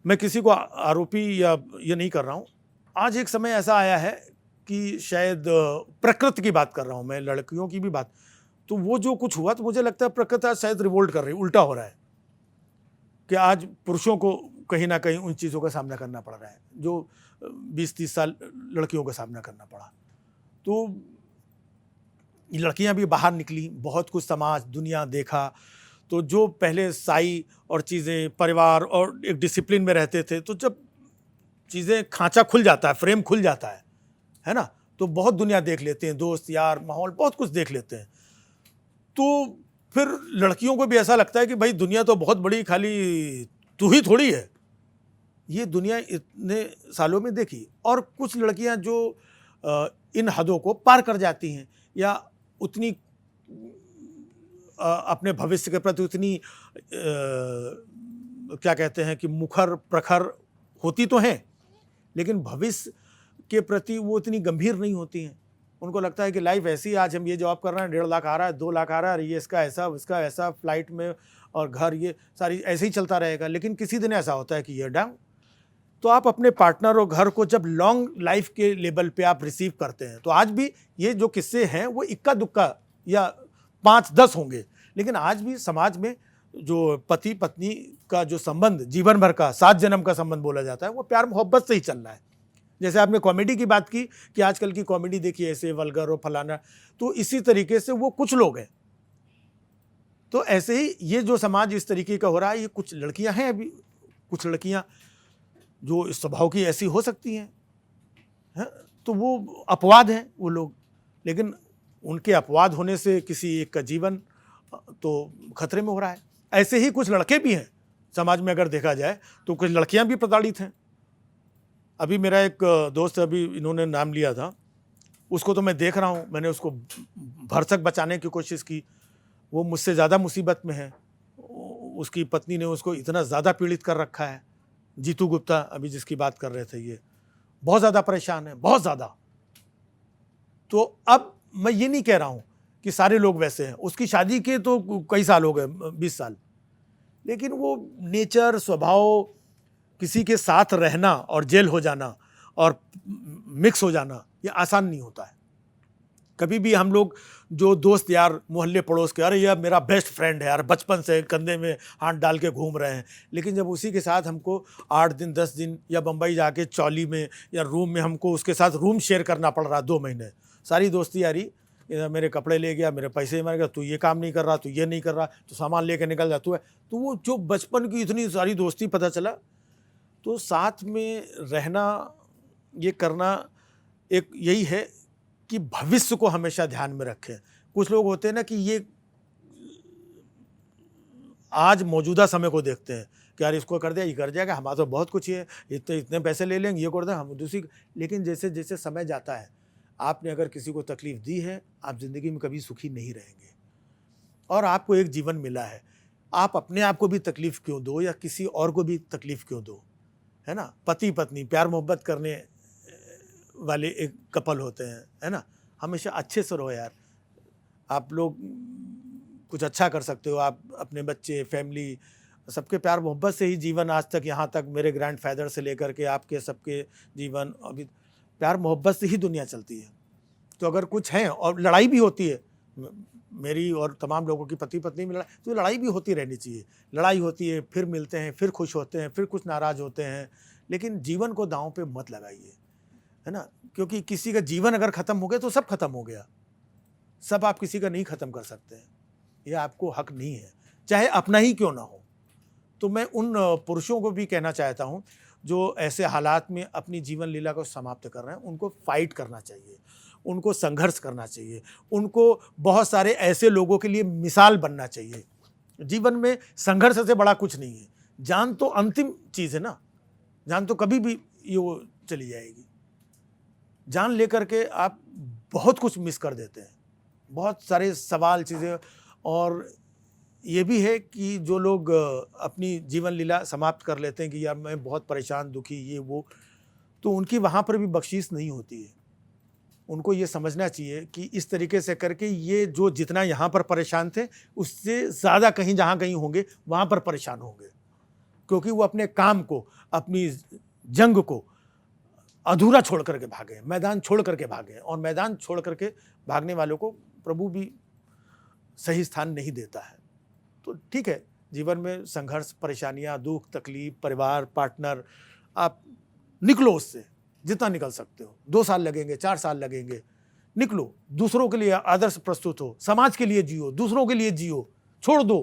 मैं किसी को आरोपी या ये नहीं कर रहा हूँ, आज एक समय ऐसा आया है कि शायद प्रकृति की बात कर रहा हूँ मैं, लड़कियों की भी बात, तो वो जो कुछ हुआ तो मुझे लगता है प्रकृति आज शायद रिवोल्ट कर रही है, उल्टा हो रहा है कि आज पुरुषों को कहीं ना कहीं उन चीज़ों का सामना करना पड़ रहा है जो 20-30 साल लड़कियों का सामना करना पड़ा। तो लड़कियां भी बाहर निकली, बहुत कुछ समाज, दुनिया देखा, तो जो पहले साई और चीज़ें, परिवार और एक डिसिप्लिन में रहते थे, तो जब चीज़ें, खांचा खुल जाता है, फ्रेम खुल जाता है ना, तो बहुत दुनिया देख लेते हैं, दोस्त यार, माहौल, बहुत कुछ देख लेते हैं। तो फिर लड़कियों को भी ऐसा लगता है कि भाई दुनिया तो बहुत बड़ी, खाली तू ही थोड़ी है, ये दुनिया इतने सालों में देखी। और कुछ लड़कियां जो इन हदों को पार कर जाती हैं, या उतनी अपने भविष्य के प्रति उतनी क्या कहते हैं कि मुखर प्रखर होती तो हैं, लेकिन भविष्य के प्रति वो इतनी गंभीर नहीं होती हैं। उनको लगता है कि लाइफ ऐसी, आज हम ये जॉब कर रहे हैं, 1.5 लाख आ रहा है, 2 लाख आ रहा है, ये इसका ऐसा, उसका ऐसा, फ्लाइट में और घर, ये सारी ऐसे ही चलता रहेगा। लेकिन किसी दिन ऐसा होता है कि ये डाउन। तो आप अपने पार्टनर और घर को जब लॉन्ग लाइफ के लेवल पे आप रिसीव करते हैं, तो आज भी ये जो किस्से हैं वो इक्का दुक्का या 5-10 होंगे, लेकिन आज भी समाज में जो पति पत्नी का जो संबंध, जीवन भर का, 7 जन्म का संबंध बोला जाता है, वो प्यार मोहब्बत से ही चल रहा है। जैसे आपने कॉमेडी की बात की कि आजकल की कॉमेडी देखिए ऐसे वल्गर और फलाना, तो इसी तरीके से वो कुछ लोग हैं। तो ऐसे ही ये जो समाज इस तरीके का हो रहा है, ये कुछ लड़कियां हैं, अभी कुछ लड़कियां जो इस स्वभाव की ऐसी हो सकती हैं, तो वो अपवाद हैं वो लोग, लेकिन उनके अपवाद होने से किसी एक का जीवन तो खतरे में हो रहा है। ऐसे ही कुछ लड़के भी हैं समाज में, अगर देखा जाए तो कुछ लड़कियां भी प्रताड़ित हैं। अभी मेरा एक दोस्त, अभी इन्होंने नाम लिया था, उसको तो मैं देख रहा हूँ, मैंने उसको भरसक बचाने की कोशिश की, वो मुझसे ज़्यादा मुसीबत में है, उसकी पत्नी ने उसको इतना ज़्यादा पीड़ित कर रखा है। जीतू गुप्ता, अभी जिसकी बात कर रहे थे, ये बहुत ज़्यादा परेशान है, बहुत ज़्यादा। तो अब मैं ये नहीं कह रहा हूँ कि सारे लोग वैसे हैं, उसकी शादी के तो कई साल हो गए, 20 साल, लेकिन वो नेचर, स्वभाव, किसी के साथ रहना और जेल हो जाना और मिक्स हो जाना, ये आसान नहीं होता है। कभी भी हम लोग जो दोस्त यार, मोहल्ले पड़ोस के, अरे यार मेरा बेस्ट फ्रेंड है यार, बचपन से कंधे में हाथ डाल के घूम रहे हैं, लेकिन जब उसी के साथ हमको 8 दिन 10 दिन या बम्बई जाके चौली में या रूम में हमको उसके साथ रूम शेयर करना पड़ रहा 2 महीने, सारी दोस्ती यारी, मेरे कपड़े ले गया, मेरे पैसे मार गया, तू ये काम नहीं कर रहा, तू ये नहीं कर रहा, तो सामान लेके निकल जा, तू है। तो वो जो बचपन की इतनी सारी दोस्ती, पता चला तो साथ में रहना ये करना एक यही है कि भविष्य को हमेशा ध्यान में रखें। कुछ लोग होते हैं ना कि ये आज मौजूदा समय को देखते हैं कि यार इसको कर दिया, ये कर जाएगा, हमारा तो बहुत कुछ ही है, इतने पैसे ले लेंगे, ये कर दें हम दूसरी। लेकिन जैसे जैसे समय जाता है, आपने अगर किसी को तकलीफ दी है, आप ज़िंदगी में कभी सुखी नहीं रहेंगे। और आपको एक जीवन मिला है, आप अपने आप को भी तकलीफ क्यों दो या किसी और को भी तकलीफ क्यों दो, है ना। पति पत्नी प्यार मोहब्बत करने वाले एक कपल होते हैं, है ना। हमेशा अच्छे से रहो यार। आप लोग कुछ अच्छा कर सकते हो, आप अपने बच्चे, फैमिली, सबके प्यार मोहब्बत से ही जीवन आज तक यहाँ तक, मेरे ग्रैंडफादर से लेकर के आपके सबके जीवन अभी प्यार मोहब्बत से ही दुनिया चलती है। तो अगर कुछ है, और लड़ाई भी होती है, मेरी और तमाम लोगों की पति पत्नी में लड़ाई, तो लड़ाई भी होती रहनी चाहिए। लड़ाई होती है, फिर मिलते हैं, फिर खुश होते हैं, फिर कुछ नाराज़ होते हैं, लेकिन जीवन को दांव पे मत लगाइए, है ना। क्योंकि किसी का जीवन अगर ख़त्म हो गया तो सब खत्म हो गया। सब आप किसी का नहीं ख़त्म कर सकते हैं, यह आपको हक नहीं है, चाहे अपना ही क्यों ना हो। तो मैं उन पुरुषों को भी कहना चाहता हूँ जो ऐसे हालात में अपनी जीवन लीला को समाप्त कर रहे हैं, उनको फाइट करना चाहिए, उनको संघर्ष करना चाहिए, उनको बहुत सारे ऐसे लोगों के लिए मिसाल बनना चाहिए। जीवन में संघर्ष से बड़ा कुछ नहीं है। जान तो अंतिम चीज़ है ना, जान तो कभी भी ये वो चली जाएगी। जान लेकर के आप बहुत कुछ मिस कर देते हैं, बहुत सारे सवाल चीज़ें। और ये भी है कि जो लोग अपनी जीवन लीला समाप्त कर लेते हैं कि यार मैं बहुत परेशान, दुखी, ये वो, तो उनकी वहाँ पर भी बख्शीश नहीं होती है। उनको ये समझना चाहिए कि इस तरीके से करके ये जो जितना यहाँ पर परेशान थे, उससे ज़्यादा कहीं जहाँ कहीं होंगे वहाँ पर परेशान होंगे, क्योंकि वो अपने काम को, अपनी जंग को अधूरा छोड़ करके भागे, मैदान छोड़ करके भागे। और मैदान छोड़ करके भागने वालों को प्रभु भी सही स्थान नहीं देता है। तो ठीक है, जीवन में संघर्ष, परेशानियां, दुख, तकलीफ, परिवार, पार्टनर, आप निकलो उससे जितना निकल सकते हो। 2 साल लगेंगे, 4 साल लगेंगे, निकलो। दूसरों के लिए आदर्श प्रस्तुत हो, समाज के लिए जियो, दूसरों के लिए जियो, छोड़ दो,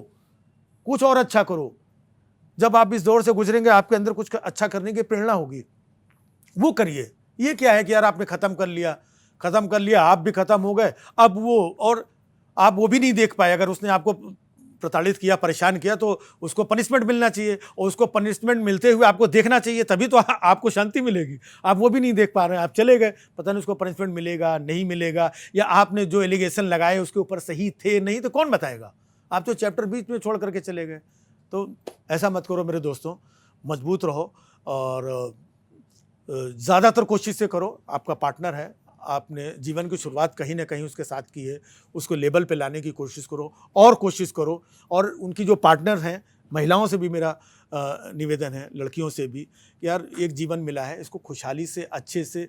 कुछ और अच्छा करो। जब आप इस दौर से गुजरेंगे, आपके अंदर कुछ अच्छा करने की प्रेरणा होगी, वो करिए। ये क्या है कि यार आपने ख़त्म कर लिया, आप भी ख़त्म हो गए, अब वो, और आप वो भी नहीं देख पाए। अगर उसने आपको प्रताड़ित किया, परेशान किया, तो उसको पनिशमेंट मिलना चाहिए, और उसको पनिशमेंट मिलते हुए आपको देखना चाहिए, तभी तो आपको शांति मिलेगी। आप वो भी नहीं देख पा रहे हैं, आप चले गए, पता नहीं उसको पनिशमेंट मिलेगा नहीं मिलेगा, या आपने जो एलिगेशन लगाए उसके ऊपर सही थे नहीं, तो कौन बताएगा। आप तो चैप्टर बीच में छोड़ करके चले गए। तो ऐसा मत करो मेरे दोस्तों, मजबूत रहो और ज़्यादातर कोशिश से करो। आपका पार्टनर है, आपने जीवन की शुरुआत कहीं ना कहीं उसके साथ की है, उसको लेवल पे लाने की कोशिश करो, और कोशिश करो। और उनकी जो पार्टनर हैं, महिलाओं से भी मेरा निवेदन है, लड़कियों से भी, कि यार एक जीवन मिला है, इसको खुशहाली से अच्छे से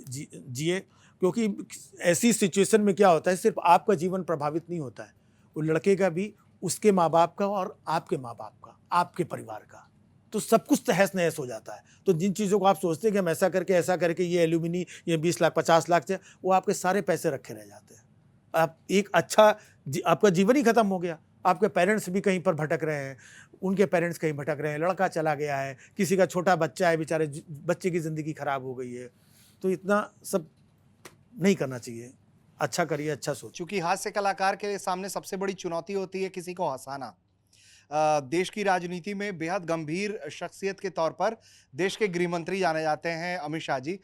जिए। क्योंकि ऐसी सिचुएशन में क्या होता है, सिर्फ आपका जीवन प्रभावित नहीं होता है, वो लड़के का भी, उसके माँ बाप का, और आपके माँ बाप का, आपके परिवार का, तो सब कुछ तहस नहस हो जाता है। तो जिन चीज़ों को आप सोचते हैं कि हम ऐसा करके ये एल्यूमिनी, ये 20 लाख 50 लाख से, वो आपके सारे पैसे रखे रह जाते हैं। आप एक अच्छा आपका जीवन ही खत्म हो गया। आपके पेरेंट्स भी कहीं पर भटक रहे हैं, उनके पेरेंट्स कहीं भटक रहे हैं, लड़का चला गया है, किसी का छोटा बच्चा है, बेचारे बच्चे की ज़िंदगी खराब हो गई है। तो इतना सब नहीं करना चाहिए। अच्छा करिए, अच्छा सोचिए। चूंकि हास्य कलाकार के सामने सबसे बड़ी चुनौती होती है किसी को हंसाना। देश की राजनीति में बेहद गंभीर शख्सियत के तौर पर देश के गृह मंत्री जाने जाते हैं अमित शाह जी।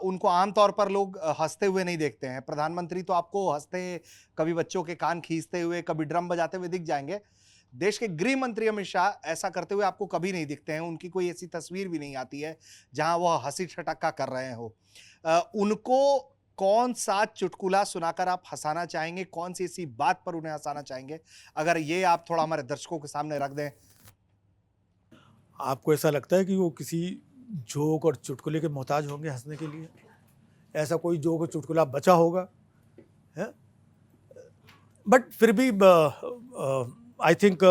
उनको आमतौर पर लोग हंसते हुए नहीं देखते हैं। प्रधानमंत्री तो आपको हंसते, कभी बच्चों के कान खींचते हुए, कभी ड्रम बजाते हुए दिख जाएंगे। देश के गृह मंत्री अमित शाह ऐसा करते हुए आपको कभी नहीं दिखते हैं। उनकी कोई ऐसी तस्वीर भी नहीं आती है जहां वह हंसी ठटक्का कर रहे हो। उनको कौन सा चुटकुला सुनाकर आप हंसाना चाहेंगे, कौन सी ऐसी बात पर उन्हें हंसाना चाहेंगे, अगर ये आप थोड़ा हमारे दर्शकों के सामने रख दें। आपको ऐसा लगता है कि वो किसी जोक और चुटकुले के मोहताज होंगे हंसने के लिए? ऐसा कोई जोक और चुटकुला बचा होगा है? बट फिर भी आई थिंक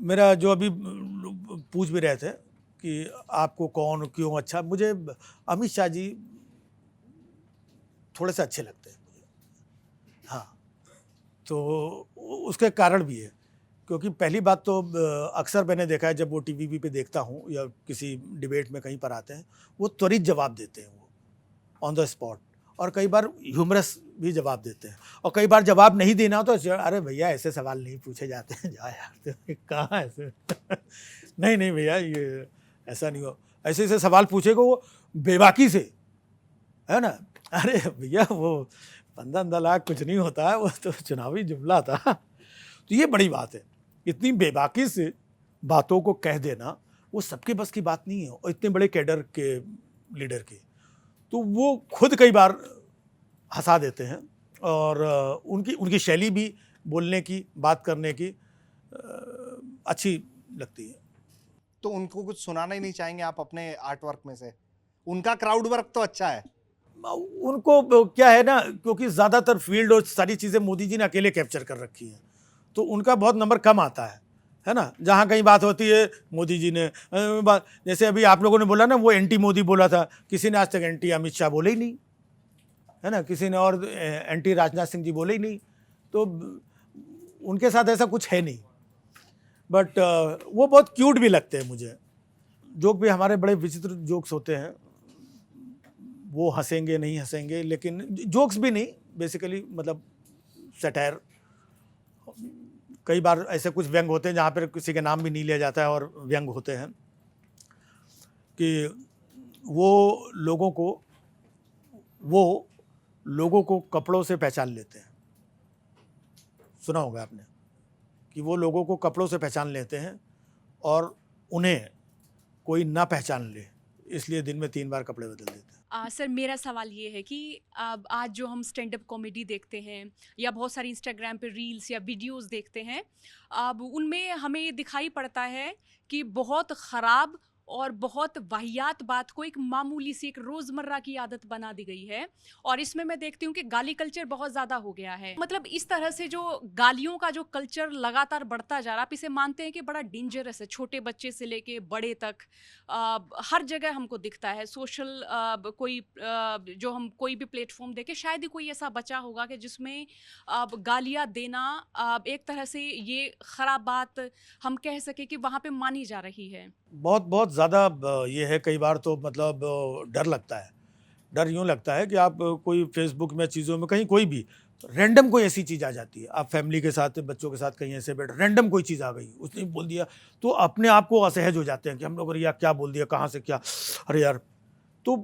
मेरा जो अभी पूछ भी रहे थे कि आपको कौन क्यों अच्छा, मुझे अमित शाह जी थोड़े से अच्छे लगते हैं मुझे। हाँ, तो उसके कारण भी है क्योंकि पहली बात तो अक्सर मैंने देखा है जब वो टीवी पे देखता हूँ या किसी डिबेट में कहीं पर आते हैं, वो त्वरित जवाब देते हैं, वो ऑन द स्पॉट, और कई बार ह्यूमरस भी जवाब देते हैं, और कई बार जवाब नहीं देना हो तो अरे भैया ऐसे सवाल नहीं पूछे जाते हैं, जा यार कहाँ ऐसे नहीं भैया ये ऐसा नहीं हो, ऐसे ऐसे सवाल पूछेगा वो बेबाकी से, है ना। अरे भैया वो 15 लाख कुछ नहीं होता है, वो तो चुनावी जुमला था। तो ये बड़ी बात है, इतनी बेबाकी से बातों को कह देना वो सबके बस की बात नहीं है, और इतने बड़े कैडर के लीडर की, तो वो खुद कई बार हंसा देते हैं, और उनकी शैली भी बोलने की, बात करने की अच्छी लगती है। तो उनको कुछ सुनाना ही नहीं चाहेंगे आप अपने आर्ट वर्क में से? उनका क्राउड वर्क तो अच्छा है। उनको क्या है ना, क्योंकि ज़्यादातर फील्ड और सारी चीज़ें मोदी जी ने अकेले कैप्चर कर रखी हैं, तो उनका बहुत नंबर कम आता है ना। जहाँ कहीं बात होती है मोदी जी ने बात, जैसे अभी आप लोगों ने बोला ना वो एंटी मोदी बोला था, किसी ने आज तक एंटी अमित शाह बोले ही नहीं, है ना, किसी ने और एंटी राजनाथ सिंह जी बोले ही नहीं, तो उनके साथ ऐसा कुछ है नहीं। बट वो बहुत क्यूट भी लगते हैं मुझे। जोक भी हमारे बड़े विचित्र जोक्स होते हैं, वो हंसेंगे नहीं हंसेंगे, लेकिन जोक्स भी नहीं, बेसिकली मतलब सटायर। कई बार ऐसे कुछ व्यंग होते हैं जहाँ पर किसी के नाम भी नहीं लिया जाता है, और व्यंग होते हैं कि वो लोगों को कपड़ों से पहचान लेते हैं। सुना होगा आपने कि वो लोगों को कपड़ों से पहचान लेते हैं, और उन्हें कोई ना पहचान ले इसलिए दिन में 3 बार कपड़े बदल देते हैं। सर मेरा सवाल ये है कि आज जो हम स्टैंड अप कॉमेडी देखते हैं या बहुत सारी इंस्टाग्राम पे रील्स या वीडियोस देखते हैं, अब उनमें हमें ये दिखाई पड़ता है कि बहुत ख़राब और बहुत वाहियात बात को एक मामूली सी एक रोज़मर्रा की आदत बना दी गई है। और इसमें मैं देखती हूँ कि गाली कल्चर बहुत ज़्यादा हो गया है। मतलब इस तरह से जो गालियों का जो कल्चर लगातार बढ़ता जा रहा है, आप इसे मानते हैं कि बड़ा डेंजरस है? छोटे बच्चे से लेके बड़े तक हर जगह हमको दिखता है। सोशल कोई भी प्लेटफॉर्म देखे, शायद ही कोई ऐसा बचा होगा कि जिसमें गालियाँ देना एक तरह से ये ख़राब बात हम कह सके कि वहाँ पे मानी जा रही है। बहुत ज़्यादा ये है, कई बार तो मतलब डर लगता है। डर यूँ लगता है कि आप कोई फेसबुक में चीज़ों में कहीं कोई भी रैंडम कोई ऐसी चीज़ आ जाती है, आप फैमिली के साथ बच्चों के साथ कहीं ऐसे बैठ, रैंडम कोई चीज़ आ गई, उसने बोल दिया, तो अपने आप को असहज हो जाते हैं कि हम लोग अरे यार क्या बोल दिया, कहाँ से क्या, अरे यार। तो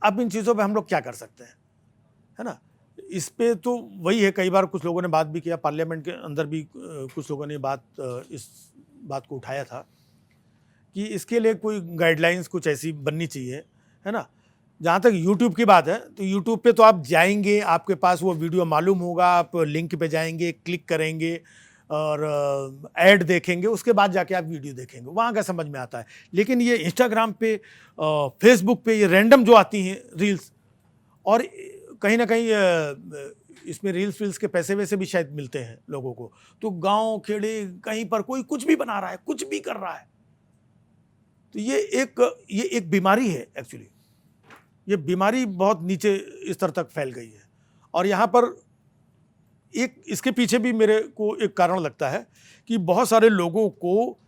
अब इन चीज़ों पे हम लोग क्या कर सकते हैं, है ना। इस पे तो वही है, कई बार कुछ लोगों ने बात भी किया, पार्लियामेंट के अंदर भी कुछ लोगों ने इस बात को उठाया था कि इसके लिए कोई गाइडलाइंस कुछ ऐसी बननी चाहिए, है ना। जहाँ तक यूट्यूब की बात है, तो यूट्यूब पे तो आप जाएंगे, आपके पास वो वीडियो मालूम होगा, आप लिंक पे जाएंगे, क्लिक करेंगे और ऐड देखेंगे, उसके बाद जाके आप वीडियो देखेंगे, वहाँ का समझ में आता है। लेकिन ये इंस्टाग्राम पे, फेसबुक पे ये रैंडम जो आती हैं रील्स, और कहीं ना कहीं इसमें रील्स के पैसे वैसे भी शायद मिलते हैं लोगों को, तो गांव खेड़े कहीं पर कोई कुछ भी बना रहा है, कुछ भी कर रहा है। तो ये एक बीमारी है एक्चुअली। ये बीमारी बहुत नीचे स्तर तक फैल गई है, और यहाँ पर इसके पीछे भी मेरे को एक कारण लगता है कि बहुत सारे लोगों को,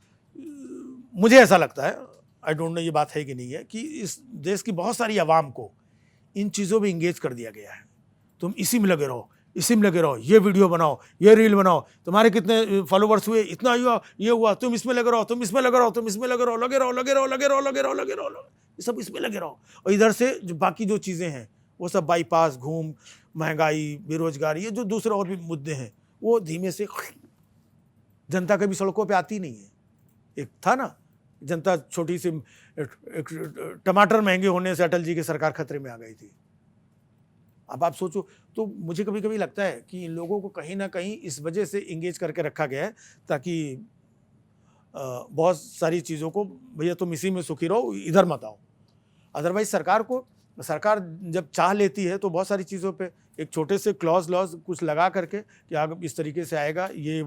मुझे ऐसा लगता है, आई डोंट नो ये बात है कि नहीं है, कि इस देश की बहुत सारी आवाम को इन चीज़ों में इंगेज कर दिया गया है। तुम इसी में लगे रहो, ये वीडियो बनाओ, ये रील बनाओ, तुम्हारे कितने फॉलोवर्स हुए, इतना हुआ, ये हुआ, तुम इसमें लगे रहो, तुम इसमें लगे रहो, तुम इसमें लगे रहो, लगे रहो, लगे रहो, लगे रहो, लगे रहो, लगे रहो, ये सब इसमें लगे रहो। और इधर से जो बाकी जो चीज़ें हैं वो सब बाईपास, घूम, महंगाई, बेरोजगारी, ये जो दूसरे और भी मुद्दे हैं, वो धीमे से जनता कभी सड़कों पे आती नहीं है। एक था ना, जनता छोटी सी, टमाटर महंगे होने से अटल जी की सरकार खतरे में आ गई थी। अब आप सोचो, तो मुझे कभी कभी लगता है कि इन लोगों को कहीं ना कहीं इस वजह से इंगेज करके रखा गया है, ताकि बहुत सारी चीज़ों को, भैया तुम इसी में सुखी रहो, इधर मत आओ। अदरवाइज सरकार जब चाह लेती है तो बहुत सारी चीज़ों पे एक छोटे से क्लॉज कुछ लगा करके कि आप इस तरीके से आएगा, ये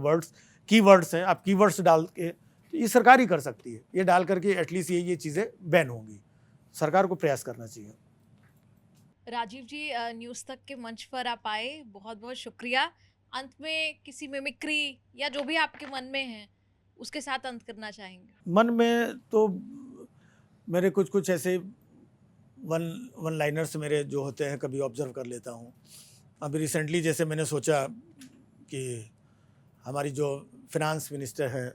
कीवर्ड्स हैं, आप कीवर्ड्स डाल के, तो ये सरकार ही कर सकती है। ये डाल करके एटलीस्ट ये चीज़ें बैन होंगी। सरकार को प्रयास करना चाहिए। राजीव जी, न्यूज़ तक के मंच पर आप आए, बहुत बहुत शुक्रिया। अंत में किसी मिमिक्री या जो भी आपके मन में है उसके साथ अंत करना चाहेंगे? मन में तो मेरे कुछ कुछ ऐसे वन लाइनर्स मेरे जो होते हैं कभी ऑब्जर्व कर लेता हूँ। अभी रिसेंटली जैसे मैंने सोचा कि हमारी जो फिनांस मिनिस्टर है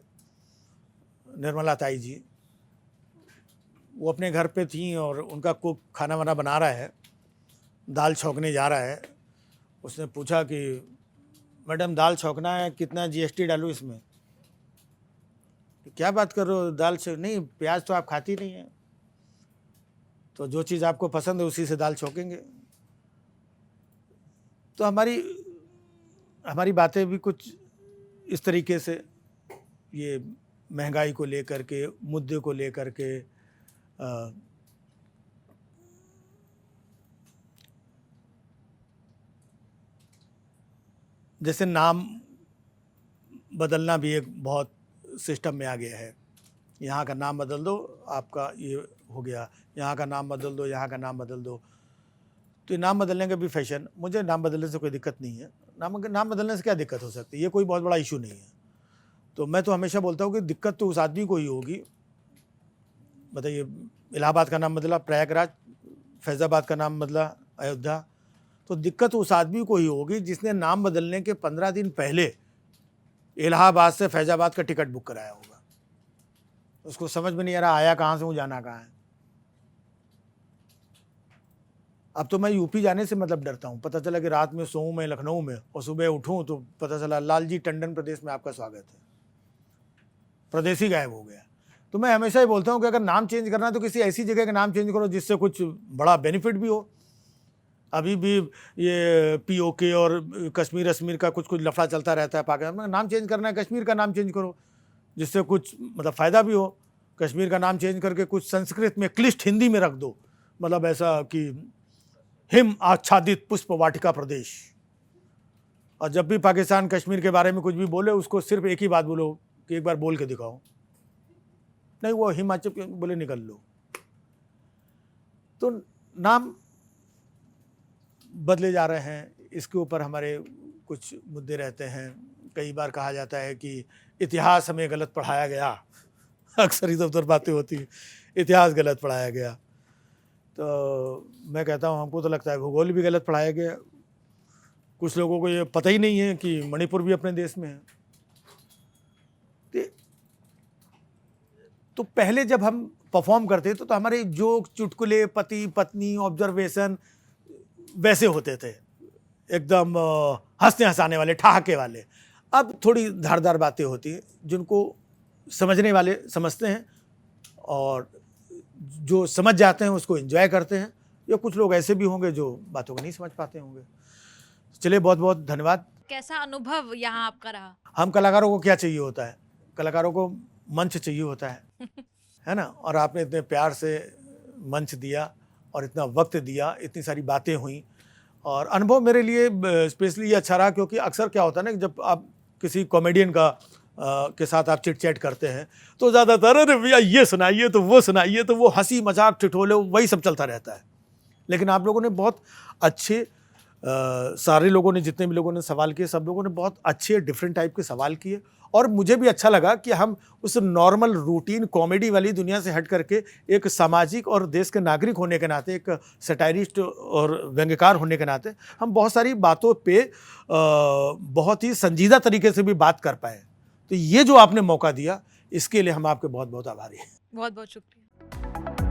निर्मला ताई जी, वो अपने घर पे थी और उनका कुक खाना वाना बना रहा है, दाल छौंकने जा रहा है। उसने पूछा कि मैडम दाल छौंकना है, कितना जीएसटी डालूं इसमें? क्या बात कर रहे हो, दाल नहीं, प्याज तो आप खाती नहीं है, तो जो चीज़ आपको पसंद है उसी से दाल छौंकेंगे। तो हमारी बातें भी कुछ इस तरीके से, ये महंगाई को लेकर के, मुद्दे को लेकर के, जैसे नाम बदलना भी एक बहुत सिस्टम में आ गया है। यहाँ का नाम बदल दो, आपका ये हो गया, यहाँ का नाम बदल दो, यहाँ का नाम बदल दो। तो ये नाम बदलने का भी फैशन, मुझे नाम बदलने से कोई दिक्कत नहीं है। नाम बदलने से क्या दिक्कत हो सकती है, ये कोई बहुत बड़ा इशू नहीं है। तो मैं तो हमेशा बोलता हूँ कि दिक्कत तो उस आदमी को ही होगी। बताइए, इलाहाबाद का नाम बदला प्रयागराज, फैज़ाबाद का नाम बदला अयोध्या, तो दिक्कत उस आदमी को ही होगी जिसने नाम बदलने के 15 दिन पहले इलाहाबाद से फैज़ाबाद का टिकट बुक कराया होगा। उसको समझ में नहीं आ रहा आया कहाँ से हूँ, जाना कहाँ है। अब तो मैं यूपी जाने से मतलब डरता हूँ। पता चला कि रात में सोऊं मैं लखनऊ में और सुबह उठूँ तो पता चला लालजी टंडन प्रदेश में आपका स्वागत है, प्रदेश ही गायब हो गया। तो मैं हमेशा ही बोलता हूँ कि अगर नाम चेंज करना है तो किसी ऐसी जगह का नाम चेंज करो जिससे कुछ बड़ा बेनिफिट भी हो। अभी भी ये पीओके और कश्मीर का कुछ लफड़ा चलता रहता है पाकिस्तान में। नाम चेंज करना है, कश्मीर का नाम चेंज करो जिससे कुछ मतलब फ़ायदा भी हो। कश्मीर का नाम चेंज करके कुछ संस्कृत में क्लिष्ट हिंदी में रख दो, मतलब ऐसा कि हिम आच्छादित पुष्प वाटिका प्रदेश। और जब भी पाकिस्तान कश्मीर के बारे में कुछ भी बोले उसको सिर्फ एक ही बात बोलो कि एक बार बोल के दिखाओ, नहीं वो हिमाचल बोले निकल लो। तो नाम बदले जा रहे हैं, इसके ऊपर हमारे कुछ मुद्दे रहते हैं। कई बार कहा जाता है कि इतिहास हमें गलत पढ़ाया गया, अक्सर इधर उधर बातें होती हैं, इतिहास गलत पढ़ाया गया। तो मैं कहता हूँ हमको तो लगता है भूगोल भी गलत पढ़ाया गया। कुछ लोगों को ये पता ही नहीं है कि मणिपुर भी अपने देश में है। तो पहले जब हम परफॉर्म करते थे तो हमारे जोक, चुटकुले, पति पत्नी, ऑब्जर्वेशन वैसे होते थे, एकदम हंसने हंसाने वाले, ठहाके वाले। अब थोड़ी धारदार बातें होती हैं जिनको समझने वाले समझते हैं और जो समझ जाते हैं उसको एंजॉय करते हैं, या कुछ लोग ऐसे भी होंगे जो बातों को नहीं समझ पाते होंगे। चलिए, बहुत बहुत धन्यवाद। कैसा अनुभव यहाँ आपका रहा? हम कलाकारों को क्या चाहिए होता है, कलाकारों को मंच चाहिए होता है ना। और आपने इतने प्यार से मंच दिया और इतना वक्त दिया, इतनी सारी बातें हुई, और अनुभव मेरे लिए स्पेशली ये अच्छा रहा क्योंकि अक्सर क्या होता है ना कि जब आप किसी कॉमेडियन के साथ आप चिट चैट करते हैं तो ज़्यादातर अरे भैया ये सुनाइए तो वो सुनाइए, तो वो हंसी मजाक ठिठोले वही सब चलता रहता है। लेकिन आप लोगों ने बहुत अच्छे सारे लोगों ने, जितने भी लोगों ने सवाल किए, सब लोगों ने बहुत अच्छे डिफरेंट टाइप के सवाल किए। और मुझे भी अच्छा लगा कि हम उस नॉर्मल रूटीन कॉमेडी वाली दुनिया से हट करके एक सामाजिक और देश के नागरिक होने के नाते, एक सटायरिस्ट और व्यंग्यकार होने के नाते हम बहुत सारी बातों पे बहुत ही संजीदा तरीके से भी बात कर पाए। तो ये जो आपने मौका दिया इसके लिए हम आपके बहुत बहुत आभारी हैं। बहुत बहुत शुक्रिया।